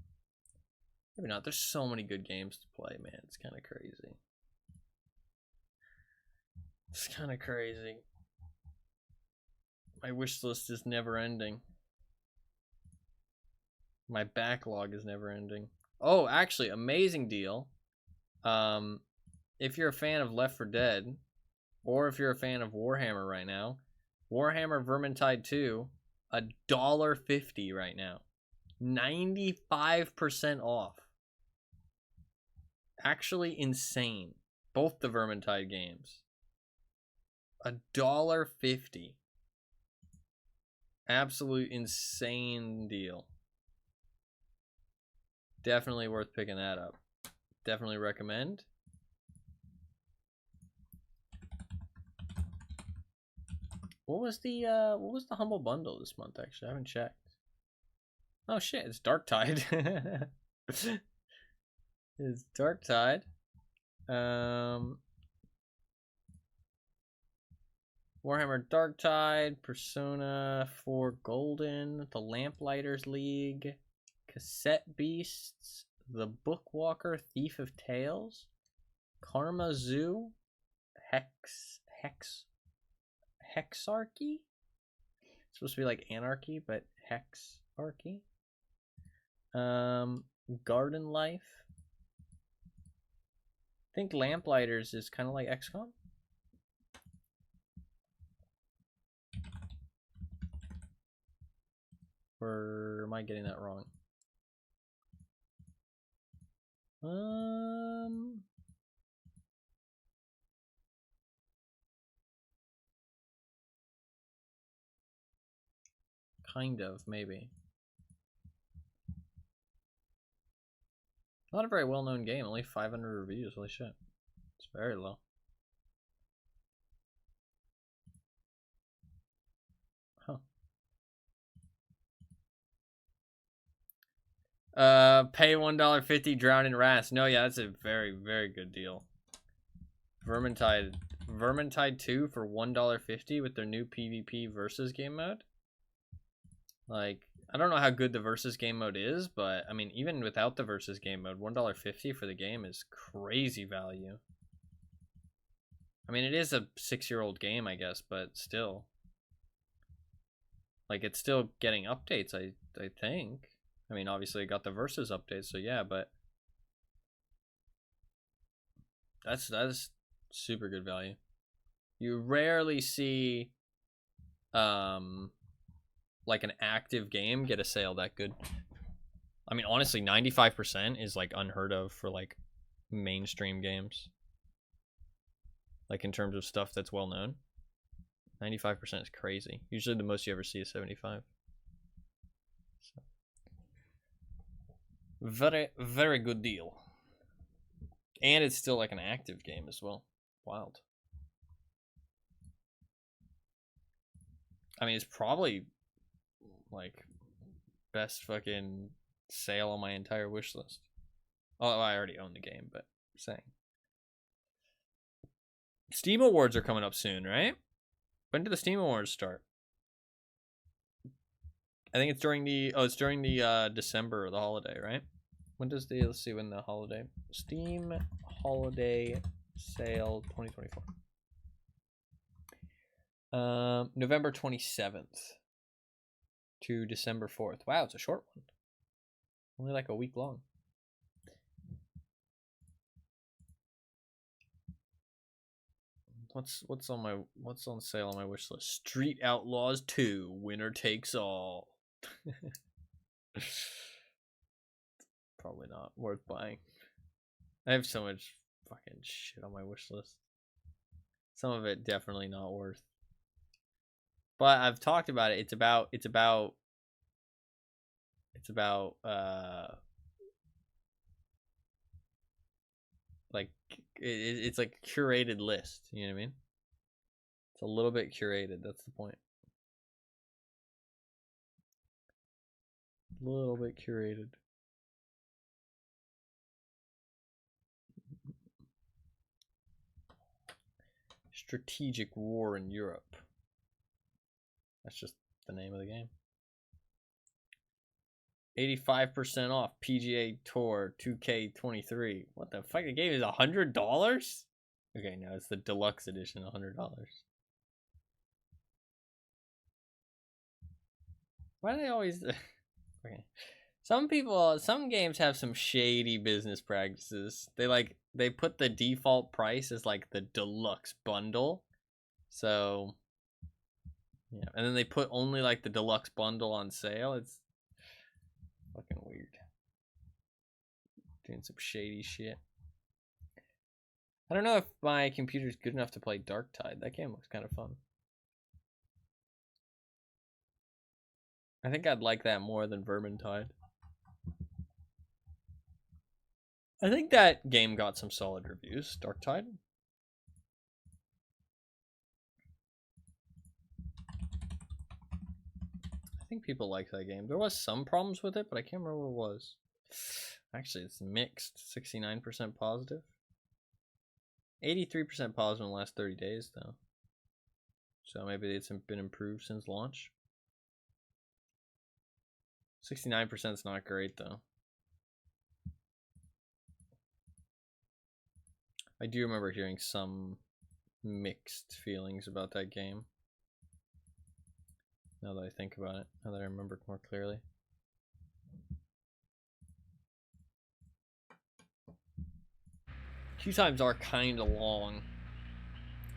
Maybe not. There's so many good games to play, man. It's kind of crazy. It's kind of crazy. My wish list is never ending. My backlog is never ending. Oh, actually, amazing deal. If you're a fan of Left 4 Dead, or if you're a fan of Warhammer right now, Warhammer Vermintide 2, $1.50 right now. 95% off. Actually insane. Both the Vermintide games. $1.50. Absolute insane deal. Definitely worth picking that up. Definitely recommend. What was the Humble Bundle this month? Actually, I haven't checked. Oh shit, it's Darktide. It's Darktide. Warhammer Darktide, Persona 4 Golden, The Lamplighters League, Cassette Beasts, The Bookwalker, Thief of Tales, Karma Zoo, Hexarchy? It's supposed to be like Anarchy, but Hexarchy. Garden Life. I think Lamplighters is kind of like XCOM. Or am I getting that wrong? Kind of, maybe. Not a very well-known game, only 500 reviews, holy shit. It's very low. Huh. Pay $1.50, drown in rats. No, yeah, that's a very, very good deal. Vermintide 2 for $1.50 with their new PvP versus game mode. Like, I don't know how good the versus game mode is, but I mean, even without the versus game mode, $1.50 for the game is crazy value. I mean, it is a 6-year-old game, I guess, but still. Like, it's still getting updates, I think. I mean, obviously it got the versus updates, so yeah, but that's super good value. You rarely see like an active game get a sale that good. I mean, honestly, 95% is like unheard of for like mainstream games. Like in terms of stuff that's well known. 95% is crazy. Usually the most you ever see is 75. So. Very, very good deal. And it's still like an active game as well. Wild. I mean, it's probably like best fucking sale on my entire wish list. Oh, I already own the game, but I'm saying. Steam Awards are coming up soon, right? When do the Steam Awards start? I think it's during the December, the holiday, right? When does the, let's see when the holiday, Steam holiday sale 2024. November 27th to December 4th. Wow, it's a short one. Only like a week long. What's on sale on my wish list? Street Outlaws 2, winner takes all. Probably not worth buying. I have so much fucking shit on my wish list. Some of it definitely not worth. But I've talked about it. It's about like it's like a curated list, you know what I mean? It's a little bit curated, that's the point. A little bit curated. Strategic War in Europe. That's just the name of the game. 85% off PGA Tour 2K23. What the fuck? The game is $100? Okay, no, it's the deluxe edition, $100. Why do they always... Okay. Some games have some shady business practices. They put the default price as like the deluxe bundle. So, yeah. And then they put only like the deluxe bundle on sale. It's fucking weird. Doing some shady shit. I don't know if my computer's good enough to play Darktide. That game looks kind of fun. I think I'd like that more than Vermintide. I think that game got some solid reviews, Darktide. I think people like that game. There was some problems with it, but I can't remember what it was. Actually, it's mixed. 69% positive. 83% positive in the last 30 days, though. So maybe it's been improved since launch. 69% is not great, though. I do remember hearing some mixed feelings about that game. Now that I think about it, now that I remember it more clearly. Queue times are kind of long.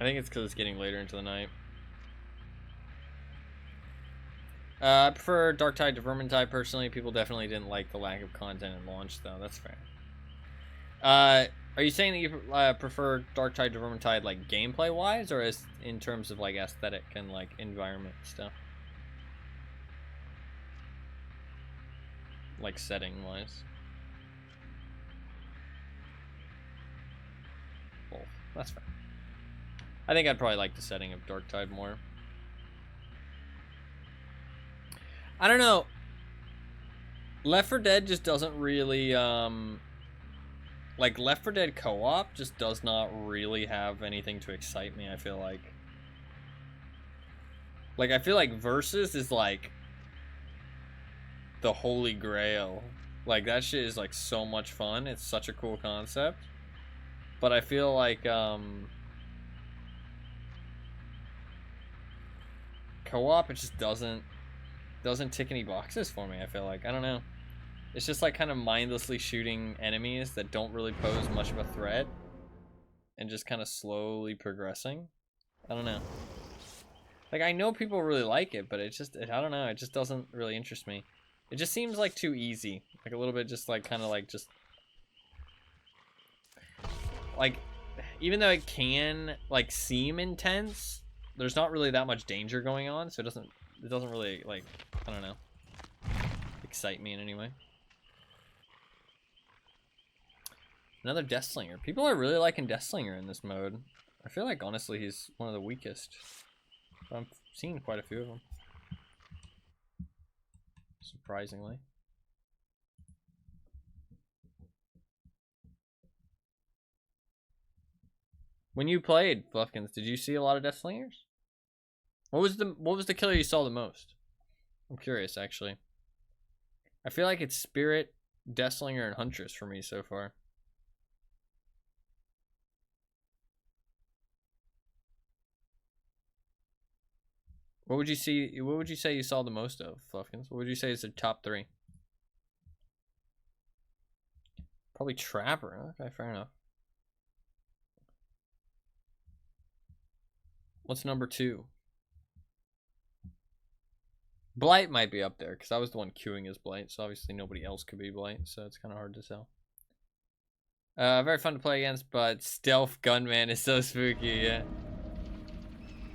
I think it's because it's getting later into the night. I prefer Darktide to Vermintide personally. People definitely didn't like the lack of content at launch, though. That's fair. Are you saying that you prefer Darktide to Vermintide, like, gameplay-wise, or as in terms of, like, aesthetic and, like, environment stuff? Like, setting-wise? Both. That's fair. I think I'd probably like the setting of Darktide more. I don't know. Left 4 Dead just doesn't really, like, Left 4 Dead co-op just does not really have anything to excite me, I feel like. Like, I feel like Versus is, like, the holy grail. Like, that shit is, like, so much fun. It's such a cool concept. But I feel like, co-op, it just doesn't tick any boxes for me, I feel like. I don't know. It's just like kind of mindlessly shooting enemies that don't really pose much of a threat and just kind of slowly progressing. I don't know. Like, I know people really like it, but it just, I don't know, it just doesn't really interest me. It just seems like too easy. Like a little bit just like, kind of like just... Like, even though it can, like, seem intense, there's not really that much danger going on, so it doesn't really, like, I don't know, excite me in any way. Another Deathslinger. People are really liking Deathslinger in this mode. I feel like, honestly, he's one of the weakest. But I'm seeing quite a few of them. Surprisingly. When you played, Fluffkins, did you see a lot of Deathslingers? What was the killer you saw the most? I'm curious, actually. I feel like it's Spirit, Deathslinger, and Huntress for me so far. What would you see? What would you say you saw the most of, Fluffkins? What would you say is the top 3? Probably Trapper. Okay, fair enough. What's number 2? Blight might be up there, because I was the one queuing as Blight, so obviously nobody else could be Blight, so it's kind of hard to tell. Very fun to play against, but Stealth Gunman is so spooky, yeah.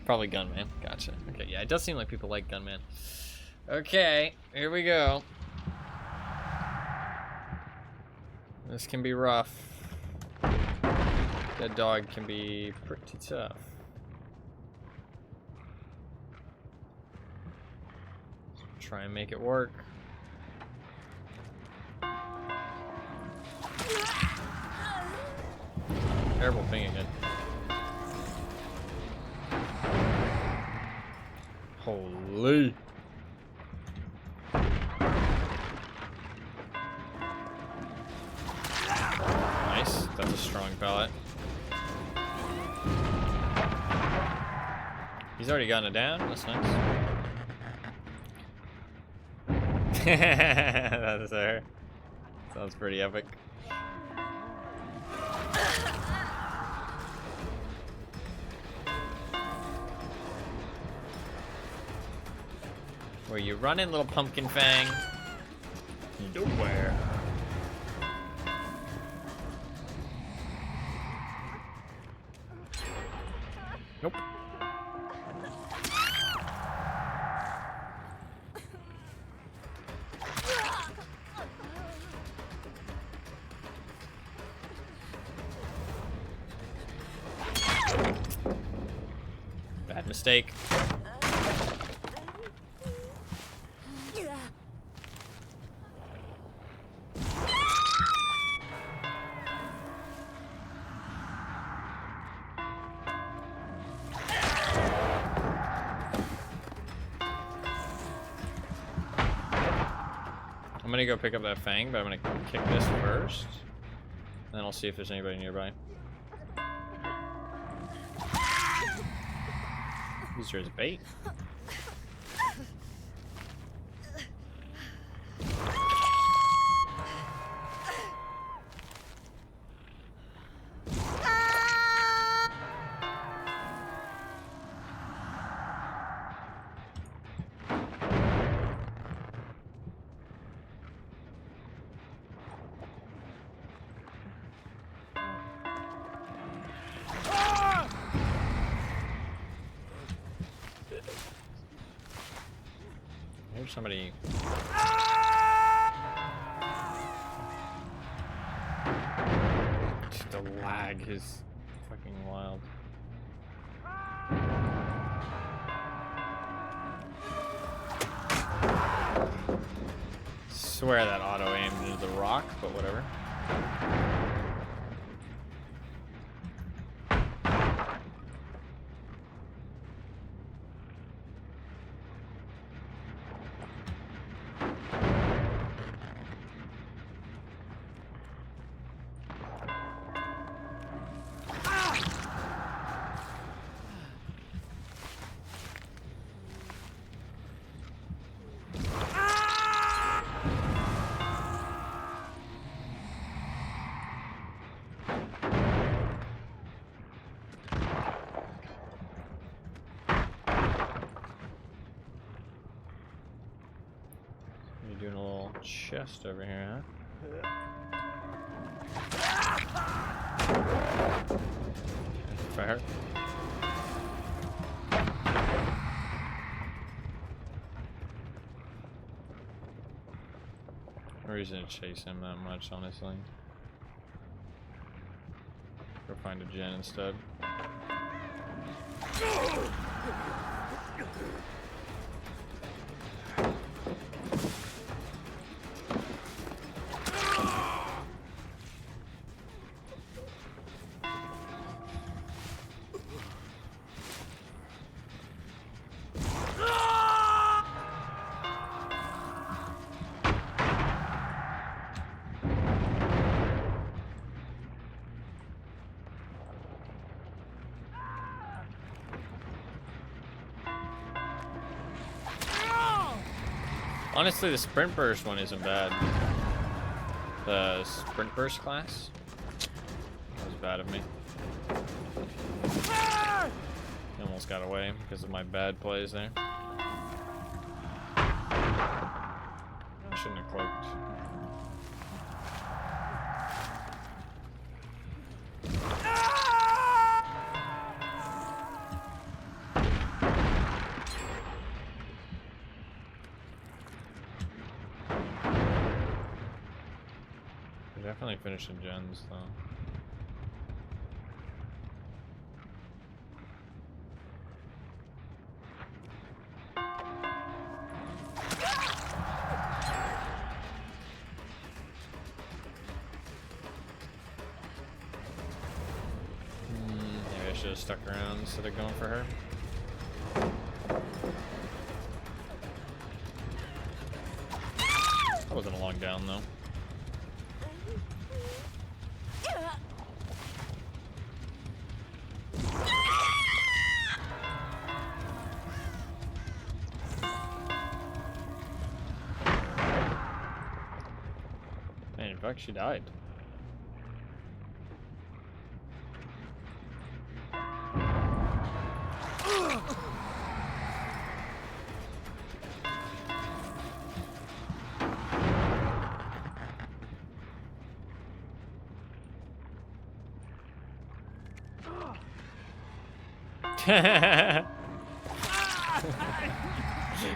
Probably Gunman, gotcha. Okay, yeah, it does seem like people like Gunman. Okay, here we go. This can be rough. That dog can be pretty tough. Try and make it work. Terrible thing again. Holy. Nice. That's a strong pellet. He's already gotten it down. That's nice. That's her. Sounds pretty epic. Where you running, little pumpkin fang? Nowhere. Nope. Bad mistake. I'm gonna go pick up that fang, but I'm gonna kick this first. Then I'll see if there's anybody nearby. Use her as bait. There's somebody. Just the lag is fucking wild. Swear that auto aimed into the rock, but whatever. chest over here, huh? Fair. No reason to chase him that much, honestly. Go find a gen instead. Honestly, the sprint burst one isn't bad. The sprint burst class? That was bad of me. He almost got away because of my bad plays there. I shouldn't have cloaked. Definitely finishing gens though. Maybe I should have stuck around instead of going for her. That wasn't a long down though. Man, in fact, she died.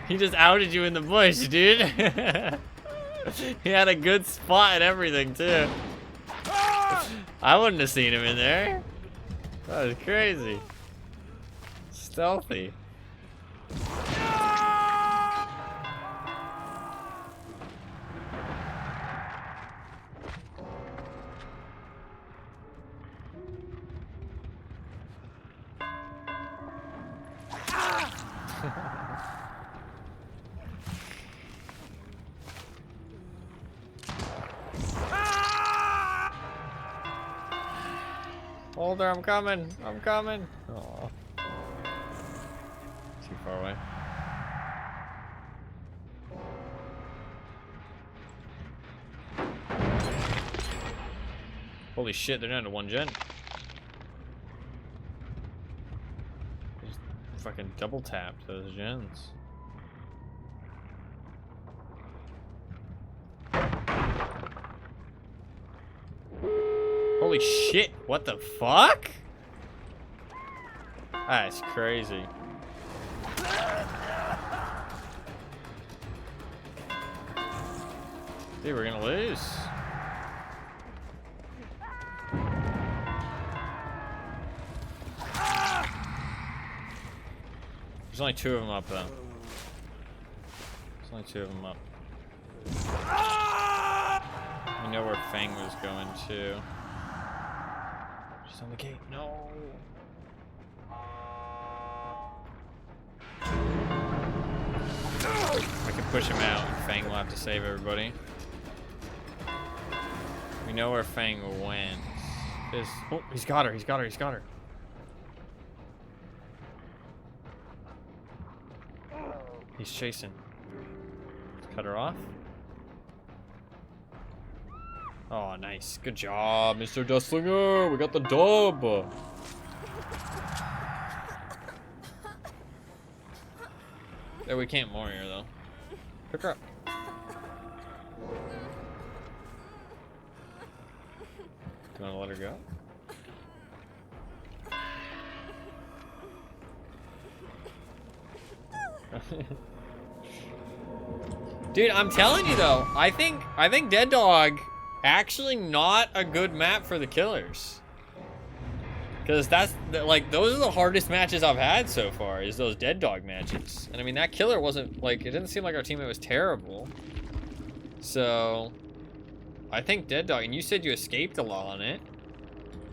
He just outed you in the bush, dude. He had a good spot and everything, too. I wouldn't have seen him in there. That was crazy. Stealthy. Hold her, I'm coming. I'm coming. Aw. Too far away. Holy shit, they're down to one gen. Just fucking double tapped those gens. Holy shit, what the fuck? That's crazy. Dude, we're gonna lose. There's only two of them up, though. There's only two of them up. We know where Fang was going, too. She's on the gate. No. I can push him out, and Fang will have to save everybody. We know where Fang went. Oh, he's got her. He's got her. He's got her. He's chasing. Let's cut her off. Oh, nice. Good job, Mr. Dustlinger. We got the dub. Yeah, we can't more here, though. Pick her up. Do you want to let her go? Dude, I'm telling you though, I think Dead Dog actually not a good map for the killers. Because that's, like, those are the hardest matches I've had so far, is those Dead Dog matches. And I mean, that killer wasn't, like, it didn't seem like our teammate was terrible. So, I think Dead Dog, and you said you escaped a lot on it.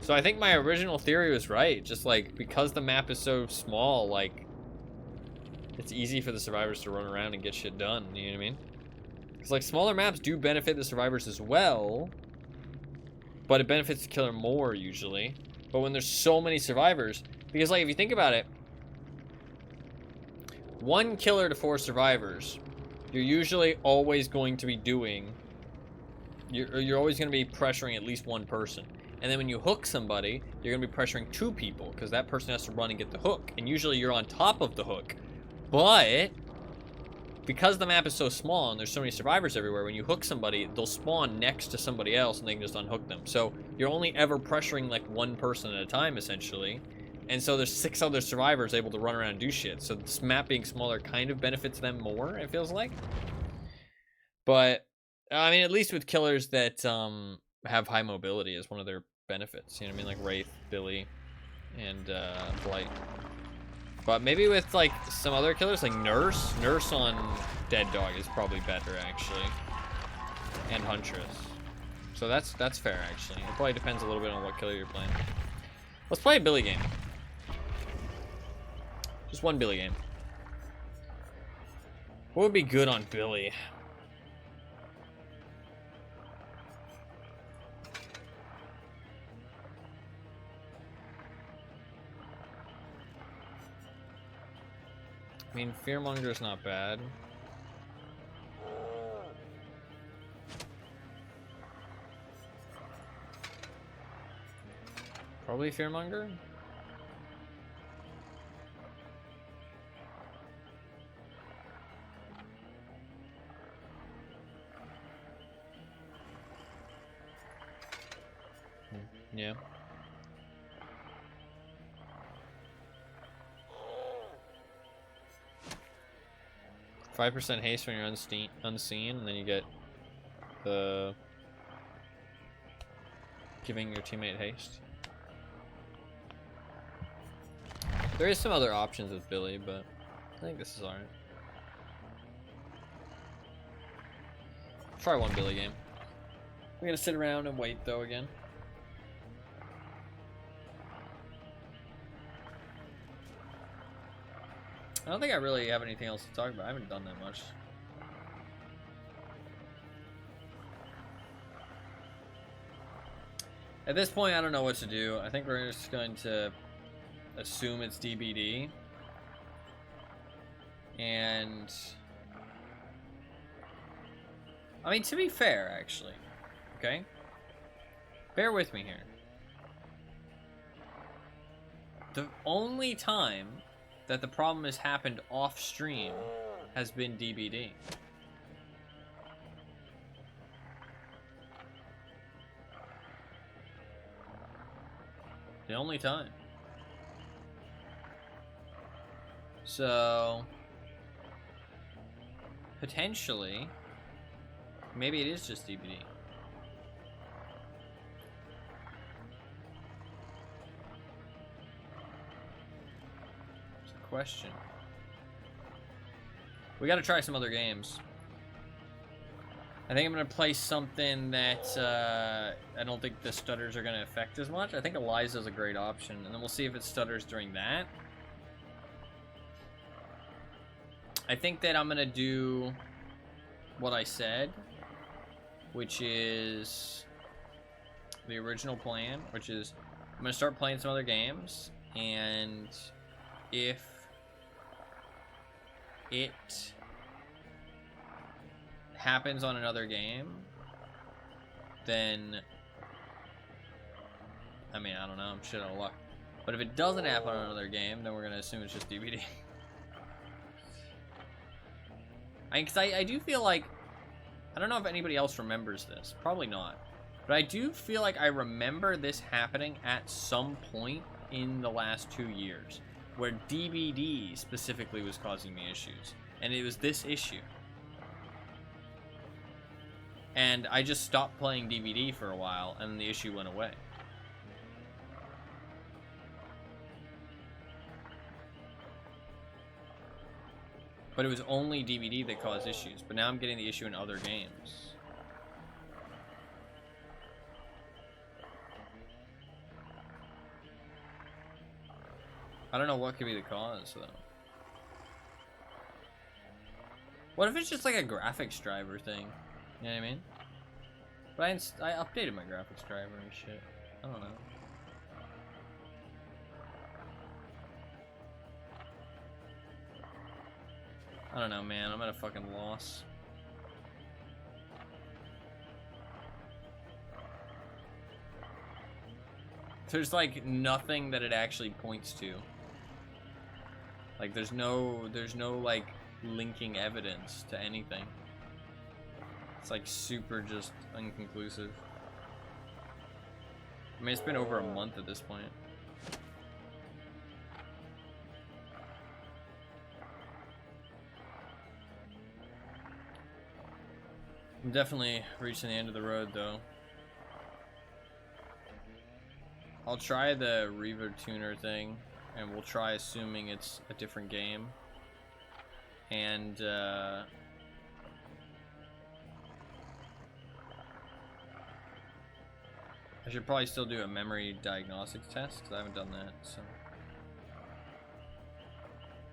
So I think my original theory was right. Just, like, because the map is so small, like, it's easy for the survivors to run around and get shit done, you know what I mean? Because, like, smaller maps do benefit the survivors as well, but it benefits the killer more, usually. But when there's so many survivors, because, like, if you think about it, 1 killer to 4 survivors, you're usually always going to be doing, you're always going to be pressuring at least 1 person. And then when you hook somebody, you're going to be pressuring 2 people, because that person has to run and get the hook. And usually you're on top of the hook. But because the map is so small and there's so many survivors everywhere, when you hook somebody, they'll spawn next to somebody else and they can just unhook them. So you're only ever pressuring like 1 person at a time, essentially. And so there's 6 other survivors able to run around and do shit. So this map being smaller kind of benefits them more, it feels like. But, I mean, at least with killers that have high mobility is one of their benefits. You know what I mean? Like Wraith, Billy, and Blight. But maybe with, like, some other killers, like Nurse. Nurse on Dead Dog is probably better, actually. And Huntress. So that's fair, actually. It probably depends a little bit on what killer you're playing. Let's play a Billy game. Just 1 Billy game. What would be good on Billy? I mean, Fearmonger's not bad. Probably Fearmonger? Yeah. 5% haste when you're unseen, and then you get the giving your teammate haste. There is some other options with Billy, but I think this is alright. Try 1 Billy game. We're gonna sit around and wait though again. I don't think I really have anything else to talk about. I haven't done that much. At this point, I don't know what to do. I think we're just going to assume it's DBD. And I mean, to be fair, actually, okay? Bear with me here. The only time that the problem has happened off stream has been DBD. The only time. So potentially maybe it is just DBD. Question. We got to try some other games. I think I'm going to play something that I don't think the stutters are going to affect as much. I think Eliza's a great option, and then we'll see if it stutters during that. I think that I'm going to do what I said, which is the original plan, which is I'm going to start playing some other games, and if it happens on another game, then I mean, I don't know, I'm shit out of luck. But if it doesn't happen on another game, then we're gonna assume it's just DVD. I do feel like, I don't know if anybody else remembers this, probably not, But I do feel like I remember this happening at some point in the last 2 years, where DVD specifically was causing me issues. And it was this issue. And I just stopped playing DVD for a while, and the issue went away. But it was only DVD that caused issues. But now I'm getting the issue in other games. I don't know what could be the cause, though. What if it's just like a graphics driver thing? You know what I mean? But I updated my graphics driver and shit. I don't know. I don't know, man. I'm at a fucking loss. There's like nothing that it actually points to. Like there's no like linking evidence to anything. It's like super just inconclusive. I mean, it's been over a month at this point. I'm definitely reaching the end of the road, though. I'll try the Reaver Tuner thing, and we'll try assuming it's a different game. And, I should probably still do a memory diagnostics test, because I haven't done that, so.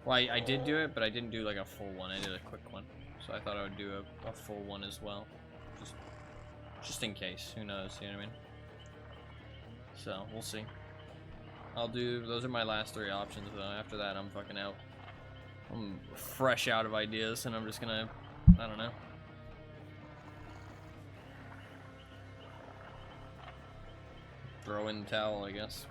Well, I did do it, but I didn't do like a full one. I did a quick one. So I thought I would do a full one as well. Just in case. Who knows, you know what I mean? So, we'll see. Those are my last 3 options, though. After that, I'm fucking out. I'm fresh out of ideas, and I'm just gonna, I don't know. Throw in the towel, I guess.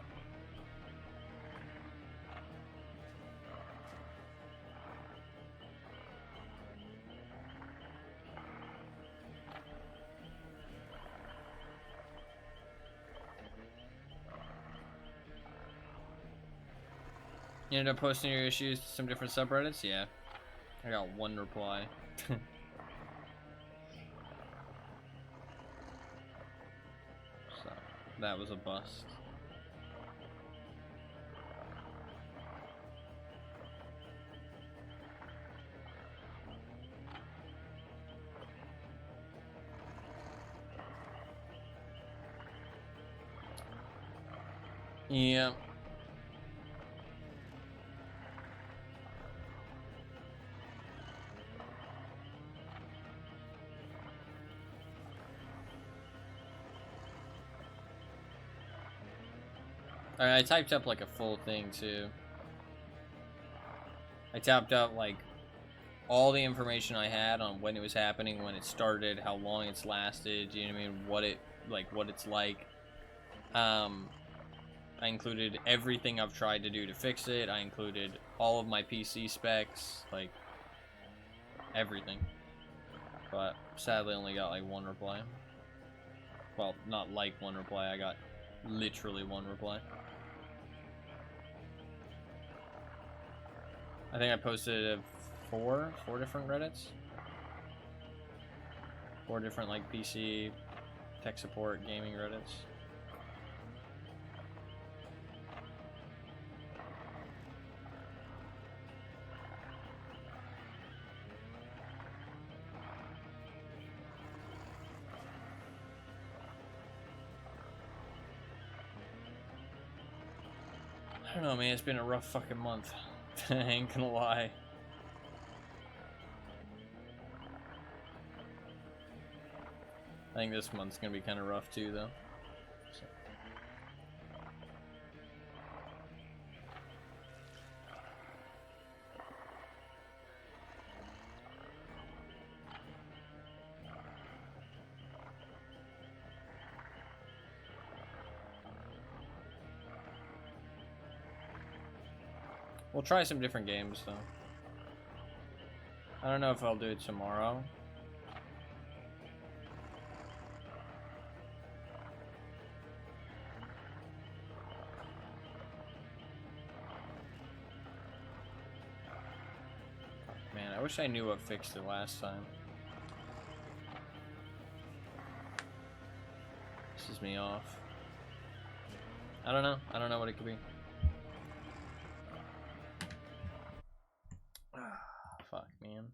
You ended up posting your issues to some different subreddits? Yeah. I got 1 reply. So, that was a bust. Yeah. I typed up like a full thing too. I typed up like all the information I had on when it was happening, when it started, how long it's lasted, you know what I mean, what it's like. I included everything I've tried to do to fix it. I included all of my PC specs, like everything. But sadly only got like 1 reply. Well, not like 1 reply, I got literally 1 reply. I think I posted 4 different Reddits. 4 different like PC, tech support, gaming Reddits. I don't know, man, it's been a rough fucking month. I ain't gonna lie. I think this month's gonna be kind of rough too, though. So. We'll try some different games, though. I don't know if I'll do it tomorrow. wish I knew what fixed it last time. Pisses me off. I don't know. I don't know what it could be. Fuck, man.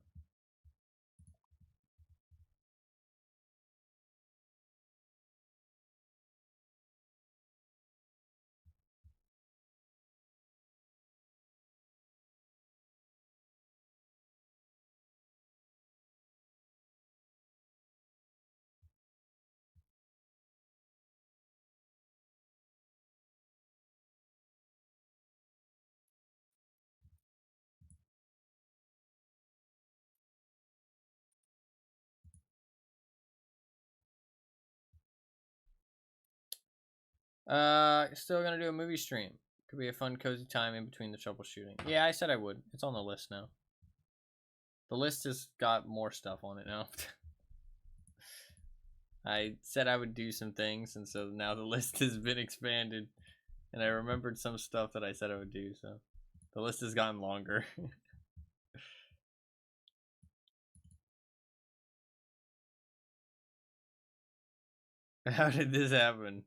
Still gonna do a movie stream. Could be a fun, cozy time in between the troubleshooting. Yeah, I said I would. It's on the list now. The list has got more stuff on it now. I said I would do some things, and so now the list has been expanded. And I remembered some stuff that I said I would do, so the list has gotten longer. How did this happen?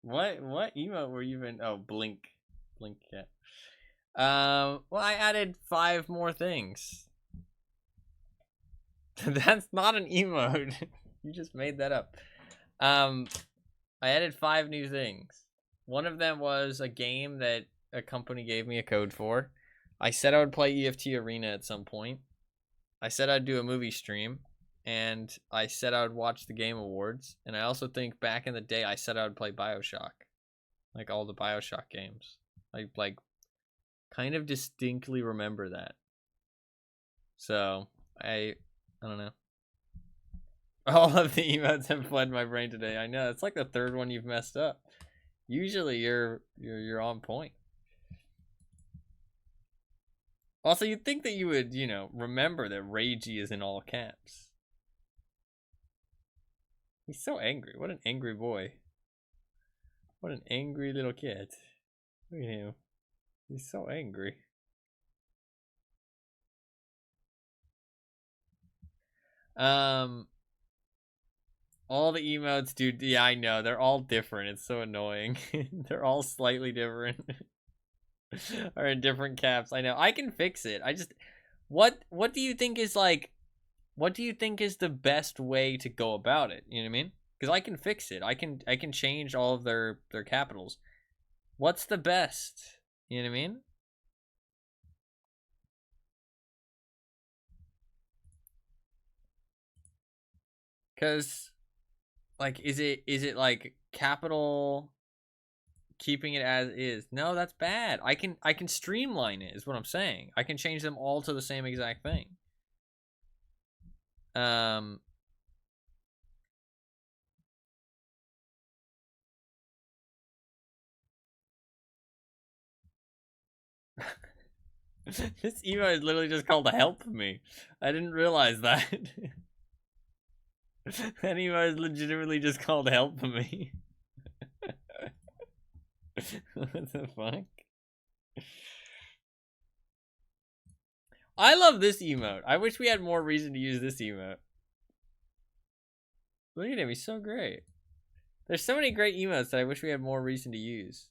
What emote were you in? Oh, Blink cat. Well, I added 5 more things. That's not an emote. You just made that up. I added 5 new things. One of them was a game that a company gave me a code for. I said I would play EFT Arena at some point. I said I'd do a movie stream. And I said I would watch the Game Awards. And I also think back in the day I said I would play BioShock. Like all the BioShock games. I like kind of distinctly remember that. So I don't know. All of the emotes have fled my brain today. I know, it's like the 3rd one you've messed up. Usually you're on point. Also, you'd think that you would, you know, remember that Ragey is in all caps. He's so angry. What an angry boy. What an angry little kid. Look at him. He's so angry. All the emotes, dude. Yeah, I know. They're all different. It's so annoying. They're all slightly different. Or in different caps. I know. I can fix it. I just... What do you think is like... What do you think is the best way to go about it? You know what I mean? Because I can fix it. I can change all of their capitals. What's the best? You know what I mean? Because, like, is it like capital, keeping it as is? No, that's bad. I can streamline it. Is what I'm saying. I can change them all to the same exact thing. This email is literally just called "Help Me." I didn't realize that. That email is legitimately just called "Help Me." What the fuck? I love this emote. I wish we had more reason to use this emote. Look at him, he's so great. There's so many great emotes that I wish we had more reason to use.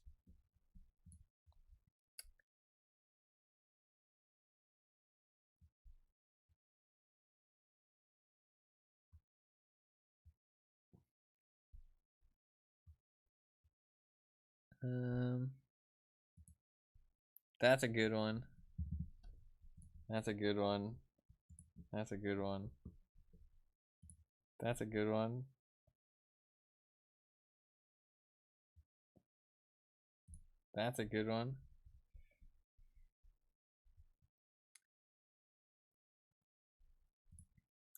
That's a good one. That's a good one. That's a good one. That's a good one. That's a good one.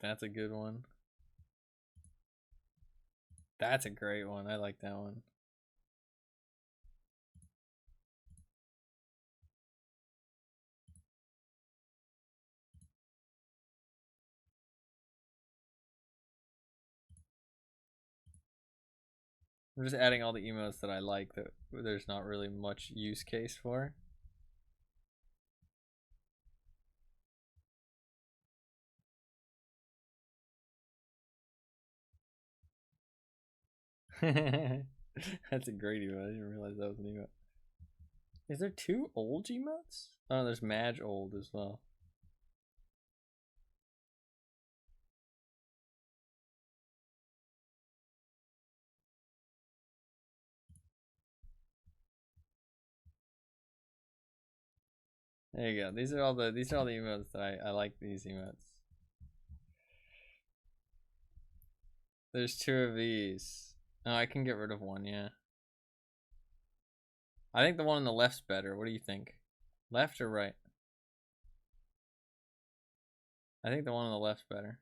That's a good one. That's a great one. I like that one. I'm just adding all the emotes that I like that there's not really much use case for. That's a great emote. I didn't realize that was an emote. Is there 2 old emotes? Oh, there's Madge old as well. There you go. These are all the emotes that I like these emotes. There's 2 of these. Oh, I can get rid of one, yeah. I think the one on the left's better. What do you think? Left or right? I think the one on the left's better.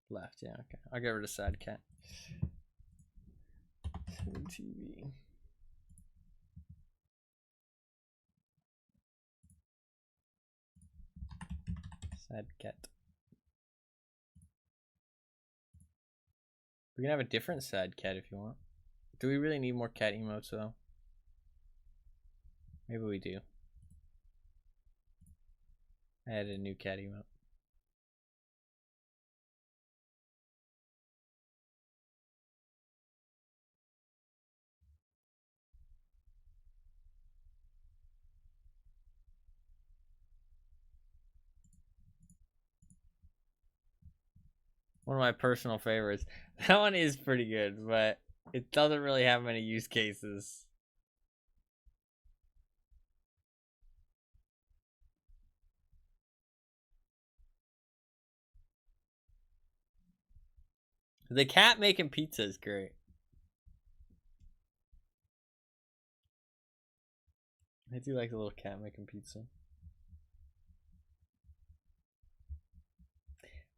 Left, yeah, okay. I'll get rid of sad cat. TV. Sad cat. We can have a different sad cat if you want. Do we really need more cat emotes though? Maybe we do. I added a new cat emote. One of my personal favorites. That one is pretty good, but it doesn't really have many use cases. The cat making pizza is great. I do like the little cat making pizza.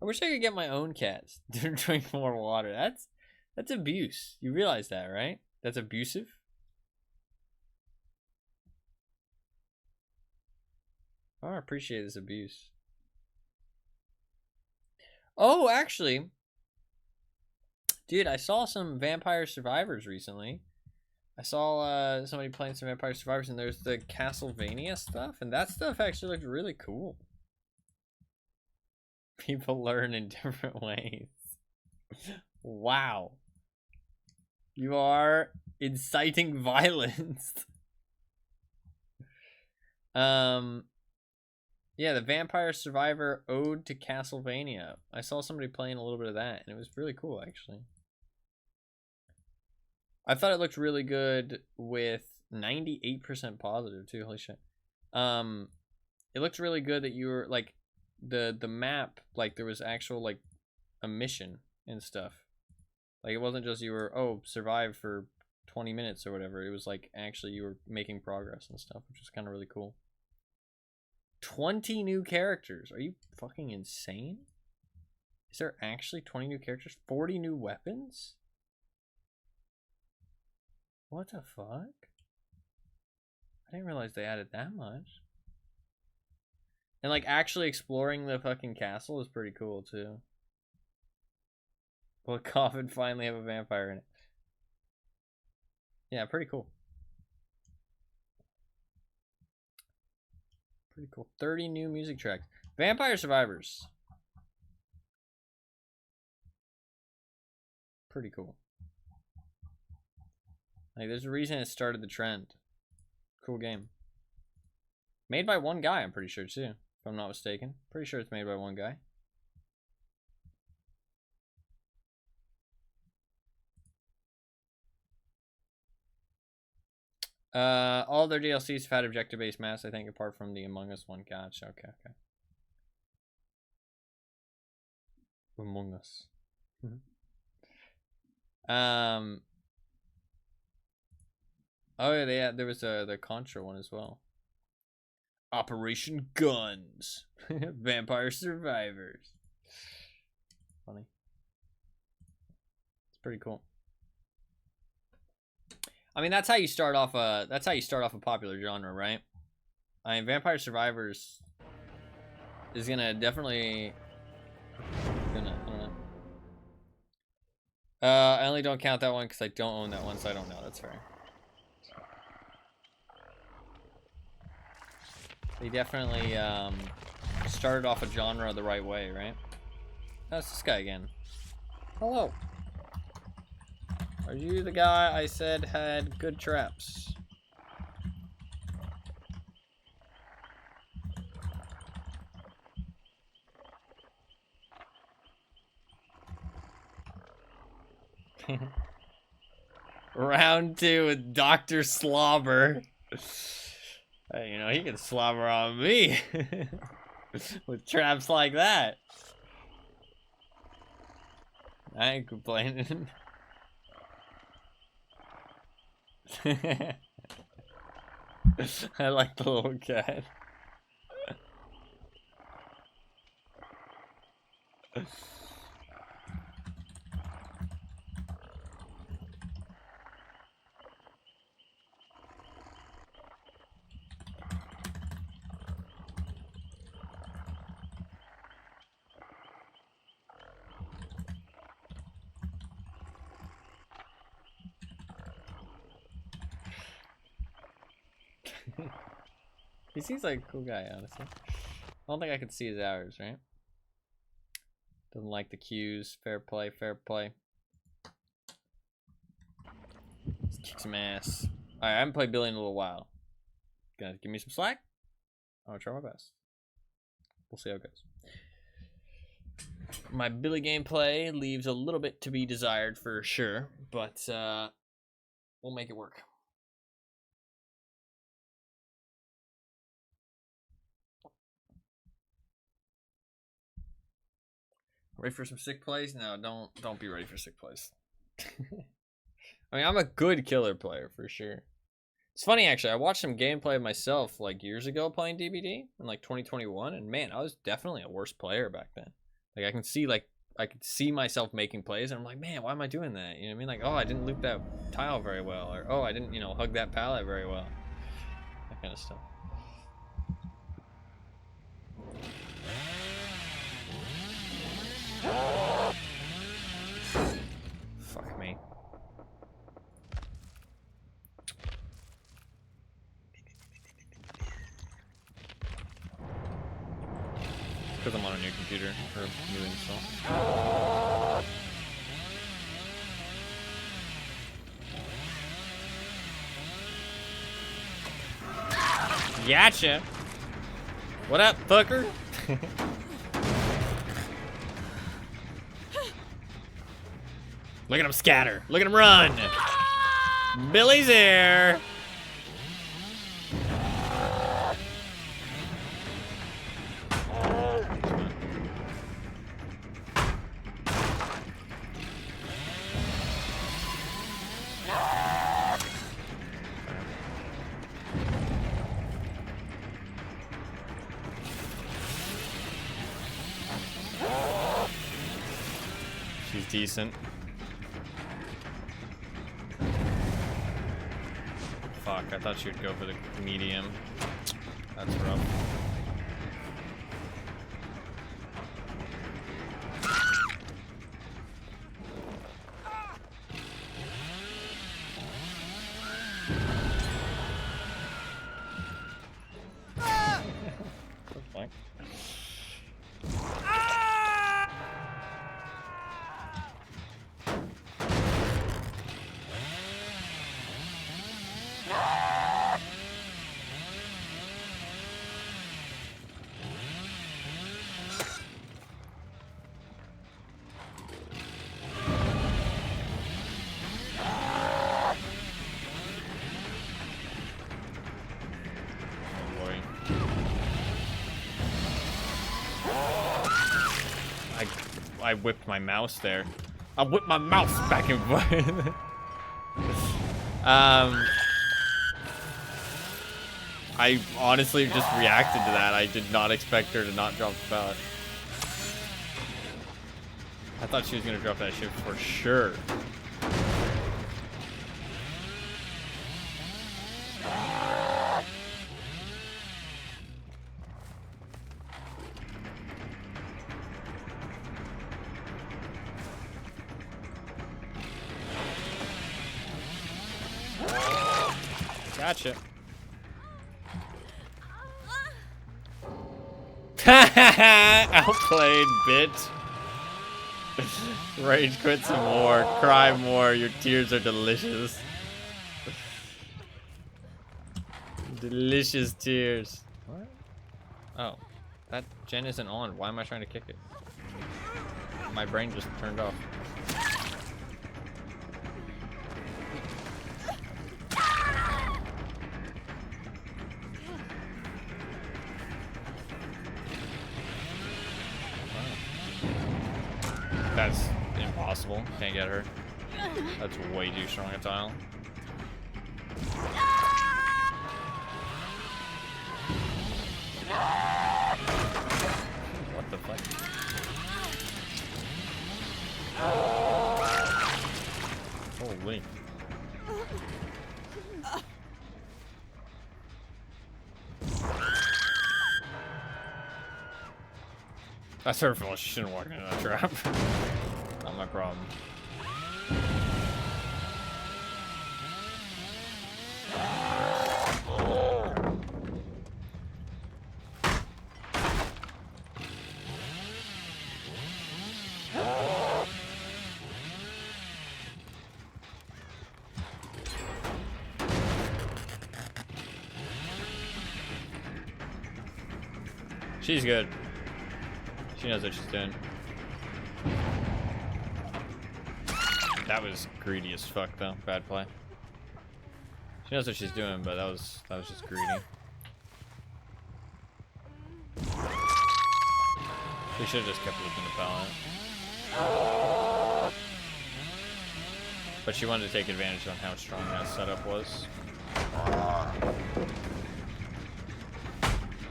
I wish I could get my own cats to drink more water. That's abuse. You realize that, right? That's abusive. I don't appreciate this abuse. Oh, actually, dude, I saw some Vampire Survivors recently. I saw somebody playing some Vampire Survivors, and there's the Castlevania stuff, and that stuff actually looked really cool. People learn in different ways. Wow. You are inciting violence. Yeah, the Vampire Survivor Ode to Castlevania. I saw somebody playing a little bit of that, and it was really cool, actually. I thought it looked really good with 98% positive, too. Holy shit. It looked really good that you were, like, the map, like, there was actual, like, a mission and stuff. Like, it wasn't just you were, oh, survive for 20 minutes or whatever. It was, like, actually you were making progress and stuff, which was kind of really cool. 20 new characters. Are you fucking insane? Is there actually 20 new characters? 40 new weapons? What the fuck? I didn't realize they added that much. And, like, actually exploring the fucking castle is pretty cool, too. Will Coffin finally have a vampire in it? Yeah, pretty cool. Pretty cool. 30 new music tracks. Vampire Survivors. Pretty cool. Like, there's a reason it started the trend. Cool game. Made by one guy, I'm pretty sure, too. If I'm not mistaken. Pretty sure it's made by one guy. All their DLCs have had objective-based maps, I think, apart from the Among Us one. Gotcha. Okay, okay. Among Us. Oh yeah, there was the Contra one as well. Operation Guns. Vampire Survivors. Funny. It's pretty cool. I mean, that's how you start off a popular genre, right? I mean, Vampire Survivors is gonna definitely I don't know. I only don't count that one because I don't own that one, so I don't know. That's fair. They definitely started off a genre the right way, right? That's this guy again. Hello. Are you the guy I said had good traps? Round 2 with Dr. Slobber. Hey, you know, he can slobber on me with traps like that. I ain't complaining. I like the little cat. He seems like a cool guy, honestly. I don't think I could see his hours, right? Doesn't like the cues. Fair play, fair play. Let's kick some ass. Alright, I haven't played Billy in a little while. Gonna give me some slack? I'm gonna try my best. We'll see how it goes. My Billy gameplay leaves a little bit to be desired for sure, but we'll make it work. Ready for some sick plays? No, don't be ready for sick plays. I mean, I'm a good killer player for sure. It's funny actually. I watched some gameplay of myself like years ago playing DBD in like 2021, and man, I was definitely a worse player back then. Like I could see myself making plays, and I'm like, man, why am I doing that? You know what I mean? Like, oh, I didn't loop that tile very well, or oh, I didn't, you know, hug that pallet very well. That kind of stuff. Fuck me. Because I'm on a new computer, or new install. Gotcha! What up, fucker? Look at him scatter. Look at him run. Billy's here. She's decent. Fuck, I thought she would go for the medium. That's rough. I whipped my mouse there. I whipped my mouse back and forth. I honestly just reacted to that. I did not expect her to not drop the pallet. I thought she was gonna drop that shit for sure. Gotcha. Outplayed, bitch. Rage quit some more. Cry more. Your tears are delicious. Delicious tears. What? Oh. That gen isn't on. Why am I trying to kick it? My brain just turned off. That's impossible. Can't get her. That's way too strong a tile. What the fuck? Holy. That's her fault. She shouldn't walk into that trap. Not my problem. She's good. She knows what she's doing. That was greedy as fuck though. Bad play. She knows what she's doing, but that was just greedy. She should have just kept looking the pallet. But she wanted to take advantage on how strong that setup was.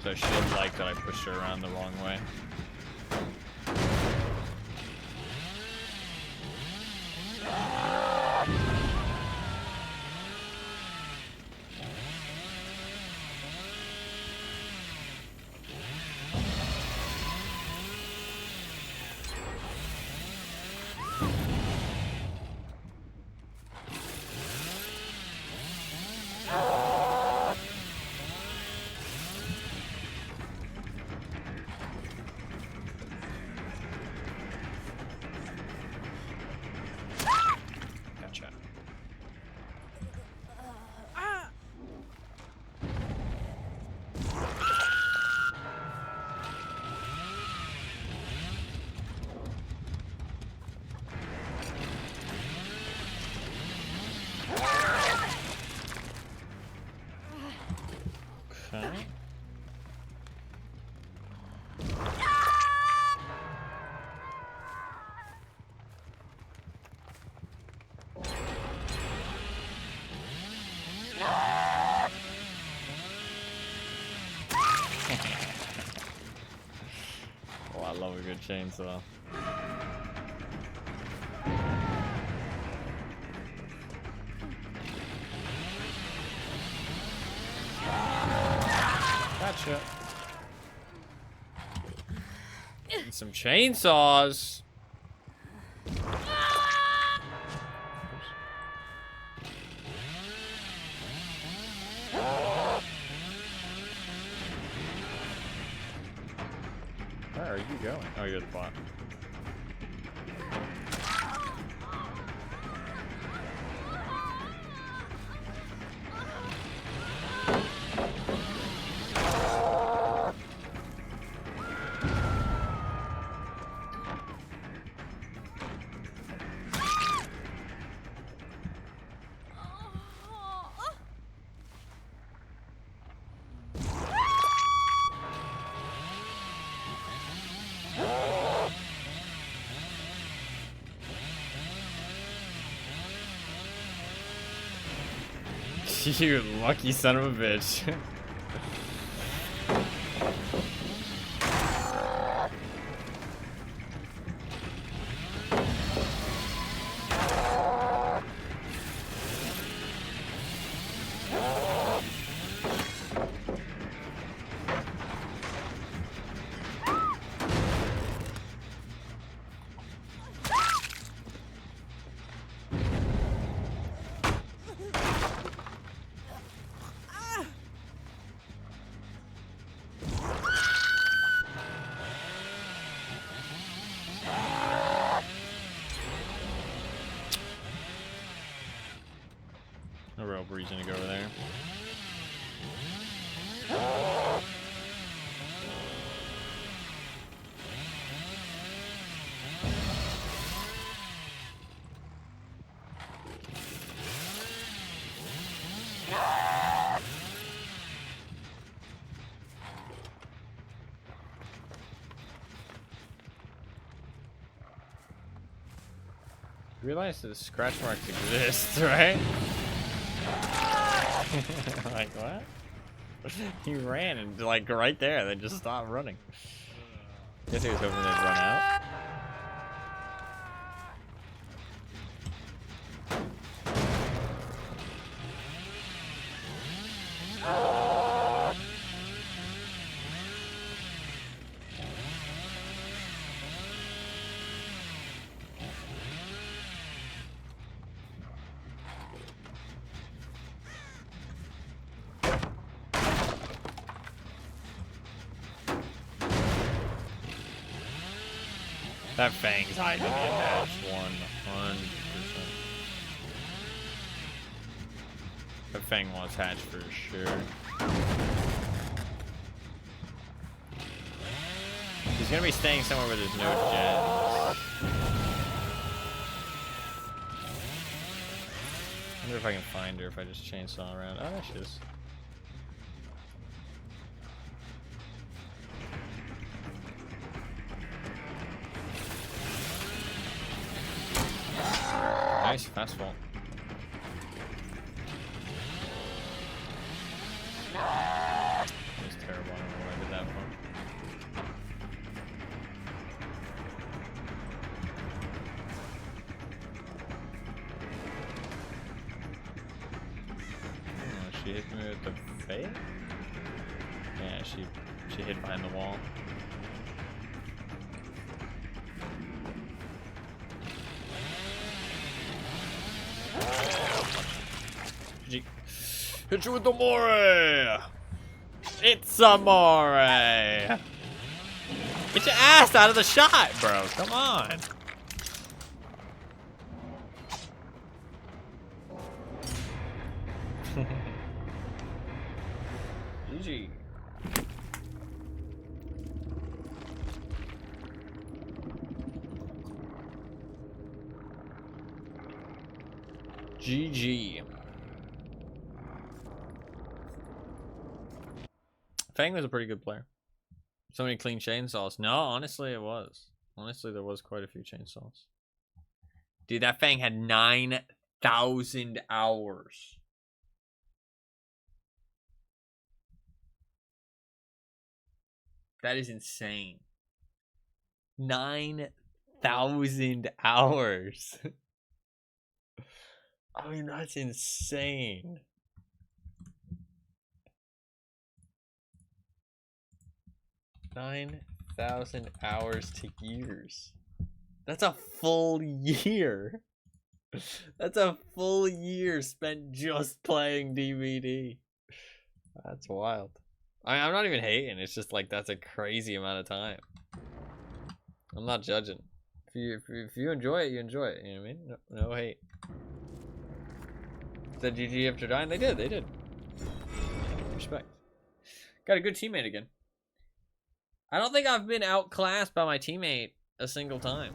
So she didn't like that I pushed her around the wrong way. Oh, I love a good chainsaw. Gotcha. And some chainsaws. Where are you going? Oh, you're the bot. You lucky son of a bitch. No real reason to go over there. Realize that scratch marks exist, right? Like, what? He ran and, like, right there, they just stopped running. Guess he was hoping they'd run out. That Fang's hiding in dash 100%. That Fang wants hatch for sure. He's gonna be staying somewhere where there's no jets. I wonder if I can find her if I just chainsaw around. Oh, there she is. Nice, fastball. That was terrible. I don't know why I did that for. Oh, she hit me with the fake? Yeah, she hid behind the wall. Hit you with the more! It's a more! Get your ass out of the shot, bro. Come on. GG. GG. Fang was a pretty good player. So many clean chainsaws. No, honestly, it was. Honestly, there was quite a few chainsaws. Dude, that Fang had 9,000 hours. That is insane. 9,000 hours. I mean, that's insane. 9,000 hours to years. That's a full year. That's a full year spent just playing DVD. That's wild. I'm not even hating. It's just like that's a crazy amount of time. I'm not judging. If you enjoy it, you enjoy it. You know what I mean? No hate. Said GG after dying. They did. Respect. Got a good teammate again. I don't think I've been outclassed by my teammate a single time.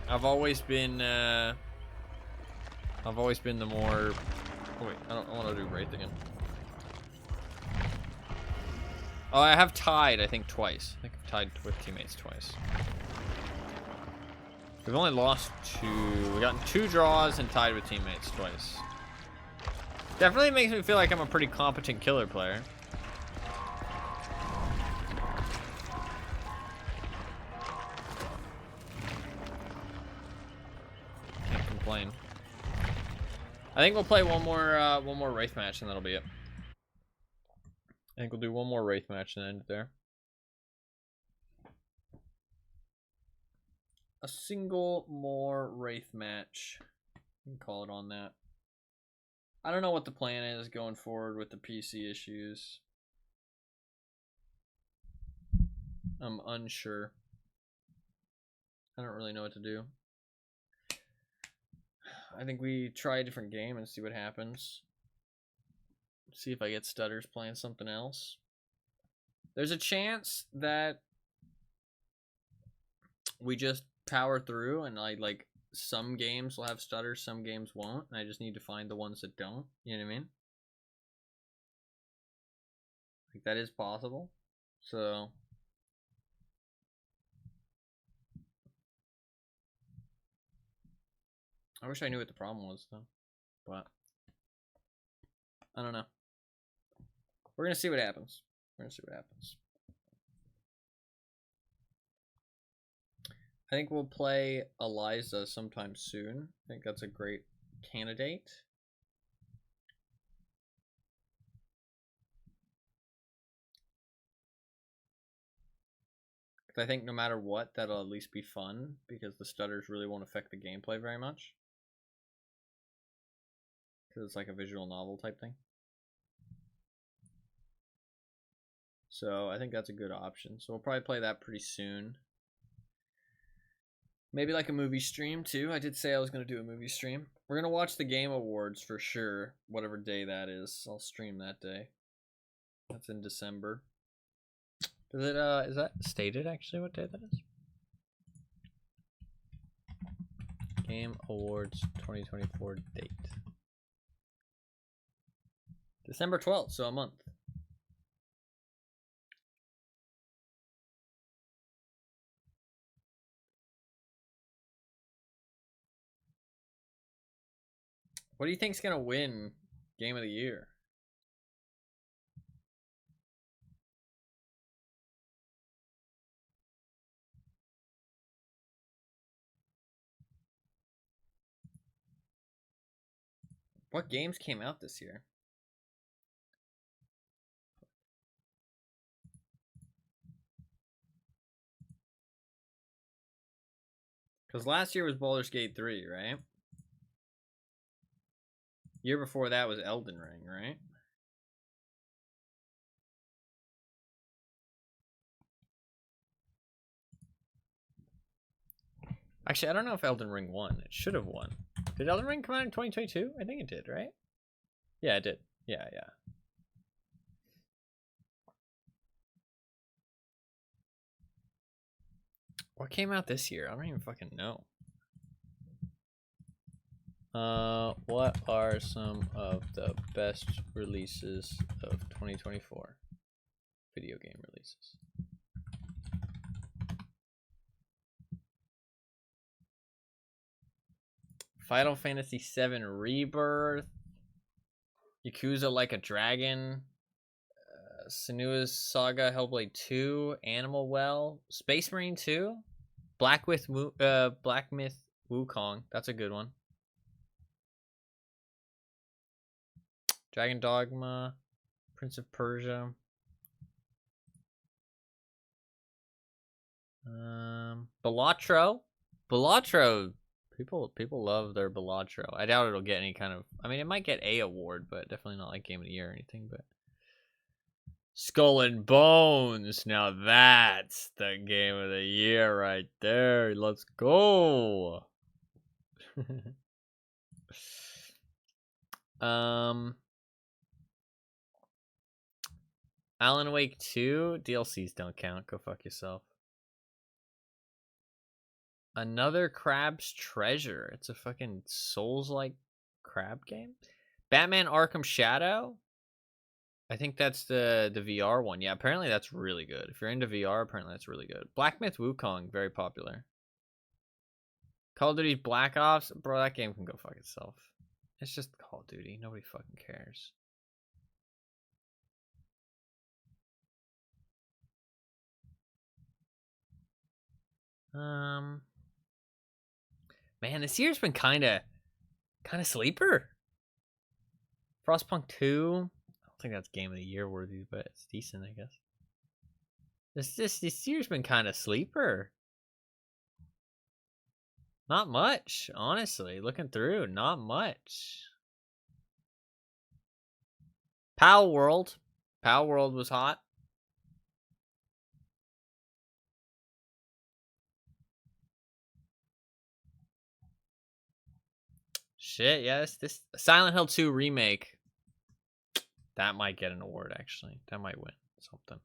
I've always been the more. Oh wait, I want to do Wraith again. Oh, I have tied, I think, twice. I think I've tied with teammates twice. We've only lost 2. We've gotten 2 draws and tied with teammates twice. Definitely makes me feel like I'm a pretty competent killer player. Can't complain. I think we'll play one more Wraith match and that'll be it. I think we'll do one more Wraith match and end it there. A single more Wraith match. You can call it on that. I don't know what the plan is going forward with the PC issues. I'm unsure. I don't really know what to do. I think we try a different game and see what happens. See if I get stutters playing something else. There's a chance that we just power through and like some games will have stutters, some games won't, and I just need to find the ones that don't. You know what I mean? Like that is possible. So I wish I knew what the problem was though. But I don't know. We're gonna see what happens. We're gonna see what happens. I think we'll play Eliza sometime soon. I think that's a great candidate. I think no matter what, that'll at least be fun because the stutters really won't affect the gameplay very much. Because it's like a visual novel type thing. So I think that's a good option. So we'll probably play that pretty soon. Maybe like a movie stream too. I did say I was going to do a movie stream. We're going to watch the Game Awards for sure. Whatever day that is. I'll stream that day. That's in December. Does it, is that stated actually what day that is? Game Awards 2024 date. December 12th, so a month. What do you think's gonna win Game of the Year? What games came out this year? Because last year was Baldur's Gate 3, right? Year before that was Elden Ring, right? Actually, I don't know if Elden Ring won. It should have won. Did Elden Ring come out in 2022? I think it did, right? Yeah, it did. Yeah. What came out this year? I don't even fucking know. What are some of the best releases of 2024? Video game releases. Final Fantasy VII Rebirth. Yakuza Like a Dragon. Senua's Saga Hellblade 2. Animal Well. Space Marine 2. Black Myth Wukong. That's a good one. Dragon Dogma. Prince of Persia. Balatro. People love their Balatro. I doubt it'll get any kind of. I mean, it might get a award, but definitely not like Game of the Year or anything. But Skull and Bones. Now that's the Game of the Year right there. Let's go. Alan Wake 2 DLCs don't count. Go fuck yourself. Another Crab's Treasure. It's a fucking Souls-like crab game. Batman Arkham Shadow. I think that's the VR one. Yeah, apparently that's really good. If you're into VR, apparently that's really good. Black Myth Wukong, very popular. Call of Duty Black Ops. Bro, that game can go fuck itself. It's just Call of Duty. Nobody fucking cares. Man, this year's been kind of sleeper. Frostpunk 2. I don't think that's Game of the Year worthy, but it's decent, I guess. This year's been kind of sleeper. Not much, honestly. Looking through, not much. Pal World was hot. Shit, yes, this Silent Hill 2 remake. That might get an award, actually. That might win something.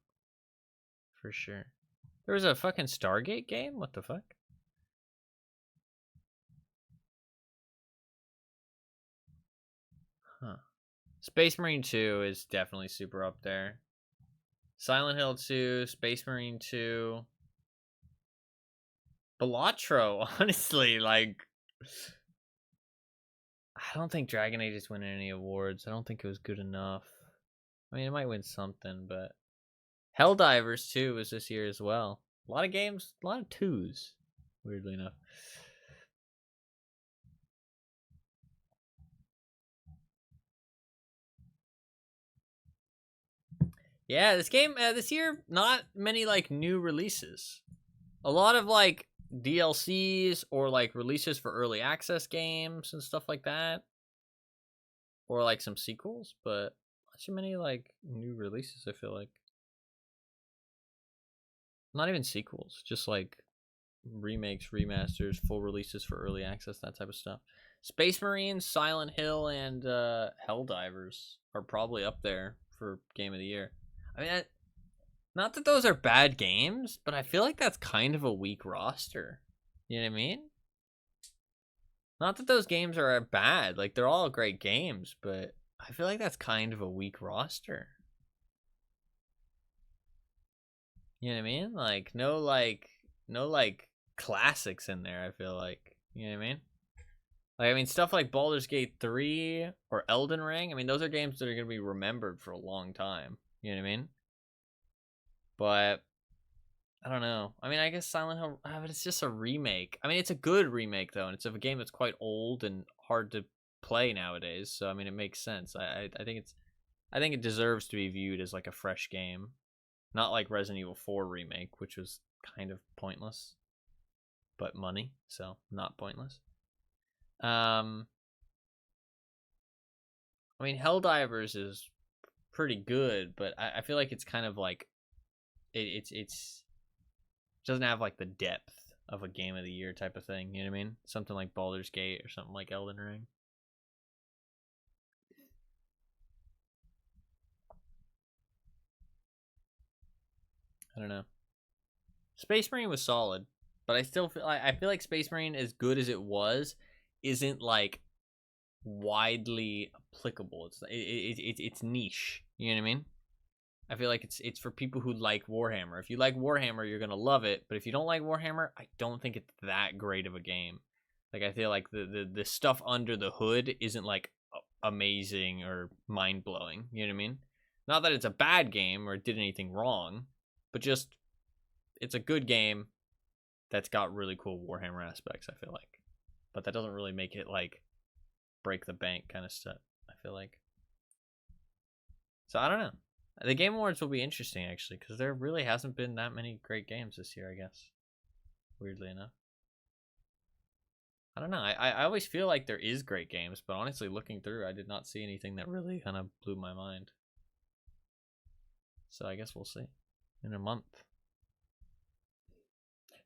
For sure. There was a fucking Stargate game? What the fuck? Huh. Space Marine 2 is definitely super up there. Silent Hill 2, Space Marine 2. Balatro, honestly, like... I don't think Dragon Age is winning any awards. I don't think it was good enough. I mean, it might win something, but... Helldivers 2 was this year as well. A lot of games, a lot of 2s, weirdly enough. Yeah, this game, this year, not many, like, new releases. A lot of, like, DLCs or, like, releases for early access games and stuff like that. Or, like, some sequels, but not too many, like, new releases, I feel like. Not even sequels, just, like, remakes, remasters, full releases for early access, that type of stuff. Space Marines, Silent Hill, and Helldivers are probably up there for Game of the Year. I mean, not that those are bad games, but I feel like that's kind of a weak roster. You know what I mean? Not that those games are bad. Like, they're all great games, but I feel like that's kind of a weak roster. You know what I mean? Like, no classics in there, I feel like. You know what I mean? Like, I mean, stuff like Baldur's Gate 3 or Elden Ring, I mean, those are games that are going to be remembered for a long time. You know what I mean? But I don't know. I mean, I guess Silent Hill, but it's just a remake. I mean, it's a good remake though, and it's a game that's quite old and hard to play nowadays. So I mean, it makes sense. I think it deserves to be viewed as like a fresh game, not like Resident Evil 4 remake, which was kind of pointless, but money, so not pointless. I mean, Helldivers is pretty good, but I feel like it's kind of like it's doesn't have like the depth of a Game of the Year type of thing. You know what I mean? Something like Baldur's Gate or something like Elden Ring. I don't know. Space Marine was solid, but I still feel like Space Marine, as good as it was, isn't like widely applicable. It's niche. You know what I mean? I feel like it's for people who like Warhammer. If you like Warhammer, you're gonna love it. But if you don't like Warhammer, I don't think it's that great of a game. Like, I feel like the stuff under the hood isn't like amazing or mind blowing. You know what I mean? Not that it's a bad game or it did anything wrong, but just it's a good game that's got really cool Warhammer aspects, I feel like. But that doesn't really make it like break the bank kind of stuff, I feel like. So I don't know. The Game Awards will be interesting, actually, because there really hasn't been that many great games this year, I guess. Weirdly enough. I don't know. I always feel like there is great games, but honestly, looking through, I did not see anything that really kind of blew my mind. So I guess we'll see in a month.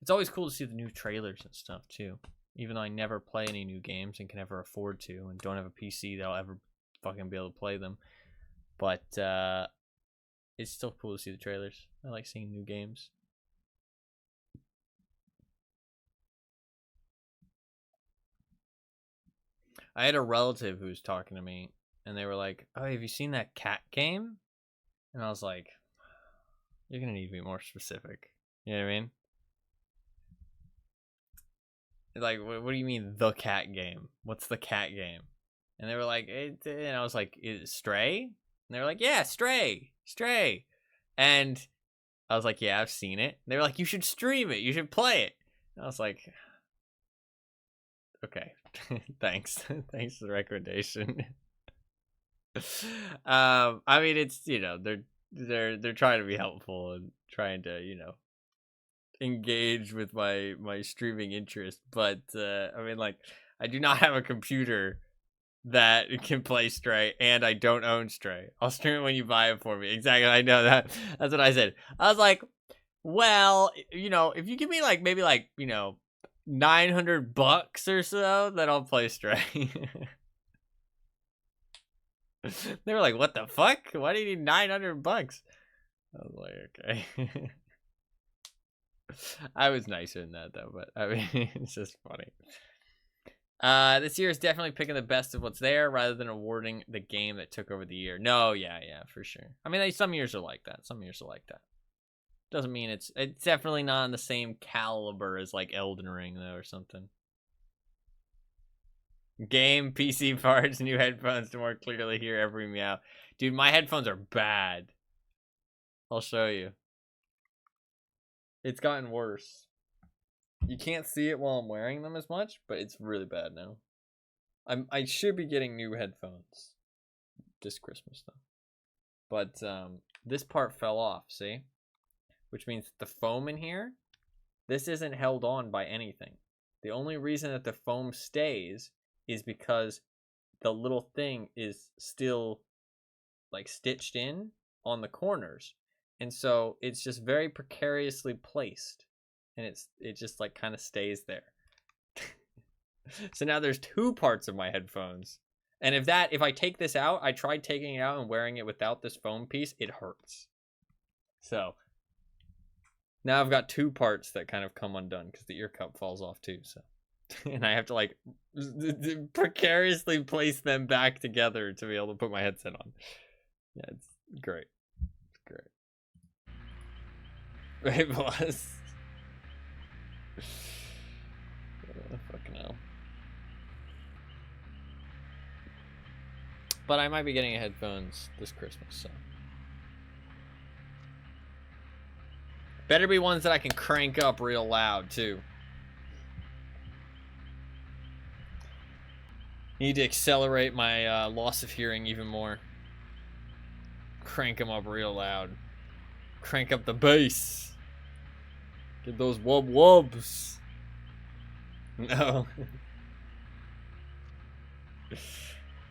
It's always cool to see the new trailers and stuff, too. Even though I never play any new games and can never afford to and don't have a PC that'll ever fucking be able to play them. But, it's still cool to see the trailers. I like seeing new games. I had a relative who was talking to me, and they were like, "Oh, have you seen that cat game?" And I was like, "You're gonna need to be more specific." You know what I mean? Like, what do you mean, the cat game? What's the cat game? And they were like, and I was like, is it Stray? And they were like, yeah, Stray. And I was like, yeah, I've seen it. And they were like, you should stream it. You should play it. And I was like, okay, thanks. Thanks for the recommendation. I mean, it's, you know, they're trying to be helpful and trying to, you know, engage with my streaming interest, but I mean, like, I do not have a computer that can play Stray, and I don't own Stray. I'll stream it when you buy it for me. Exactly. I know that. That's what I said. I was like, well, you know, if you give me like maybe like, you know, $900 or so, then I'll play Stray. They were like, what the fuck? Why do you need $900? I was like, okay. I was nicer than that though, but I mean, it's just funny. This year is definitely picking the best of what's there rather than awarding the game that took over the year. No, yeah, for sure. I mean, some years are like that. Some years are like that. Doesn't mean it's definitely not on the same caliber as like Elden Ring though or something. Game, PC parts, new headphones to more clearly hear every meow. Dude, my headphones are bad. I'll show you. It's gotten worse. You can't see it while I'm wearing them as much, but it's really bad now. I should be getting new headphones this Christmas though. But this part fell off, see? Which means the foam in here, this isn't held on by anything. The only reason that the foam stays is because the little thing is still like stitched in on the corners. And so it's just very precariously placed. And it just like kind of stays there. So now there's two parts of my headphones. And if I take this out, I tried taking it out and wearing it without this foam piece, it hurts. So now I've got two parts that kind of come undone because the ear cup falls off too. So, and I have to like precariously place them back together to be able to put my headset on. Yeah, it's great. It's great. It was. Fucking hell. But I might be getting headphones this Christmas, so. Better be ones that I can crank up real loud, too. Need to accelerate my loss of hearing even more. Crank them up real loud. Crank up the bass. Get those wub-wubs. No.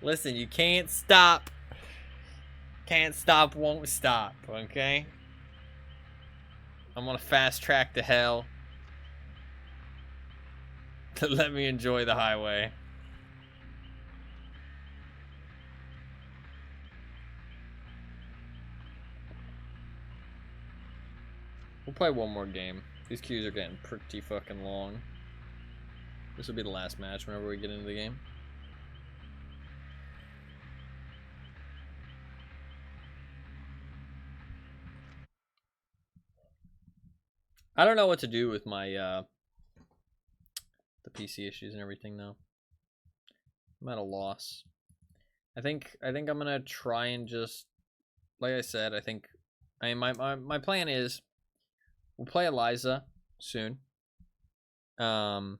Listen, you can't stop. Can't stop, won't stop, okay? I'm gonna fast track to hell. To let me enjoy the highway. We'll play one more game. These queues are getting pretty fucking long. This will be the last match whenever we get into the game. I don't know what to do with my the PC issues and everything though. I'm at a loss. I think I'm gonna try and just, like I said, my plan is we'll play Eliza soon. And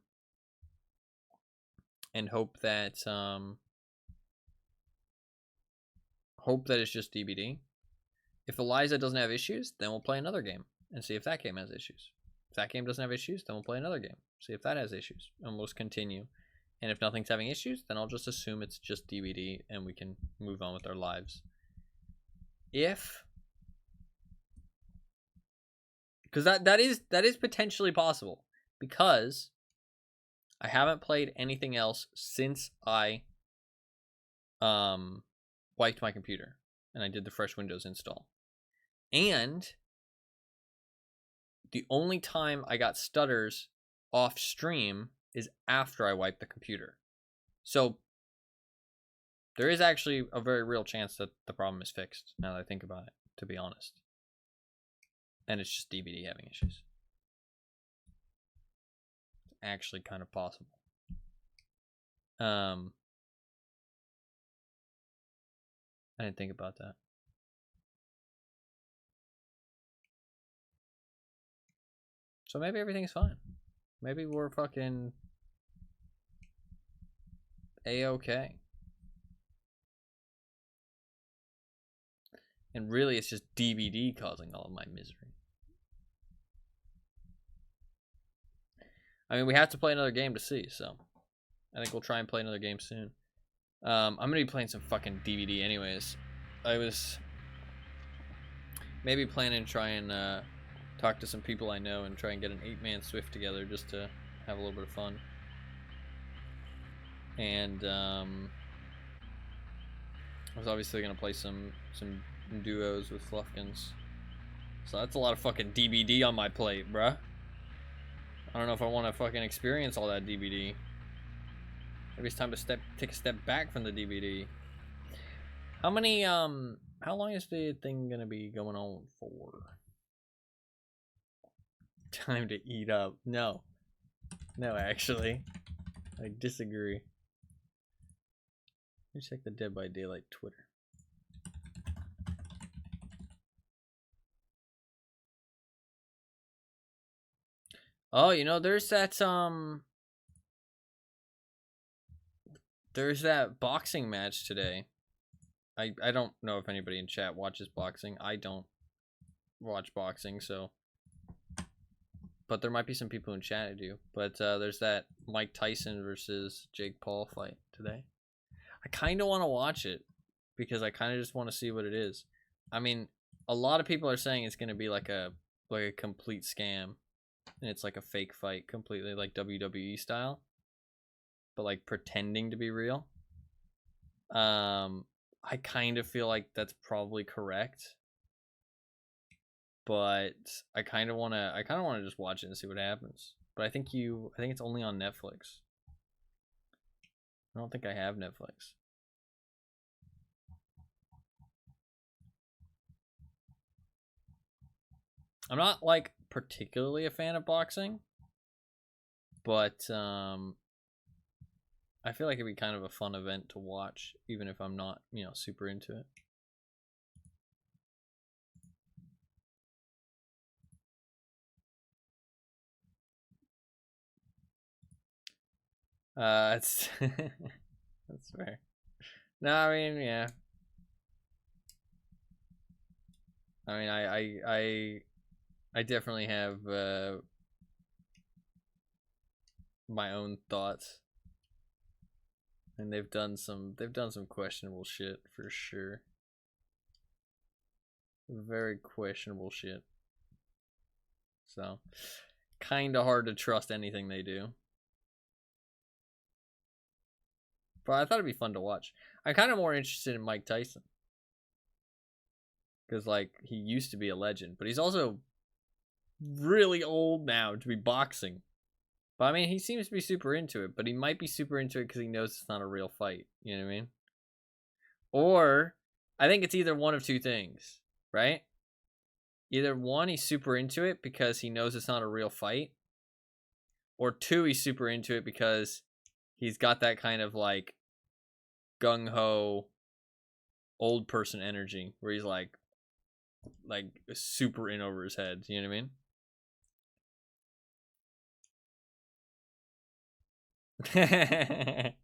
hope that it's just DBD. If Eliza doesn't have issues, then we'll play another game and see if that game has issues. If that game doesn't have issues, then we'll play another game, see if that has issues, and we'll just continue. And if nothing's having issues, then I'll just assume it's just DBD and we can move on with our lives. Because that is potentially possible, because I haven't played anything else since I wiped my computer and I did the fresh Windows install. And the only time I got stutters off stream is after I wiped the computer. So there is actually a very real chance that the problem is fixed now that I think about it, to be honest. And it's just DBD having issues. It's actually kind of possible. I didn't think about that. So maybe everything's fine. Maybe we're fucking A-okay. And really it's just DBD causing all of my misery. I mean, we have to play another game to see, so I think we'll try and play another game soon. I'm gonna be playing some fucking DVD anyways. I was maybe planning to try and talk to some people I know and try and get an 8-man Swift together just to have a little bit of fun. And I was obviously gonna play some duos with Fluffkins. So that's a lot of fucking DBD on my plate, bruh. I don't know if I want to fucking experience all that DBD. Maybe it's time to take a step back from the DBD. How many, how long is the thing gonna be going on for? Time to eat up. No. No, actually. I disagree. Let me check the Dead by Daylight Twitter. Oh, you know, there's that boxing match today. I don't know if anybody in chat watches boxing. I don't watch boxing, so. But there might be some people in chat who do. But there's that Mike Tyson versus Jake Paul fight today. I kind of want to watch it because I kind of just want to see what it is. I mean, a lot of people are saying it's going to be like a complete scam. And it's like a fake fight, completely like WWE style. But like pretending to be real. I kind of feel like that's probably correct. But I kind of want to just watch it and see what happens. But I think it's only on Netflix. I don't think I have Netflix. I'm not like particularly a fan of boxing, but I feel like it'd be kind of a fun event to watch, even if I'm not, you know, super into it. It's that's fair. No, I mean, yeah. I mean, I definitely have my own thoughts, and they've done some questionable shit for sure. Very questionable shit. So, kind of hard to trust anything they do. But I thought it'd be fun to watch. I'm kind of more interested in Mike Tyson. Because, like, he used to be a legend. But he's also really old now to be boxing. But, I mean, he seems to be super into it. But he might be super into it because he knows it's not a real fight. You know what I mean? Or, I think it's either one of two things. Right? Either one, he's super into it because he knows it's not a real fight. Or two, he's super into it because he's got that kind of, like, gung-ho old person energy where he's like super in over his head. You know what I mean?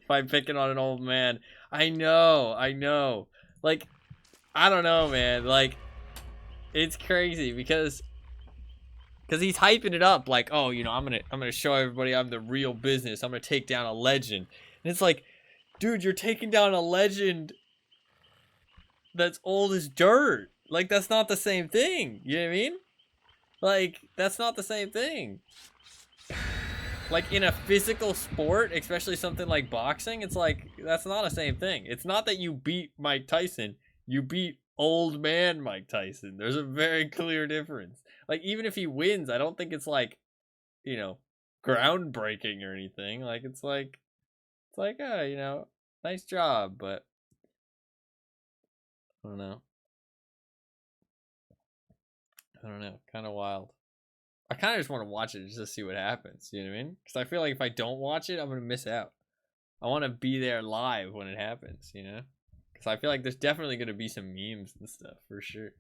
By picking on an old man. I know. Like, I don't know, man. Like, it's crazy because he's hyping it up like, oh, you know, I'm gonna show everybody I'm the real business. I'm gonna take down a legend. And it's like, dude, you're taking down a legend that's old as dirt. Like, that's not the same thing. You know what I mean? Like, that's not the same thing. Like, in a physical sport, especially something like boxing, it's like, that's not the same thing. It's not that you beat Mike Tyson. You beat old man Mike Tyson. There's a very clear difference. Like, even if he wins, I don't think it's like, you know, groundbreaking or anything. Like, it's like, oh, you know, nice job, but I don't know. Kind of wild. I kind of just want to watch it just to see what happens. You know what I mean? Because I feel like if I don't watch it, I'm going to miss out. I want to be there live when it happens, you know? Because I feel like there's definitely going to be some memes and stuff, for sure.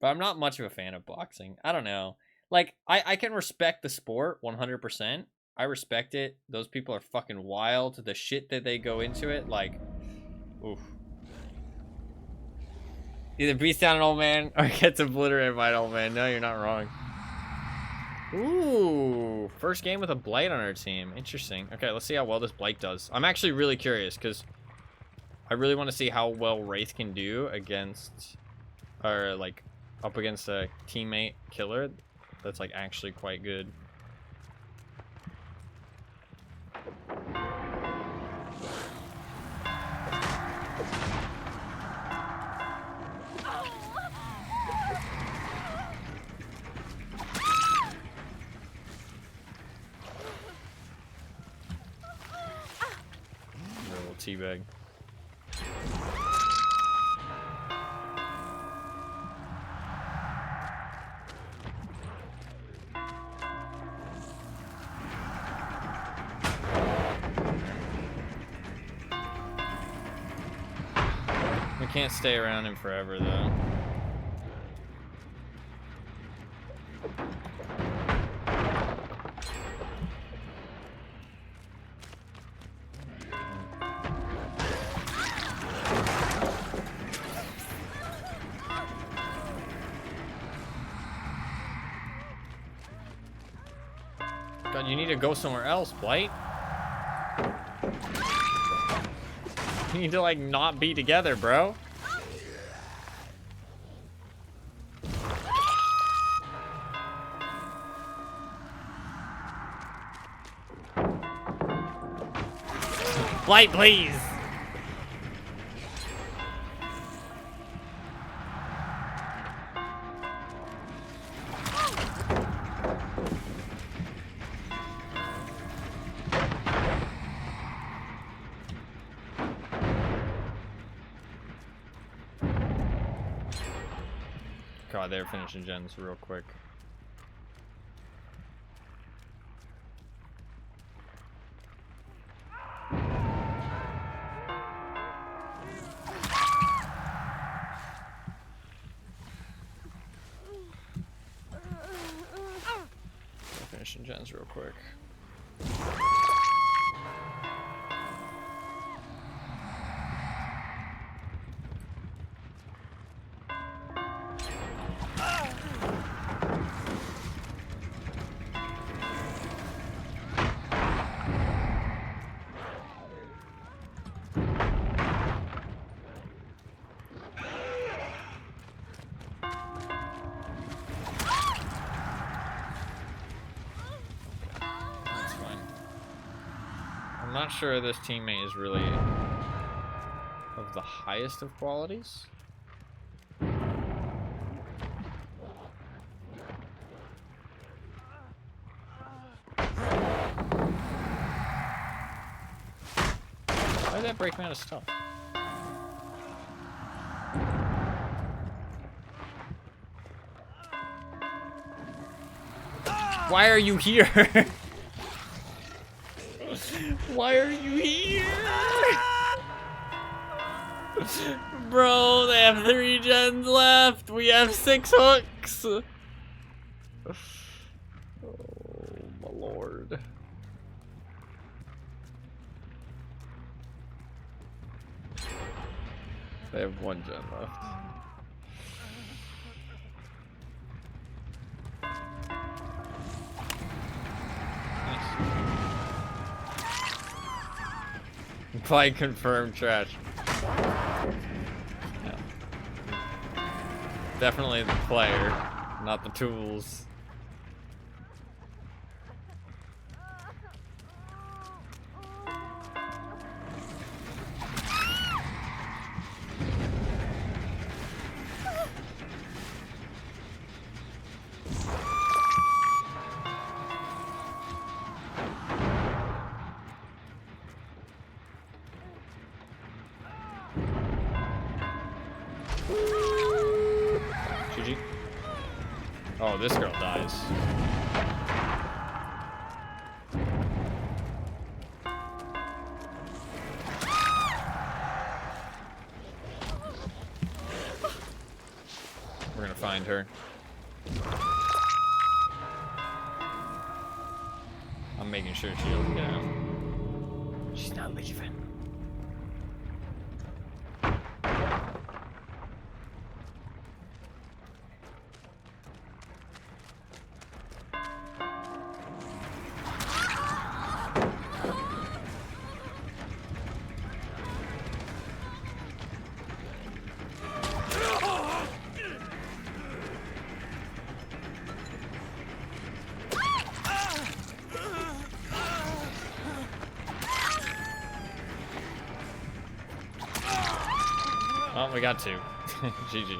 But I'm not much of a fan of boxing. I don't know. Like, I can respect the sport 100%. I respect it. Those people are fucking wild. The shit that they go into it, like, oof. Either beats down an old man or gets obliterated by an old man. No, you're not wrong. Ooh, first game with a Blight on our team. Interesting. Okay, let's see how well this Blight does. I'm actually really curious because I really want to see how well Wraith can do against, or like up against a teammate killer that's like actually quite good. teabag. We can't stay around him forever, though. God, you need to go somewhere else, Blight. You need to, like, not be together, bro. Blight, please. God, they're finishing gens real quick. They're finishing gens real quick. I'm not sure this teammate is really of the highest of qualities. Why did that break me out of stuff? Why are you here? Why are you here? Bro, they have 3 gens left. We have 6 hooks. Oh, my lord. They have 1 gen left. Play confirmed trash. Yeah. Definitely the player, not the tools. GG. Oh, this girl dies. We're gonna find her. I'm making sure she doesn't get out. She's not leaving. Oh, we got 2. GG.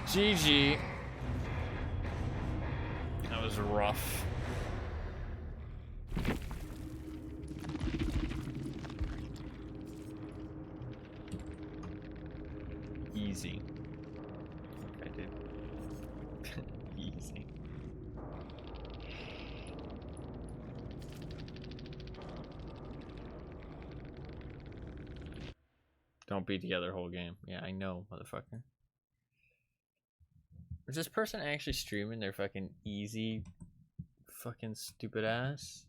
GG. That was rough. easy. Okay, dude. Easy. Don't be together the whole game. Yeah, I know, motherfucker. Is this person actually streaming their fucking easy fucking stupid ass?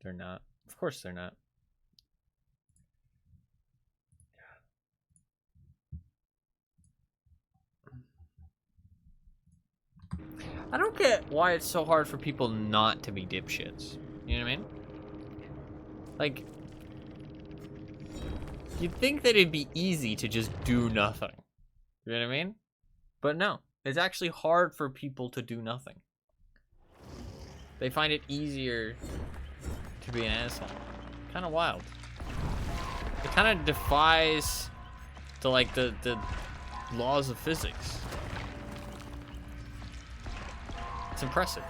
They're not. Of course they're not. I don't get why it's so hard for people not to be dipshits. You know what I mean? Like, you'd think that it'd be easy to just do nothing. You know what I mean? But no, it's actually hard for people to do nothing. They find it easier to be an asshole. Kind of wild. It kind of defies the laws of physics. It's impressive.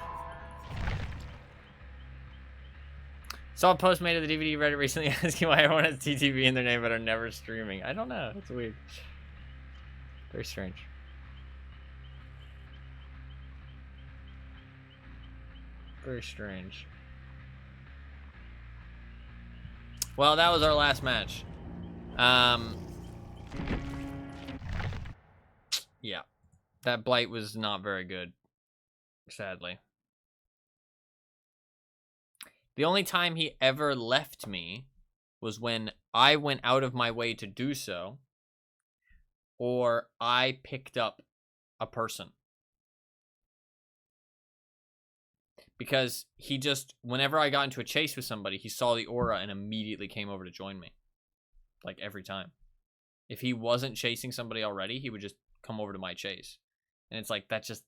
Saw a post made of the DVD Reddit recently asking why everyone has TTV in their name but are never streaming. I don't know. It's weird. Very strange. Very strange. Well, that was our last match. Yeah. That Blight was not very good. Sadly. The only time he ever left me was when I went out of my way to do so, or I picked up a person. Because he just, whenever I got into a chase with somebody, he saw the aura and immediately came over to join me. Like, every time. If he wasn't chasing somebody already, he would just come over to my chase. And it's like, that just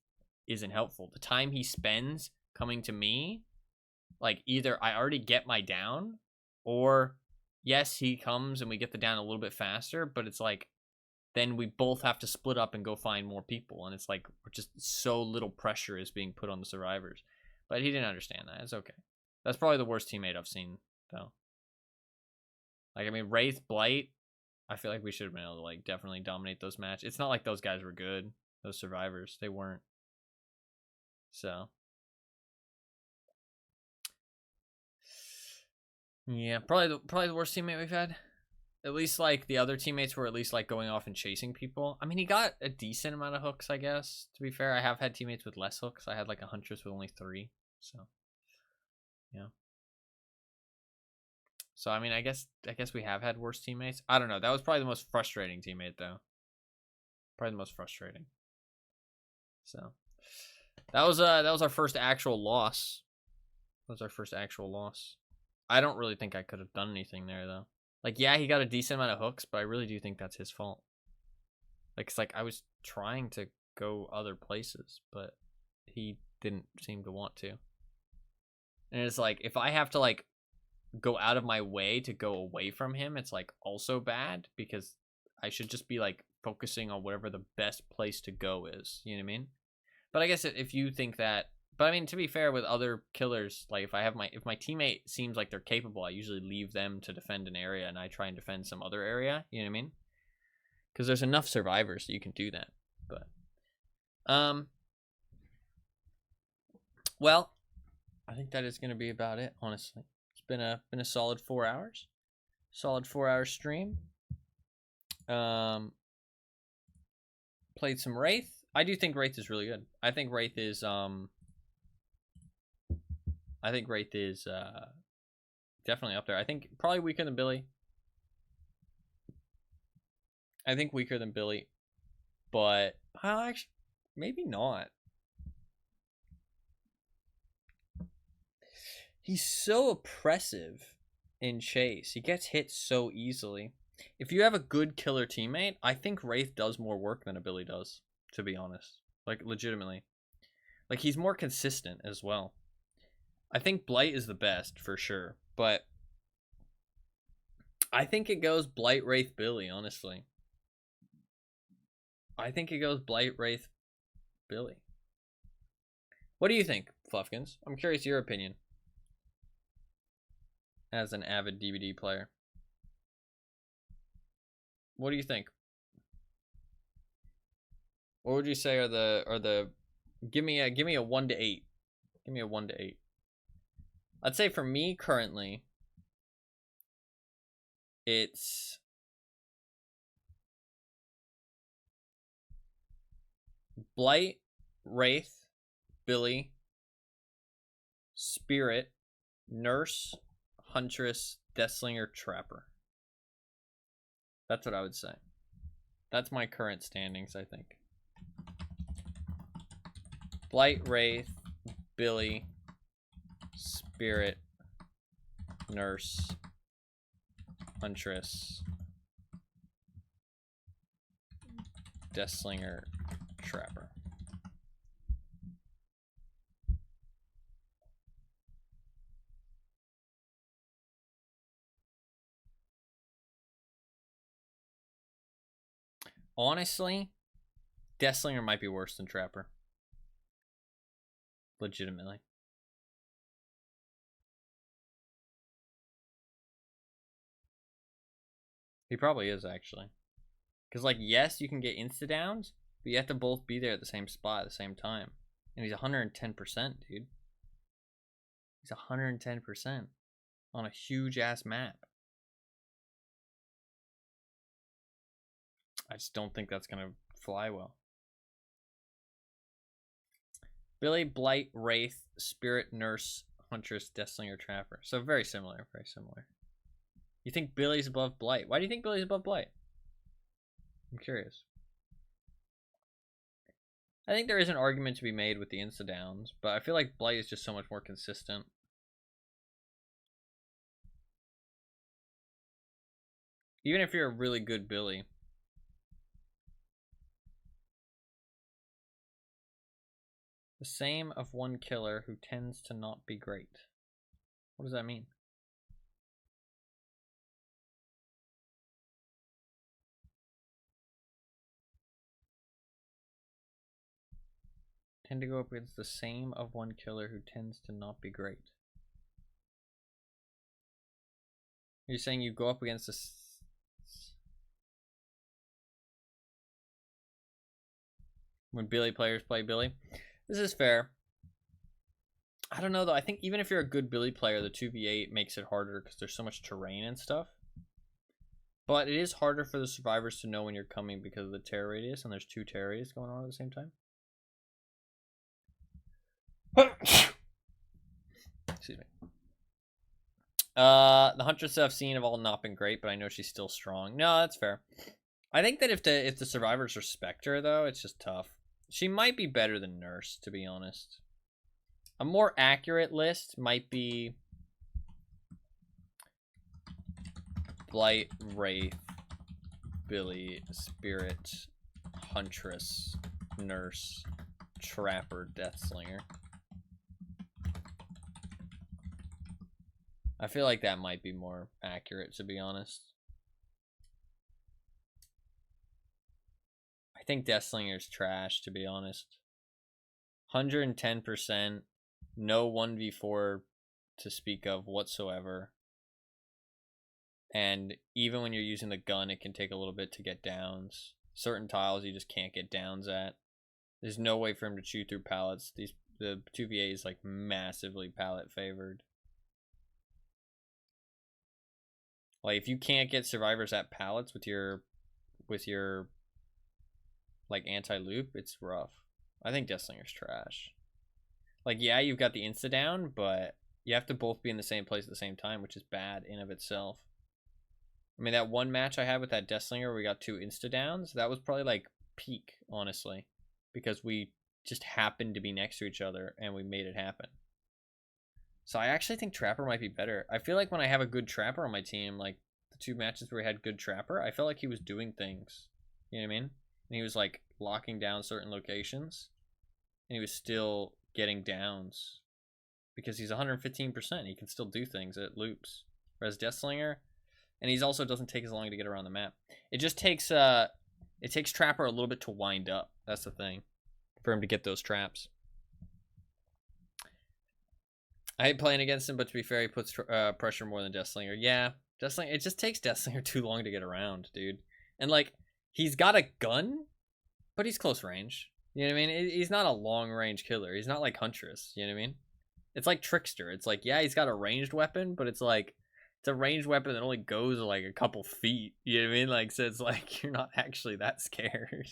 isn't helpful. The time he spends coming to me, like, either I already get my down, or yes, he comes and we get the down a little bit faster, but it's like, then we both have to split up and go find more people. And it's like, just so little pressure is being put on the survivors. But he didn't understand that. It's okay. That's probably the worst teammate I've seen, though. Like, I mean, Wraith, Blight, I feel like we should have been able to, like, definitely dominate those matches. It's not like those guys were good. Those survivors. They weren't. So. Yeah, probably the worst teammate we've had. At least, like, the other teammates were at least, like, going off and chasing people. I mean, he got a decent amount of hooks, I guess. To be fair, I have had teammates with less hooks. I had, like, a Huntress with only 3. So, yeah. So, I mean, I guess we have had worse teammates. I don't know. That was probably the most frustrating teammate, though. Probably the most frustrating. So, that was our first actual loss. That was our first actual loss. I don't really think I could have done anything there, though. Like, yeah, he got a decent amount of hooks, but I really do think that's his fault. Like, it's like I was trying to go other places, but he didn't seem to want to. And it's like, if I have to, like, go out of my way to go away from him, it's, like, also bad, because I should just be, like, focusing on whatever the best place to go is. You know what I mean? But I guess if you think that... But, I mean, to be fair, with other killers, like, if my teammate seems like they're capable, I usually leave them to defend an area, and I try and defend some other area. You know what I mean? Because there's enough survivors that you can do that. But, well, I think that is going to be about it, honestly. It's been a solid 4 hours. Solid 4-hour stream. Played some Wraith. I do think Wraith is really good. I think Wraith is definitely up there. I think probably weaker than Billy. But actually, maybe not. He's so oppressive in chase. He gets hit so easily. If you have a good killer teammate, I think Wraith does more work than a Billy does, to be honest. Like, legitimately. Like, he's more consistent as well. I think Blight is the best, for sure. But I think it goes Blight, Wraith, Billy, honestly. I think it goes Blight, Wraith, Billy. What do you think? Fluffkins. I'm curious your opinion as an avid DVD player. What do you think? What would you say are the give me a 1 to 8. Give me a 1 to 8. I'd say for me currently it's Blight, Wraith, Billy, Spirit, Nurse, Huntress, Deathslinger, Trapper. That's what I would say. That's my current standings, I think. Blight, Wraith, Billy, Spirit, Nurse, Huntress, Deathslinger, Trapper. Honestly, Deathslinger might be worse than Trapper. Legitimately. He probably is, actually. Because, like, yes, you can get insta-downs, but you have to both be there at the same spot at the same time. And he's 110%, dude. He's 110% on a huge-ass map. I just don't think that's going to fly well. Billy, Blight, Wraith, Spirit, Nurse, Huntress, Deathslinger, Trapper. So very similar, very similar. You think Billy's above Blight? Why do you think Billy's above Blight? I'm curious. I think there is an argument to be made with the insta-downs, but I feel like Blight is just so much more consistent. Even if you're a really good Billy. The same of one killer who tends to not be great. What does that mean? Tend to go up against the same of one killer who tends to not be great. You're saying you go up against this when Billy players play Billy? This is fair. I don't know though. I think even if you're a good Billy player, the 2v8 makes it harder because there's so much terrain and stuff. But it is harder for the survivors to know when you're coming because of the terror radius, and there's 2 terror radius going on at the same time. Excuse me. The Huntress I've seen have all not been great, but I know she's still strong. No, that's fair. I think that if the survivors respect her though, it's just tough. She might be better than Nurse, to be honest. A more accurate list might be Blight, Wraith, Billy, Spirit, Huntress, Nurse, Trapper, Deathslinger. I feel like that might be more accurate, to be honest. I think Deathslinger's trash, to be honest. 110%, no 1v4 to speak of whatsoever. And even when you're using the gun, it can take a little bit to get downs. Certain tiles you just can't get downs at. There's no way for him to chew through pallets. The 2v8 is like massively pallet favored. Like if you can't get survivors at pallets with your like anti-loop, it's rough. I think Deathslinger's trash. Like yeah, you've got the insta down, but you have to both be in the same place at the same time, which is bad in of itself. I mean, that one match I had with that Deathslinger where we got 2 insta downs, that was probably like peak, honestly, because we just happened to be next to each other and we made it happen. So I actually think Trapper might be better. I feel like when I have a good Trapper on my team, like the 2 matches where we had good Trapper, I felt like he was doing things. You know what I mean? And he was like locking down certain locations, and he was still getting downs because he's 115%. He can still do things at loops. Whereas Deathslinger, and he's also doesn't take as long to get around the map. It just takes Trapper a little bit to wind up. That's the thing, for him to get those traps. I hate playing against him, but to be fair, he puts pressure more than Deathslinger. Yeah, Deathslinger. It just takes Deathslinger too long to get around, dude. And like, he's got a gun, but he's close range. You know what I mean? He's not a long range killer. He's not like Huntress. You know what I mean? It's like Trickster. It's like, yeah, he's got a ranged weapon, but it's like, it's a ranged weapon that only goes like a couple feet. You know what I mean? Like, so it's like, you're not actually that scared.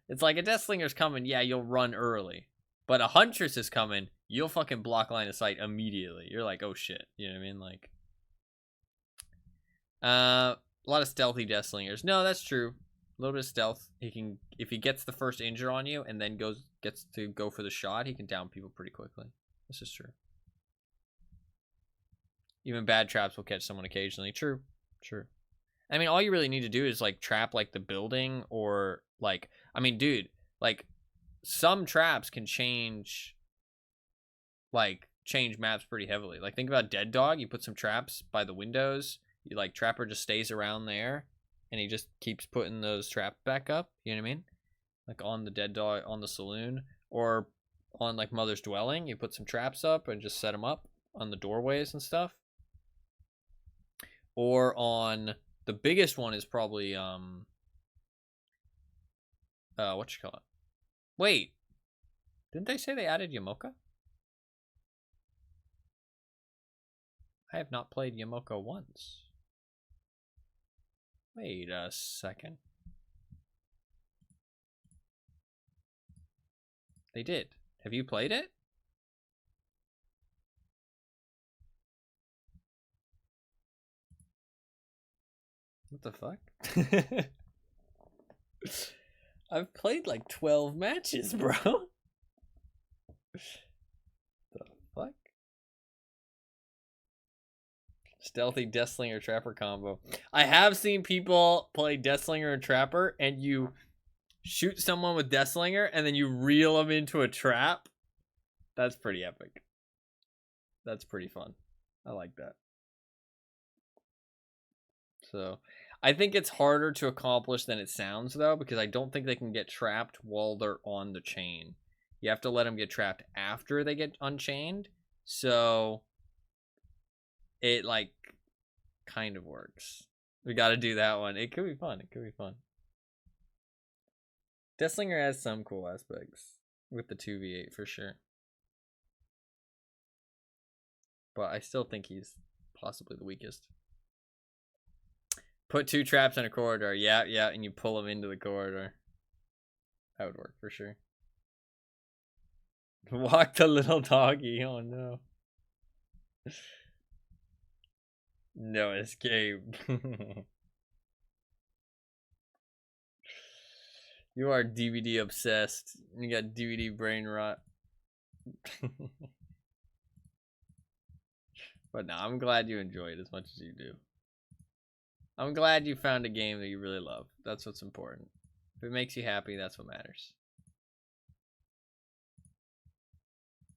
It's like a Deathslinger's coming, yeah, you'll run early. But a Huntress is coming, you'll fucking block line of sight immediately. You're like, oh shit. You know what I mean? Like, a lot of stealthy Deathslingers. No, that's true. A little bit of stealth. He can, if he gets the first injure on you and then gets to go for the shot, he can down people pretty quickly. This is true. Even bad traps will catch someone occasionally. True. True. I mean, all you really need to do is like trap like the building, or like, I mean, dude, like some traps can change maps pretty heavily. Like, think about Dead Dog. You put some traps by the windows. You like, Trapper just stays around there, and he just keeps putting those traps back up. You know what I mean? Like on the Dead Dog, on the saloon, or on like Mother's Dwelling, you put some traps up and just set them up on the doorways and stuff. Or on the biggest one is probably what you call it? Wait, didn't they say they added Yamoka? I have not played Yamoka once. Wait a second. They did. Have you played it? What the fuck? I've played like 12 matches, bro. The fuck? Stealthy Deathslinger Trapper combo. I have seen people play Deathslinger and Trapper, and you shoot someone with Deathslinger and then you reel them into a trap. That's pretty epic. That's pretty fun. I like that. So, I think it's harder to accomplish than it sounds, though, because I don't think they can get trapped while they're on the chain. You have to let them get trapped after they get unchained. So, it, like, kind of works. We got to do that one. It could be fun. It could be fun. Deathslinger has some cool aspects with the 2v8 for sure. But I still think he's possibly the weakest. Put 2 traps in a corridor. Yeah, yeah, and you pull them into the corridor. That would work for sure. Walk the little doggy. Oh no. No escape. You are DVD obsessed. You got DVD brain rot. But no, I'm glad you enjoy it as much as you do. I'm glad you found a game that you really love. That's what's important. If it makes you happy, that's what matters.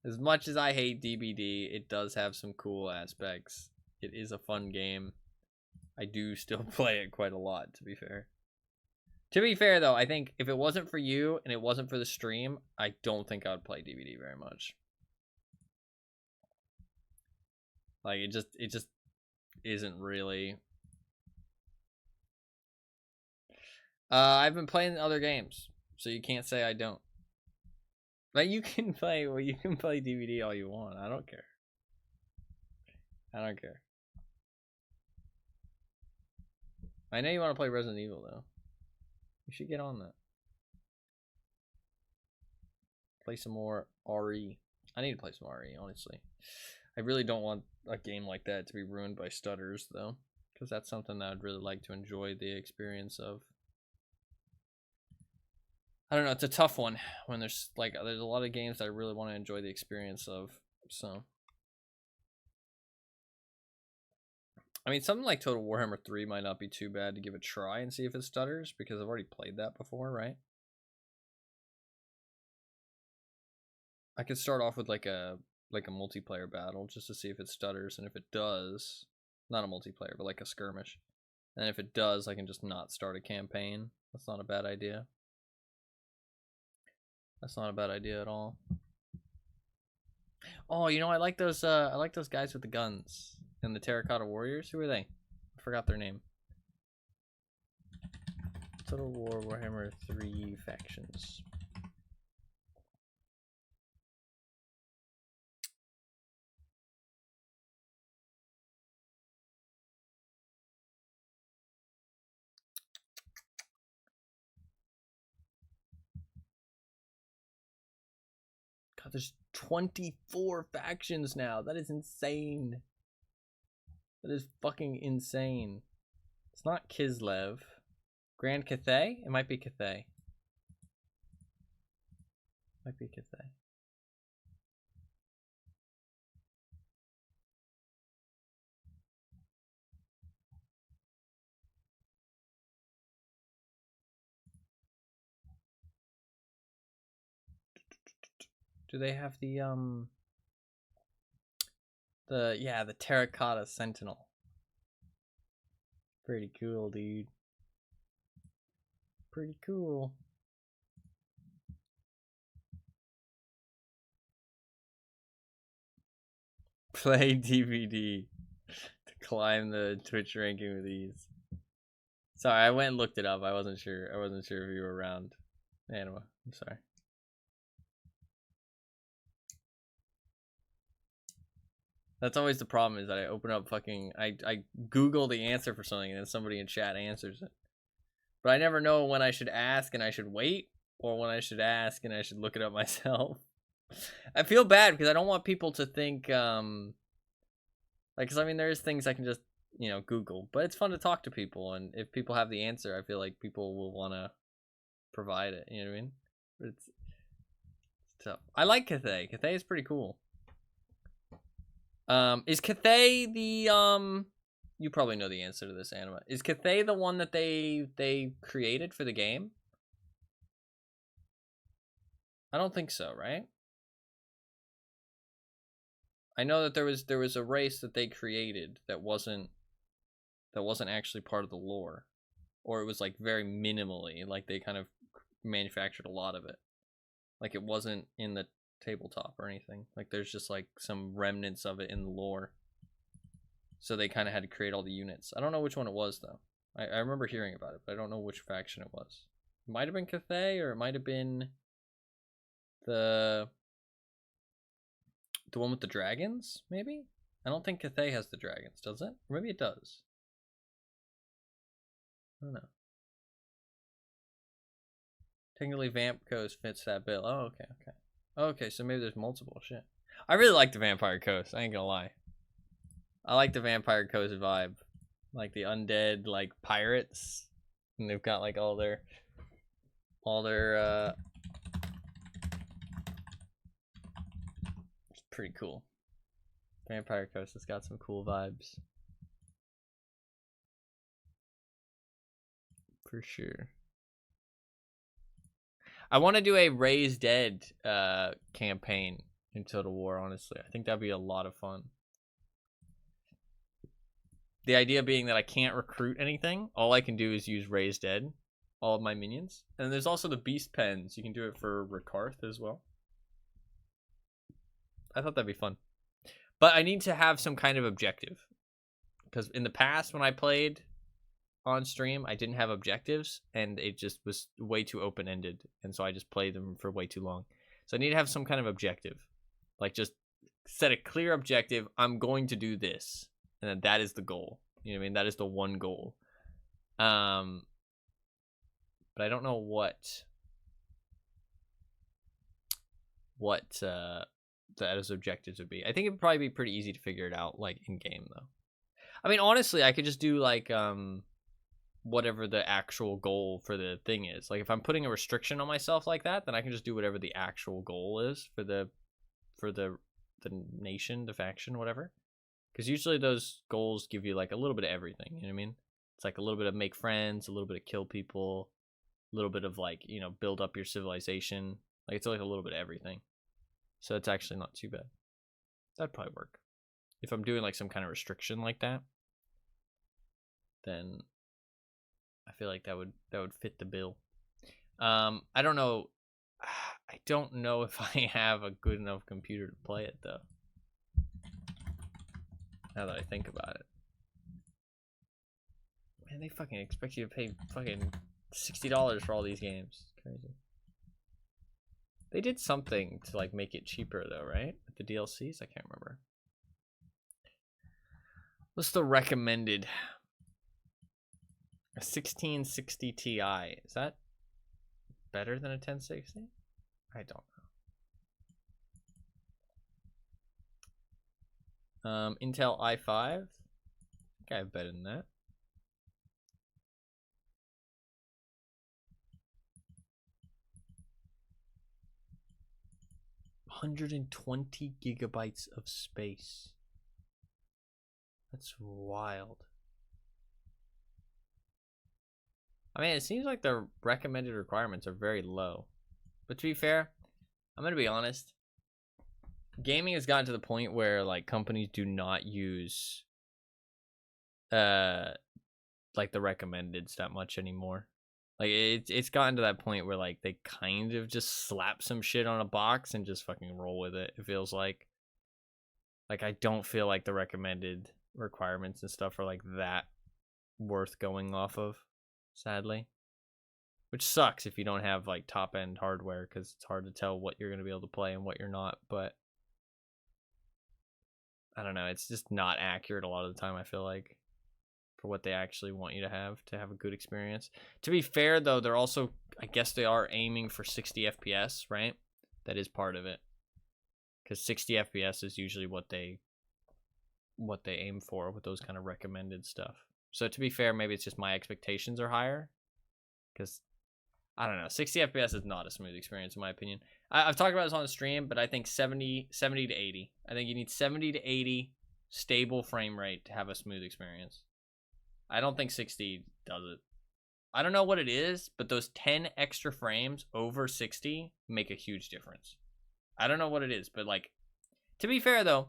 As much as I hate DBD, it does have some cool aspects. It is a fun game. I do still play it quite a lot, to be fair. To be fair, though, I think if it wasn't for you and it wasn't for the stream, I don't think I would play DBD very much. Like, it just isn't really... I've been playing other games, so you can't say I don't. But you can play, well, you can play DVD all you want. I don't care. I don't care. I know you want to play Resident Evil, though. You should get on that. Play some more RE. I need to play some RE, honestly. I really don't want a game like that to be ruined by stutters, though. Because that's something that I'd really like to enjoy the experience of. I don't know, it's a tough one when there's a lot of games that I really want to enjoy the experience of, so. I mean, something like Total Warhammer 3 might not be too bad to give a try and see if it stutters, because I've already played that before, right? I could start off with like a multiplayer battle just to see if it stutters, and if it does, not a multiplayer, but like a skirmish. And if it does, I can just not start a campaign. That's not a bad idea. That's not a bad idea at all. Oh, you know, I like those guys with the guns and the terracotta warriors. Who are they? I forgot their name. Total War Warhammer 3 factions. God, there's 24 factions now. That is insane. That is fucking insane. It's not Kislev. Grand Cathay? It might be Cathay. Might be Cathay. Do they have the terracotta sentinel? Pretty cool, dude. Pretty cool. Play DVD to climb the Twitch ranking with ease. Sorry, I went and looked it up. I wasn't sure if you were around. Anyway, I'm sorry. That's always the problem, is that I open up fucking I Google the answer for something and then somebody in chat answers it. But I never know when I should ask and I should wait, or when I should ask and I should look it up myself. I feel bad because I don't want people to think like, because I mean there's things I can just, you know, Google, but it's fun to talk to people, and if people have the answer, I feel like people will want to provide it, you know what I mean? But it's tough. I like Cathay. Cathay is pretty cool. Is Cathay the you probably know the answer to this, Anima. Is Cathay the one that they created for the game? I don't think so, right? I know that there was a race that they created that wasn't actually part of the lore, or it was like very minimally, like they kind of manufactured a lot of it, like it wasn't in the tabletop or anything. Like there's just like some remnants of it in the lore, so they kind of had to create all the units. I don't know which one it was though. I remember hearing about it, but I don't know which faction it was. It might have been Cathay, or it might have been the one with the dragons, maybe? I don't think Cathay has the dragons, does it? Or maybe it does. I don't know. Technically, Vamp Coast fits that bill. Oh, okay, okay. Okay, so maybe there's multiple. Shit. I really like the Vampire Coast, I ain't gonna lie. I like the Vampire Coast vibe. Like the undead, like, pirates. And they've got, like, all their it's pretty cool. Vampire Coast has got some cool vibes. For sure. I want to do a Raise Dead campaign in Total War, honestly. I think that'd be a lot of fun. The idea being that I can't recruit anything. All I can do is use Raise Dead, all of my minions. And there's also the Beast Pens. You can do it for Rakarth as well. I thought that'd be fun. But I need to have some kind of objective. Because in the past, when I played on stream, I didn't have objectives, and it just was way too open-ended, and so I just played them for way too long. So I need to have some kind of objective, like just set a clear objective. I'm going to do this, and then that is the goal. You know what I mean? That is the one goal. But I don't know what those objectives would be. I think it'd probably be pretty easy to figure it out, like in game though. I mean, honestly, I could just do like whatever the actual goal for the thing is. Like if I'm putting a restriction on myself like that, then I can just do whatever the actual goal is for the nation, the faction, whatever. Because usually those goals give you like a little bit of everything, you know what I mean? It's like a little bit of make friends, a little bit of kill people, a little bit of like, you know, build up your civilization. Like it's like a little bit of everything. So it's actually not too bad. That'd probably work. If I'm doing like some kind of restriction like that, then I feel like that would fit the bill. I don't know. I don't know if I have a good enough computer to play it, though. Now that I think about it. Man, they fucking expect you to pay fucking $60 for all these games. It's crazy. They did something to like make it cheaper though, right? With the DLCs? I can't remember. What's the recommended? A 1660 Ti. Is that better than a 1060? I don't know. Intel i5. I think I have better than that. $120 gigabytes of space. That's wild. I mean, it seems like the recommended requirements are very low. But to be fair, I'm going to be honest. Gaming has gotten to the point where like companies do not use like the recommendeds that much anymore. Like it's gotten to that point where like they kind of just slap some shit on a box and just fucking roll with it. It feels like I don't feel like the recommended requirements and stuff are like that worth going off of, sadly. Which sucks if you don't have like top end hardware, because it's hard to tell what you're going to be able to play and what you're not. But I don't know, it's just not accurate a lot of the time, I feel like, for what they actually want you to have a good experience. To be fair though, they're also, I guess they are aiming for 60 FPS, right? That is part of it, because 60 FPS is usually what they aim for with those kind of recommended stuff. So to be fair, maybe it's just my expectations are higher, because I don't know, 60 FPS is not a smooth experience in my opinion. I've talked about this on the stream, but I think 70 to 80. I think you need 70 to 80 stable frame rate to have a smooth experience. I don't think 60 does it. I don't know what it is, but those 10 extra frames over 60 make a huge difference. I don't know what it is, but like, to be fair though,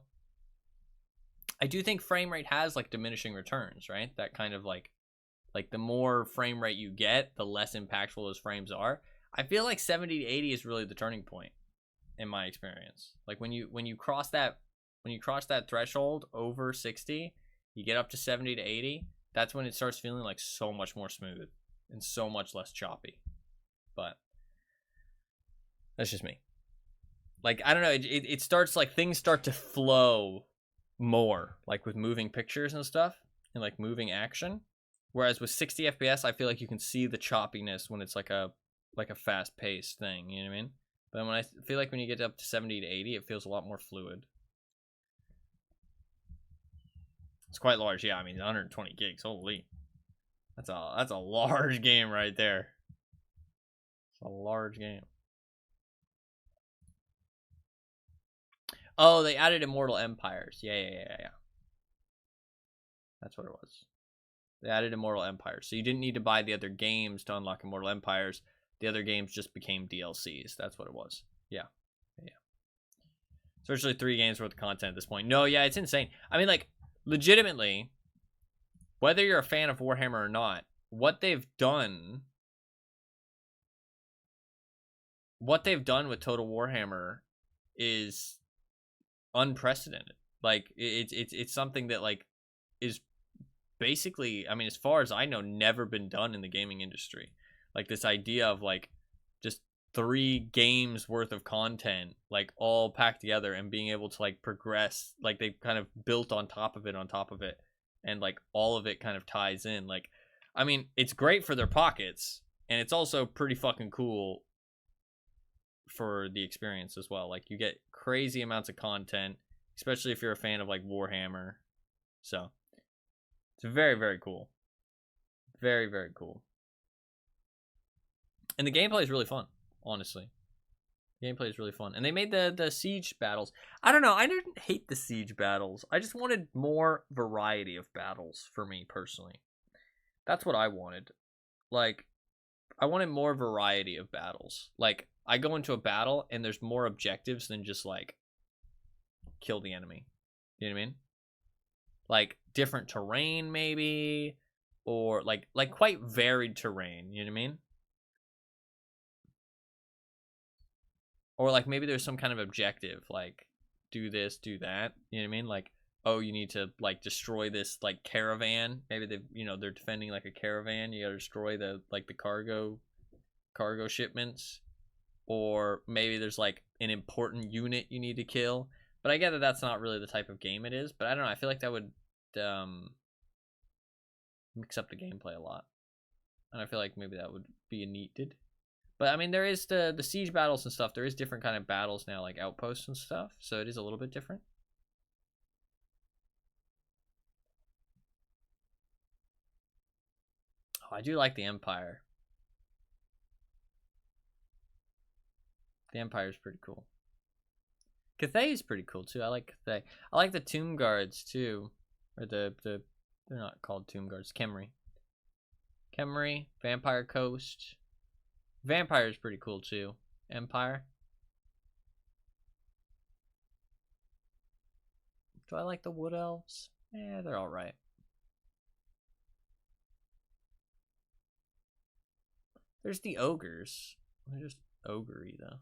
I do think frame rate has like diminishing returns, right? That kind of like the more frame rate you get, the less impactful those frames are. I feel like 70 to 80 is really the turning point in my experience. Like when you cross that threshold over 60, you get up to 70 to 80, that's when it starts feeling like so much more smooth and so much less choppy. But that's just me. Like, I don't know, it starts like things start to flow more, like with moving pictures and stuff and like moving action. Whereas with 60 FPS, I feel like you can see the choppiness when it's like a fast-paced thing, you know what I mean? But when I feel like when you get up to 70 to 80, it feels a lot more fluid. It's quite large, yeah. I mean, 120 gigs, holy. That's a large game right there. It's a large game. Oh, they added Immortal Empires. Yeah. That's what it was. They added Immortal Empires. So you didn't need to buy the other games to unlock Immortal Empires. The other games just became DLCs. That's what it was. Yeah. It's virtually 3 games worth of content at this point. No, yeah, it's insane. I mean, like, legitimately, whether you're a fan of Warhammer or not, what they've done with Total Warhammer is unprecedented. Like, it's something that, like, is basically, I mean, as far as I know, never been done in the gaming industry. Like, this idea of like just 3 games worth of content, like all packed together, and being able to like progress, like they kind of built on top of it, and like all of it kind of ties in. Like, I mean, it's great for their pockets, and it's also pretty fucking cool for the experience as well. Like, you get crazy amounts of content, especially if you're a fan of like Warhammer. So it's very, very cool. Very, very cool. And the gameplay is really fun, honestly. The gameplay is really fun. And they made the siege battles. I don't know, I didn't hate the siege battles. I just wanted more variety of battles for me personally. That's what I wanted. Like, I wanted more variety of battles. Like, I go into a battle and there's more objectives than just like kill the enemy. You know what I mean? Like different terrain maybe, or like quite varied terrain, you know what I mean? Or like maybe there's some kind of objective, like do this, do that. You know what I mean? Like, oh, you need to like destroy this like caravan. Maybe they, you know, they're defending like a caravan. You gotta destroy the like the cargo shipments. Or maybe there's like an important unit you need to kill. But I get that that's not really the type of game it is. But I don't know. I feel like that would mix up the gameplay a lot. And I feel like maybe that would be a neat did. But I mean, there is the siege battles and stuff. There is different kind of battles now, like outposts and stuff. So it is a little bit different. Oh, I do like the Empire. The Empire is pretty cool. Cathay is pretty cool too. I like Cathay. I like the Tomb Guards too. Or the they're not called Tomb Guards. Khemri. Khemri, Vampire Coast. Vampire is pretty cool too. Empire. Do I like the Wood Elves? Yeah, they're alright. There's the Ogres. They're just ogre-y though.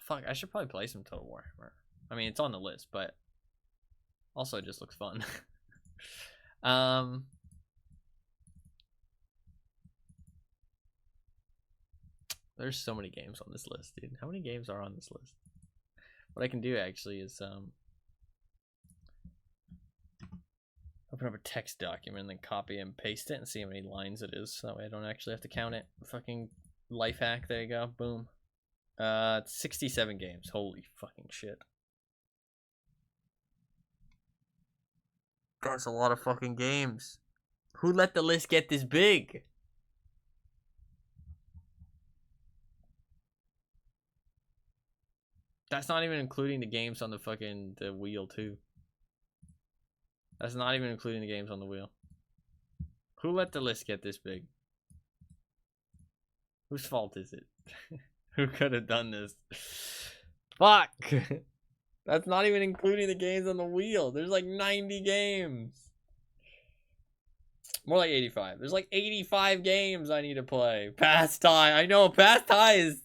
Fuck, I should probably play some Total War. I mean, it's on the list, but also it just looks fun. There's so many games on this list, dude. How many games are on this list? What I can do actually is open up a text document and then copy and paste it and see how many lines it is. So that way I don't actually have to count it. Fucking life hack. There you go. Boom. 67 games. Holy fucking shit. That's a lot of fucking games. Who let the list get this big? That's not even including the games on the fucking the wheel too. That's not even including the games on the wheel. Who let the list get this big? Whose fault is it? Who could have done this? Fuck! That's not even including the games on the wheel. There's like 90 games. More like 85. There's like 85 games I need to play. Past tie. I know. Past ties.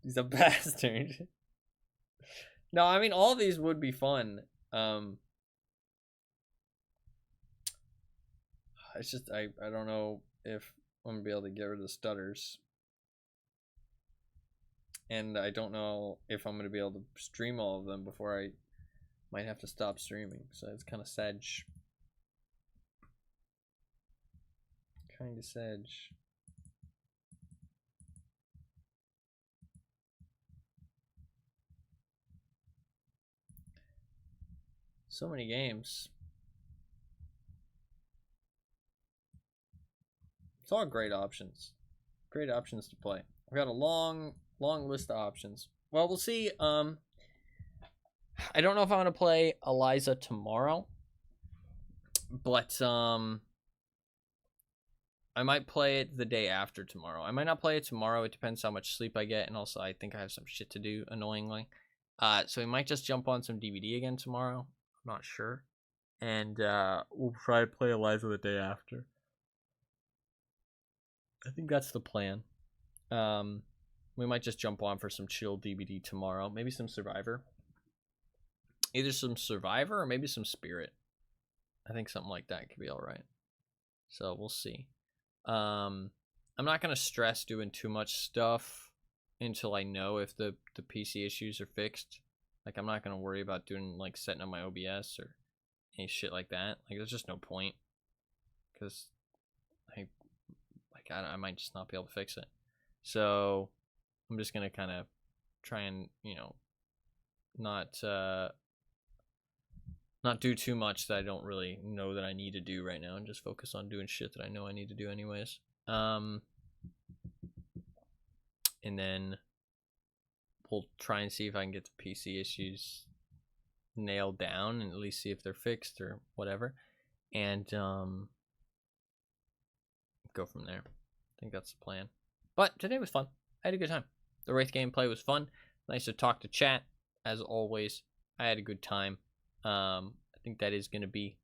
He's a bastard. No, I mean, all of these would be fun. It's just, I don't know if I'm gonna be able to get rid of the stutters. And I don't know if I'm gonna be able to stream all of them before I might have to stop streaming. So it's kind of sad. Kind of sad. So many games. It's all great options. Great options to play. I've got a long list of options. Well, we'll see. I don't know if I'm gonna play Eliza tomorrow, but I might play it the day after tomorrow. I might not play it tomorrow. It depends how much sleep I get, and also I think I have some shit to do, annoyingly. So we might just jump on some DVD again tomorrow. I'm not sure, and we'll try to play Eliza the day after. I think that's the plan. We might just jump on for some chill DVD tomorrow. Maybe some Survivor. Either some Survivor or maybe some Spirit. I think something like that could be alright. So we'll see. I'm not going to stress doing too much stuff until I know if the PC issues are fixed. Like, I'm not going to worry about doing, like, setting up my OBS or any shit like that. Like, there's just no point. Because I might just not be able to fix it. So I'm just gonna kind of try and, you know, not do too much that I don't really know that I need to do right now, and just focus on doing shit that I know I need to do anyways. And then we'll try and see if I can get the PC issues nailed down and at least see if they're fixed or whatever, and go from there. I think that's the plan. But today was fun. I had a good time. The Wraith gameplay was fun. Nice to talk to chat, as always. I had a good time. I think that is going to be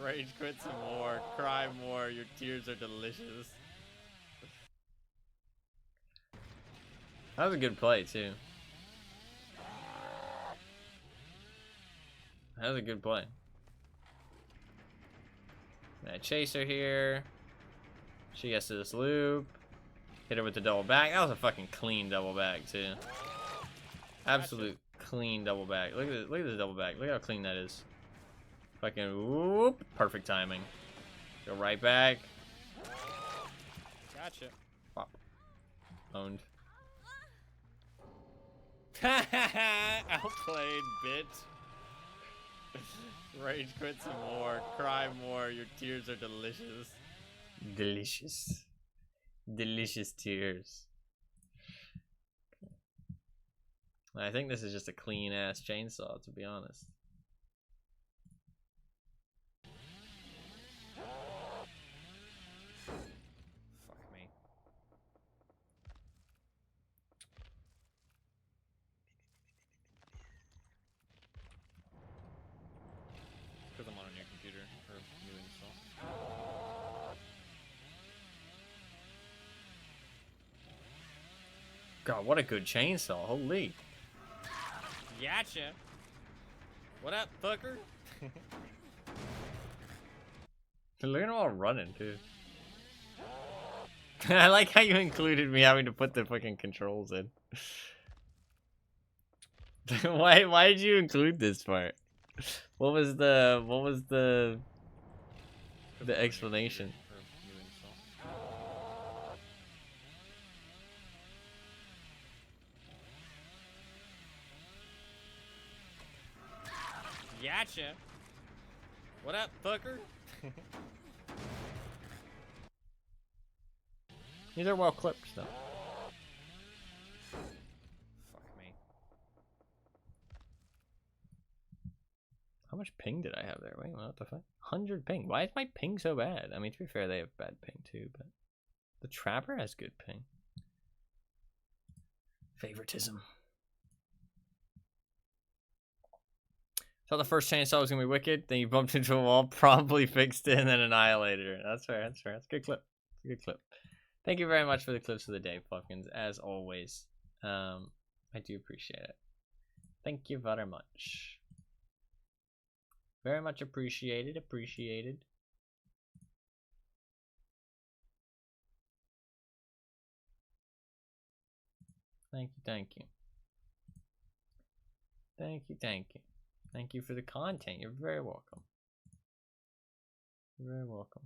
Rage quit some more. Cry more. Your tears are delicious. That was a good play, too. That was a good play. I chase her here. She gets to this loop. Hit her with the double back. That was a fucking clean double back, too. Absolute clean double back. Look at this. Look at this double back. Look how clean that is. Fucking whoop. Perfect timing. Go right back. Gotcha. Pop. Owned. Outplayed, bitch. Rage quit some more. Cry more. Your tears are delicious. Delicious. Delicious tears. I think this is just a clean ass chainsaw, to be honest. Fuck me. Because I'm on a new computer or new install. God, what a good chainsaw. Holy. Gotcha. What up, fucker? Look at them all running, too. I like how you included me having to put the fucking controls in. Why did you include this part? What was the explanation? Gotcha. What up, fucker? These are well clipped, though. Fuck me. How much ping did I have there? Wait, what the fuck? 100 ping. Why is my ping so bad? I mean, to be fair, they have bad ping too, but the Trapper has good ping. Favoritism. Thought the first chainsaw was gonna be wicked, then you bumped into a wall, probably fixed it, and then annihilated her. That's fair, that's fair. That's a good clip. It's a good clip. Thank you very much for the clips of the day, Puffkins, as always. I do appreciate it. Thank you very much. Very much appreciated, appreciated. Thank you, thank you. Thank you, thank you. Thank you for the content. You're very welcome. You're very welcome.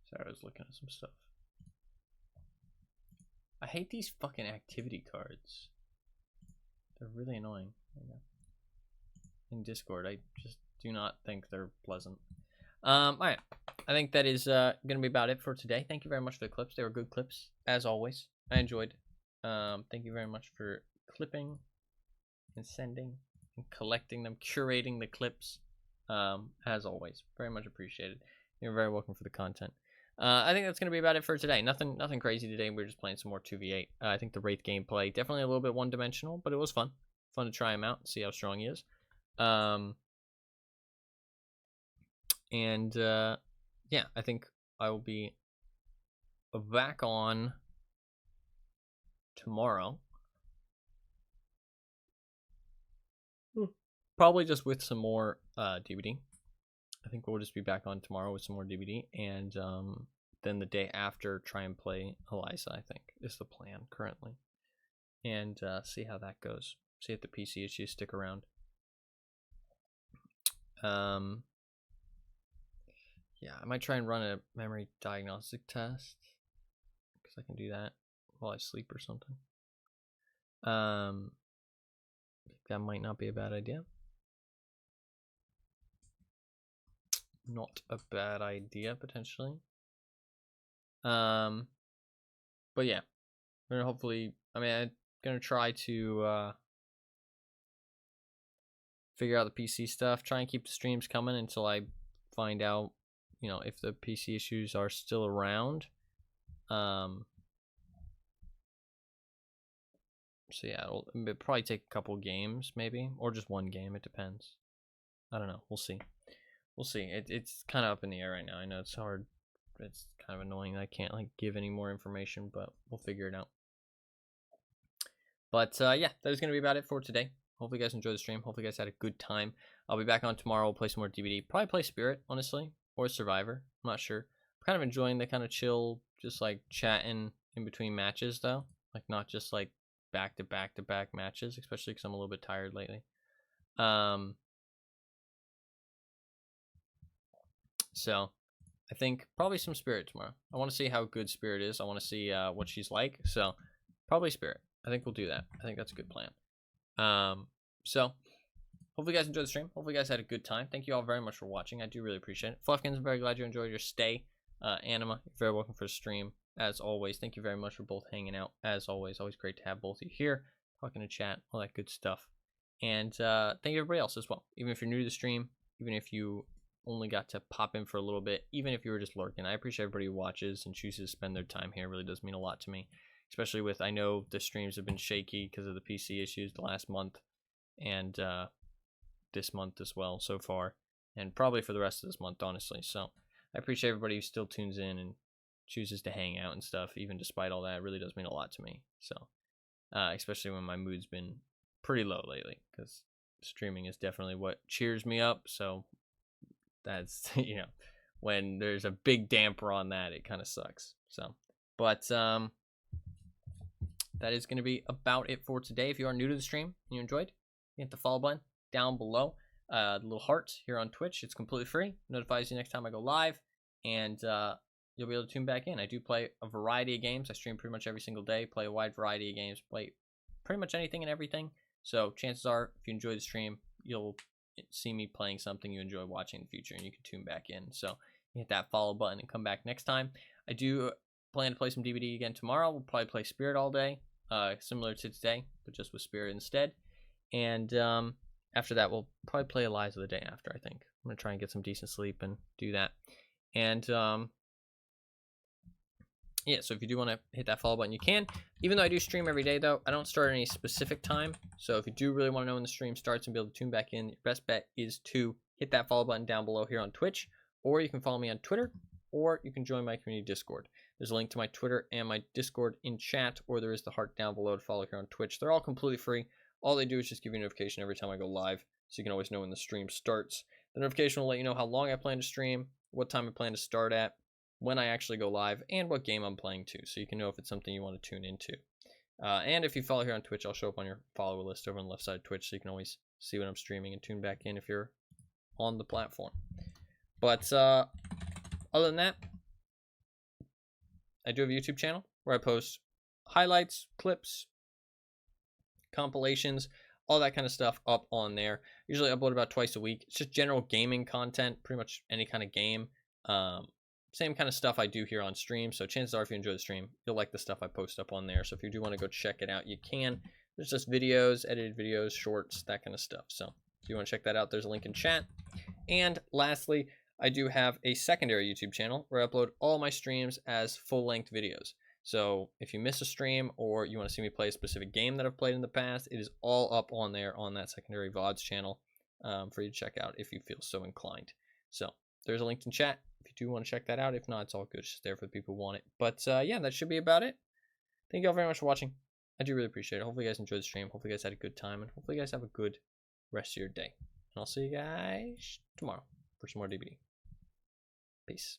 Sorry, I was looking at some stuff. I hate these fucking activity cards. They're really annoying. In Discord, I just do not think they're pleasant. Alright. I think that is gonna be about it for today. Thank you very much for the clips. They were good clips, as always. I enjoyed. Thank you very much for clipping and sending and collecting them, curating the clips. As always. Very much appreciated. You're very welcome for the content. I think that's going to be about it for today. Nothing crazy today. We're just playing some more 2v8. I think the Wraith gameplay, definitely a little bit one-dimensional, but it was fun. Fun to try him out, see how strong he is. Yeah, I think I will be back on tomorrow. Probably just with some more DVD. I think we'll just be back on tomorrow with some more DVD, and then the day after try and play Eliza, I think, is the plan currently. And see how that goes. See if the PC issues stick around. Yeah, I might try and run a memory diagnostic test, because because I can do that while I sleep or something. That might not be a bad idea. Not a bad idea, potentially. But yeah, we're gonna hopefully, I mean, I'm gonna try to figure out the PC stuff, try and keep the streams coming until I find out, you know, if the PC issues are still around. So yeah, it'll probably take a couple games maybe, or just one game, it depends. I don't know, we'll see. We'll see. It's kind of up in the air right now. I know it's hard. It's kind of annoying that I can't like give any more information, but we'll figure it out. But yeah, that is going to be about it for today. Hopefully you guys enjoyed the stream. Hopefully you guys had a good time. I'll be back on tomorrow. We'll play some more DVD. Probably play Spirit, honestly, or Survivor. I'm not sure. I'm kind of enjoying the kind of chill, just like chatting in between matches, though. Like not just like back to back to back matches, especially because I'm a little bit tired lately. So I think probably some Spirit tomorrow. I want to see how good Spirit is. I want to see what she's like. So probably Spirit. I think we'll do that. I think that's a good plan. So hopefully you guys enjoyed the stream. Hopefully you guys had a good time. Thank you all very much for watching. I do really appreciate it. Fluffkins, I'm very glad you enjoyed your stay. Anima, you're very welcome for the stream. As always, thank you very much for both hanging out. As always great to have both of you here, talking to chat, all that good stuff. And thank you everybody else as well. Even if you're new to the stream, even if you only got to pop in for a little bit, even if you were just lurking, I appreciate everybody who watches and chooses to spend their time here. It really does mean a lot to me, especially with, I know the streams have been shaky because of the PC issues the last month and this month as well so far, and probably for the rest of this month, honestly. So I appreciate everybody who still tunes in and chooses to hang out and stuff, even despite all that. It really does mean a lot to me. So especially when my mood's been pretty low lately, because streaming is definitely what cheers me up. So that's, you know, when there's a big damper on that, it kind of sucks. So, but that is going to be about it for today. If you are new to the stream and you enjoyed, hit the follow button down below, the little heart here on Twitch. It's completely free, notifies you next time I go live, and you'll be able to tune back in. I do play a variety of games. I stream pretty much every single day, play a wide variety of games, play pretty much anything and everything. So chances are, if you enjoy the stream, you'll see me playing something you enjoy watching in the future, and you can tune back in. So hit that follow button and come back next time. I do plan to play some DVD again tomorrow. We'll probably play Spirit all day, similar to today, but just with Spirit instead. And after that, we'll probably play Eliza the day after, I think. I'm going to try and get some decent sleep and do that. And yeah, so if you do want to hit that follow button, you can. Even though I do stream every day, though, I don't start at any specific time. So if you do really want to know when the stream starts and be able to tune back in, your best bet is to hit that follow button down below here on Twitch, or you can follow me on Twitter, or you can join my community Discord. There's a link to my Twitter and my Discord in chat, or there is the heart down below to follow here on Twitch. They're all completely free. All they do is just give you a notification every time I go live, so you can always know when the stream starts. The notification will let you know how long I plan to stream, what time I plan to start at, when I actually go live, and what game I'm playing too, so you can know if it's something you want to tune into. And if you follow here on Twitch, I'll show up on your follower list over on the left side of Twitch, so you can always see when I'm streaming and tune back in if you're on the platform. But other than that, I do have a YouTube channel where I post highlights, clips, compilations, all that kind of stuff up on there. Usually upload about twice a week. It's just general gaming content, pretty much any kind of game. Same kind of stuff I do here on stream. So chances are, if you enjoy the stream, you'll like the stuff I post up on there. So if you do want to go check it out, you can. There's just videos, edited videos, shorts, that kind of stuff. So if you want to check that out, there's a link in chat. And lastly, I do have a secondary YouTube channel where I upload all my streams as full-length videos. So if you miss a stream or you want to see me play a specific game that I've played in the past, it is all up on there on that secondary VODs channel for you to check out if you feel so inclined. So there's a link in chat if you do want to check that out. If not, it's all good. It's just there for the people who want it. But yeah, that should be about it. Thank you all very much for watching. I do really appreciate it. Hopefully you guys enjoyed the stream. Hopefully you guys had a good time. And hopefully you guys have a good rest of your day. And I'll see you guys tomorrow for some more DVD. Peace.